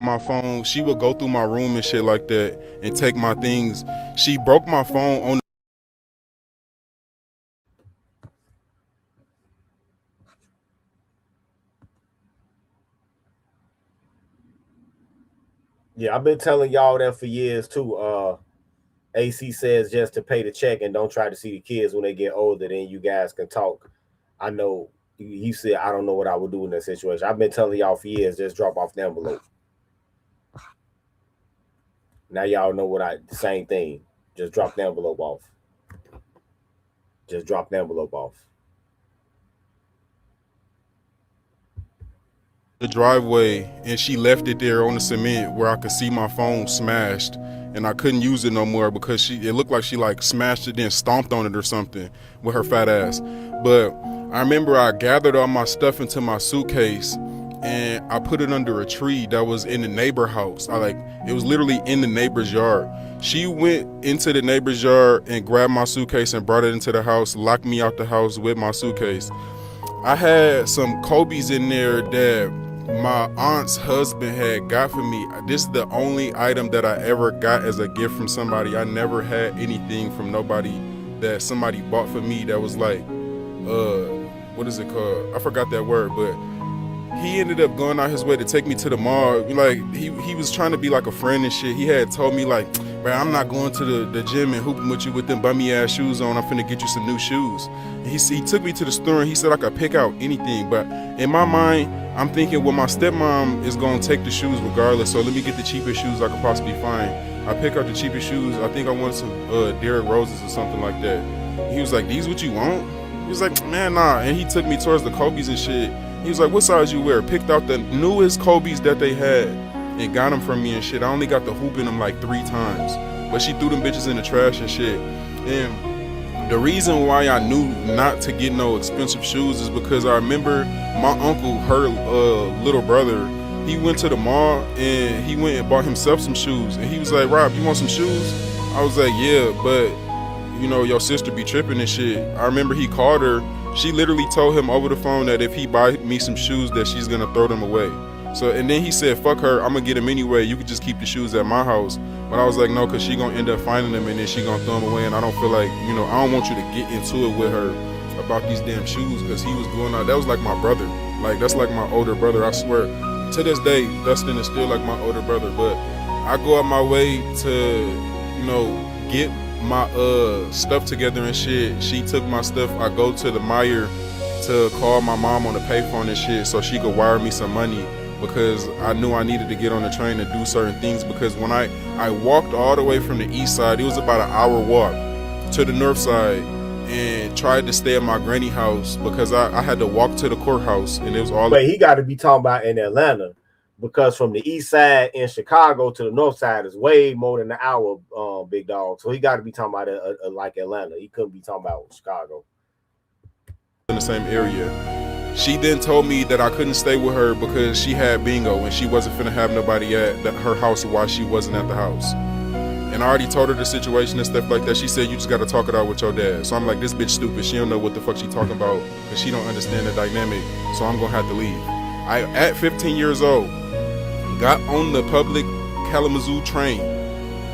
my phone. She would go through my room and shit like that and take my things. She broke my phone on. Yeah, I've been telling y'all that for years too. AC says just to pay the check and don't try to see the kids when they get older, then you guys can talk. I know he said I don't know what I would do in that situation. I've been telling y'all for years, just drop off the envelope. Now y'all know the same thing. Just drop the envelope off. Just drop the envelope off. The driveway, and she left it there on the cement where I could see my phone smashed, and I couldn't use it no more because it looked like she like smashed it then stomped on it or something with her fat ass. But I remember I gathered all my stuff into my suitcase and I put it under a tree that was in the neighbor house. It was literally in the neighbor's yard. She went into the neighbor's yard and grabbed my suitcase and brought it into the house, locked me out the house with my suitcase. I had some Kobe's in there that my aunt's husband had got for me. This is the only item that I ever got as a gift from somebody. I never had anything from nobody that somebody bought for me that was like, what is it called? I forgot that word, but he ended up going out his way to take me to the mall. Like he was trying to be like a friend and shit. He had told me like, bro, I'm not going to the gym and hooping with you with them bummy ass shoes on. I'm finna get you some new shoes. And he took me to the store and he said I could pick out anything. But in my mind, I'm thinking, well, my stepmom is gonna take the shoes regardless. So let me get the cheapest shoes I could possibly find. I pick out the cheapest shoes. I think I wanted some Derrick Roses or something like that. He was like, these what you want? He was like, man, nah. And he took me towards the Kobe's and shit. He was like, what size you wear? Picked out the newest Kobe's that they had and got them from me and shit. I only got the hoop in them like 3 times. But she threw them bitches in the trash and shit. And the reason why I knew not to get no expensive shoes is because I remember my uncle, her little brother, he went to the mall and he went and bought himself some shoes. And he was like, Rob, you want some shoes? I was like, yeah, but you know, your sister be tripping and shit. I remember he called her. She literally told him over the phone that if he buy me some shoes that she's gonna throw them away. So, and then he said, fuck her, I'm gonna get them anyway. You could just keep the shoes at my house. But I was like, no, cause she gonna end up finding them and then she gonna throw them away. And I don't feel like, you know, I don't want you to get into it with her about these damn shoes. Cause he was going out, that was like my brother. Like, that's like my older brother, I swear. To this day, Dustin is still like my older brother. But I go out my way to, you know, get my stuff together and shit. She took my stuff. I go to the Meijer to call my mom on the payphone and shit so she could wire me some money because I knew I needed to get on the train to do certain things. Because when I walked all the way from the east side, it was about an hour walk to the north side, and tried to stay at my granny house because I had to walk to the courthouse and it was all. But he got to be talking about in Atlanta, because from the east side in Chicago to the north side is way more than an hour, big dog. So he got to be talking about like Atlanta. He couldn't be talking about Chicago. In the same area. She then told me that I couldn't stay with her because she had bingo and she wasn't finna have nobody at her house while she wasn't at the house. And I already told her the situation and stuff like that. She said, you just gotta talk it out with your dad. So I'm like, this bitch stupid. She don't know what the fuck she talking about because she don't understand the dynamic. So I'm gonna have to leave. I, at 15 years old, got on the public Kalamazoo train,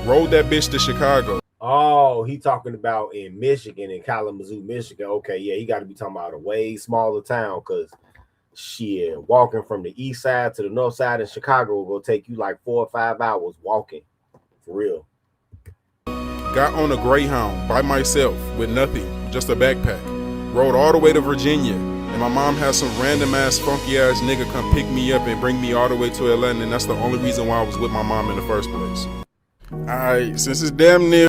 rode that bitch to Chicago. Oh, he talking about in Michigan, in Kalamazoo, Michigan. Okay, yeah, he got to be talking about a way smaller town because shit, walking from the east side to the north side in Chicago will take you like 4 or 5 hours walking. For real. Got on a Greyhound by myself with nothing, just a backpack. Rode all the way to Virginia. And my mom had some random ass funky ass nigga come pick me up and bring me all the way to Atlanta. And that's the only reason why I was with my mom in the first place. Alright, since it's damn near.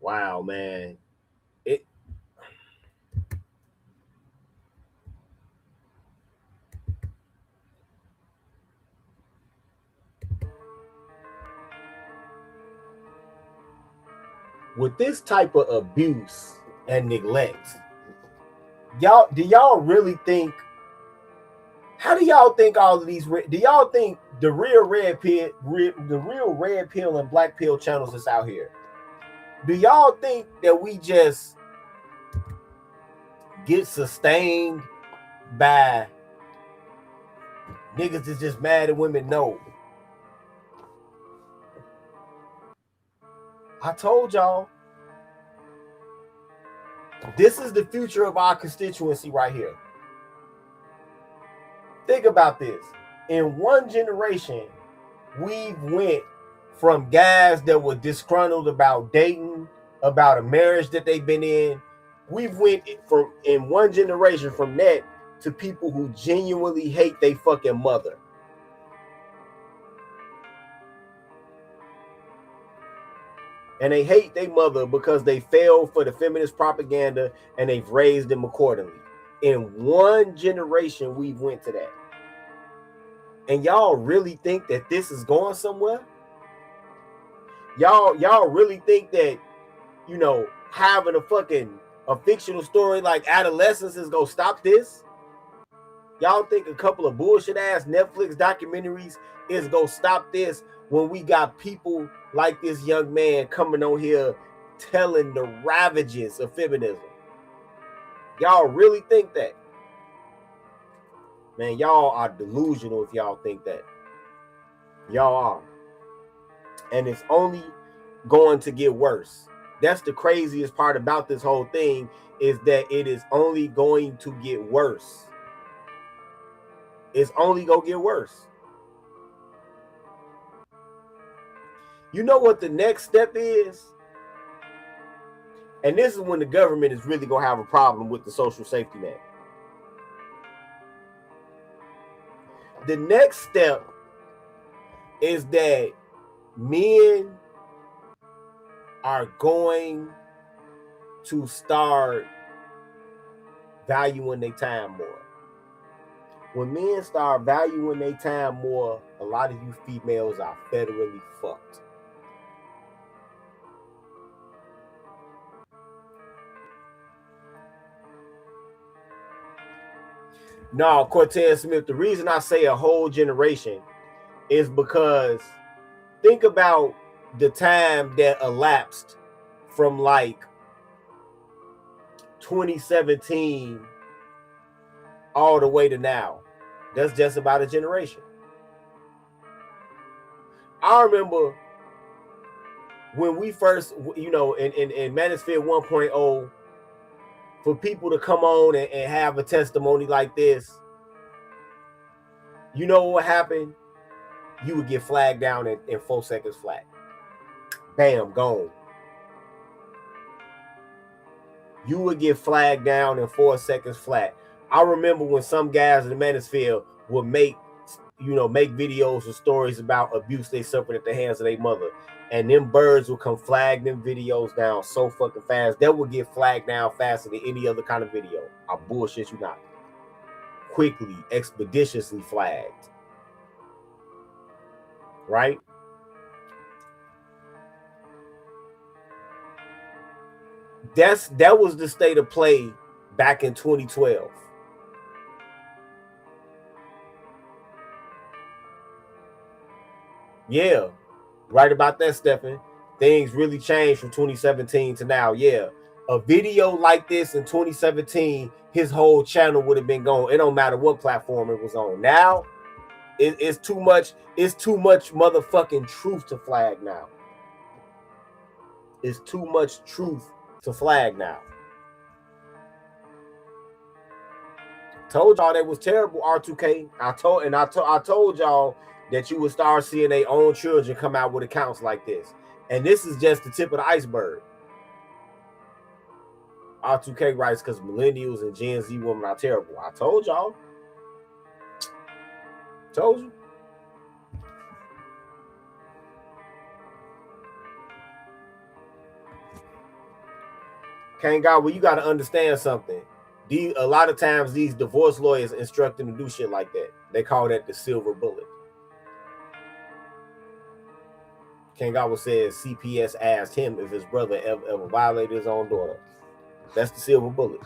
Wow, man. With this type of abuse and neglect, do y'all really think, how do y'all think all of these, do y'all think the real red pill and black pill channels that's out here, do y'all think that we just get sustained by Niggas is just mad at women. No. I told y'all. This is the future of our constituency right here. Think about this. In one generation, we went from guys that were disgruntled about dating, about a marriage that they've been in. We went from in one generation from that to people who genuinely hate their fucking mother. And they hate their mother because they fell for the feminist propaganda and they've raised them accordingly. In one generation, we went to that. And y'all really think that this is going somewhere? Y'all really think that, you know, having a fictional story like Adolescence is gonna stop this? Y'all think a couple of bullshit ass Netflix documentaries is gonna stop this when we got people like this young man coming on here telling the ravages of feminism? Y'all really think that? Man, y'all are delusional if y'all think that. Y'all are. And it's only going to get worse. That's the craziest part about this whole thing, is that it is only going to get worse. It's only going to get worse. You know what the next step is? And this is when the government is really going to have a problem with the social safety net. The next step is that men are going to start valuing their time more. When men start valuing their time more, a lot of you females are federally fucked. No, Cortez Smith, the reason I say a whole generation is because think about the time that elapsed from like 2017 all the way to now. That's just about a generation. I remember when we first, you know, in Manosphere 1.0, for people to come on and have a testimony like this, you know what happened? You would get flagged down in 4 seconds flat. Bam, gone. You would get flagged down in 4 seconds flat. I remember when some guys in the Manosphere would make videos or stories about abuse they suffered at the hands of their mother. And them birds would come flag them videos down so fucking fast. They would get flagged down faster than any other kind of video. I bullshit you not. Quickly, expeditiously flagged. Right? That was the state of play back in 2012. Yeah, right about that, Stephen. Things really changed from 2017 to now. Yeah, a video like this in 2017, his whole channel would have been gone. It don't matter what platform it was on. Now, it's too much. It's too much motherfucking truth to flag now. It's too much truth to flag now. Told y'all that was terrible, R2K. I told y'all that you would start seeing their own children come out with accounts like this. And this is just the tip of the iceberg. R2K writes, because millennials and Gen Z women are terrible. I told y'all. Told you. King God, well, you got to understand something. A lot of times these divorce lawyers instruct them to do shit like that. They call that the silver bullet. Kangawa says CPS asked him if his brother ever violated his own daughter. That's the silver bullet.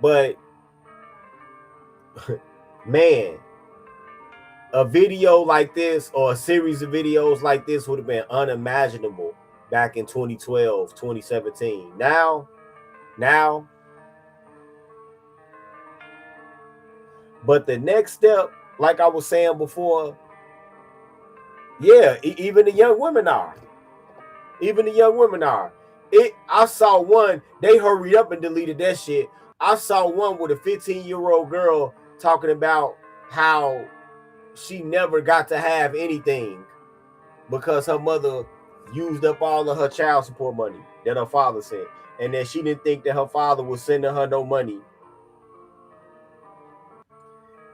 But man, A video like this or a series of videos like this would have been unimaginable back in 2012, 2017. Now, but the next step, like I was saying before, yeah, even the young women are. Even the young women are. I saw one, they hurried up and deleted that shit. I saw one with a 15-year-old girl talking about how she never got to have anything because her mother used up all of her child support money that her father sent. And that she didn't think that her father was sending her no money.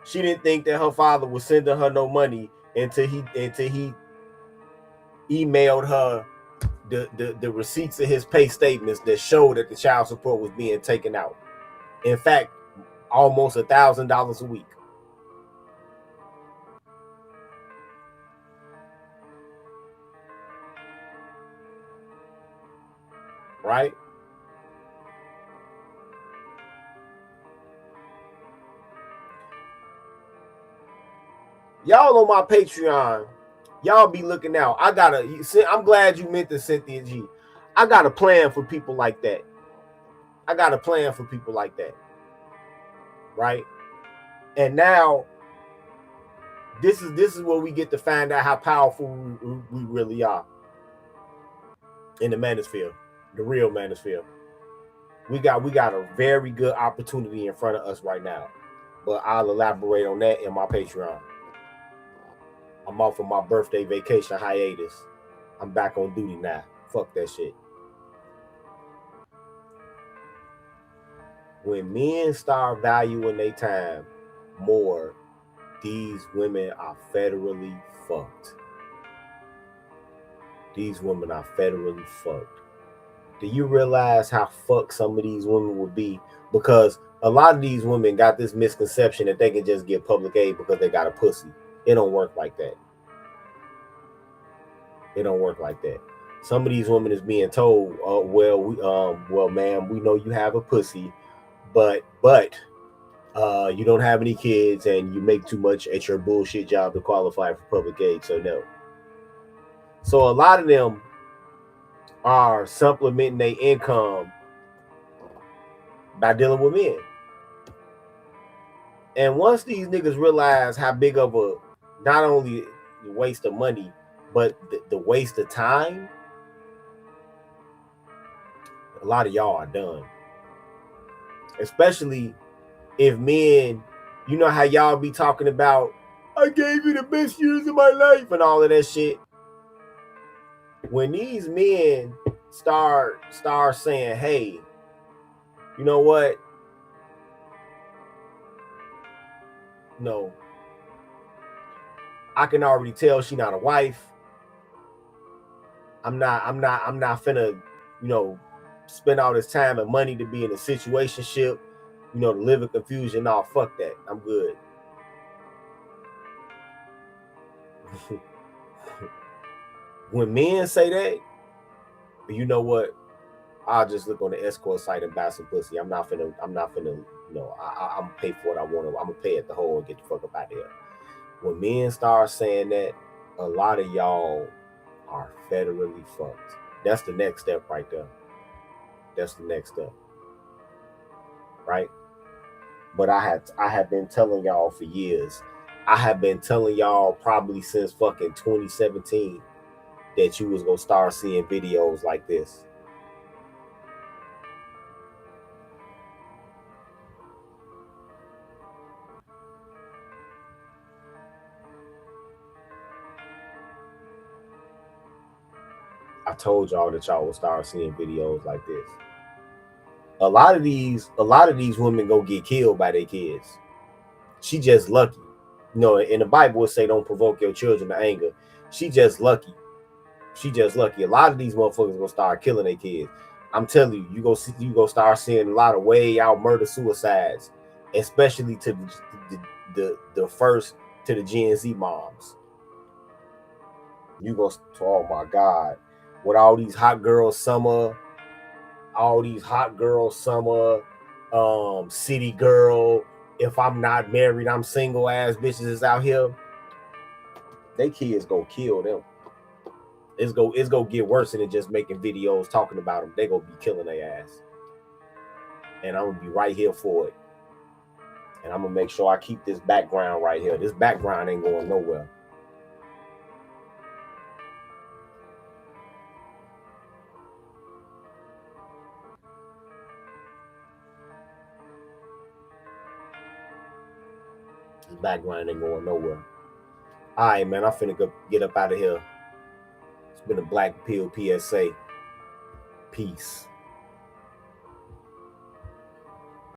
She didn't think that her father was sending her no money until he emailed her the receipts of his pay statements that showed that the child support was being taken out. In fact, almost $1,000 a week. Right? Y'all on my Patreon, y'all be looking out. I'm glad you meant to, Cynthia G. I got a plan for people like that. Right? And now this is where we get to find out how powerful we really are in the manosphere, the real manosphere. We got a very good opportunity in front of us right now, but I'll elaborate on that in my Patreon. I'm off of my birthday vacation hiatus. I'm back on duty now. Fuck that shit. When men start valuing their time more, these women are federally fucked. These women are federally fucked. Do you realize how fucked some of these women would be? Because a lot of these women got this misconception that they can just get public aid because they got a pussy. It don't work like that. It don't work like that. Some of these women is being told, well, ma'am, we know you have a pussy, but you don't have any kids and you make too much at your bullshit job to qualify for public aid, so no. So a lot of them are supplementing their income by dealing with men. And once these niggas realize how big of a, not only the waste of money, but the waste of time, a lot of y'all are done. Especially if men, you know how y'all be talking about, I gave you the best years of my life and all of that shit. When these men start saying, hey, you know what? No, I can already tell she not a wife. I'm not finna, spend all this time and money to be in a situationship, to live in confusion. No, fuck that. I'm good. When men say that, you know what? I'll just look on the escort site and buy some pussy. I'm not finna, I'm gonna pay for what I want. I'm gonna pay at the hole and get the fuck up out of here. When men start saying that, a lot of y'all are federally fucked. That's the next step right there. That's the next step. Right? But I have been telling y'all for years. I have been telling y'all probably since fucking 2017 that you was gonna start seeing videos like this. I told y'all that y'all will start seeing videos like this. A lot of these women go get killed by their kids. She just lucky. In the Bible it say don't provoke your children to anger. She just lucky. A lot of these motherfuckers gonna start killing their kids. I'm telling you, you go start seeing a lot of way out murder suicides, especially to the first, to the Gen Z moms. You go, oh my God, with all these hot girls summer, city girl, if I'm not married, I'm single ass bitches is out here. they kids go kill them. It's go get worse than just making videos talking about them. They gonna be killing their ass, and I'm gonna be right here for it. And I'm gonna make sure I keep this background right here. This background ain't going nowhere. This background ain't going nowhere. All right, man. I'm finna go get up out of here. It's been a Black Pill PSA. Peace.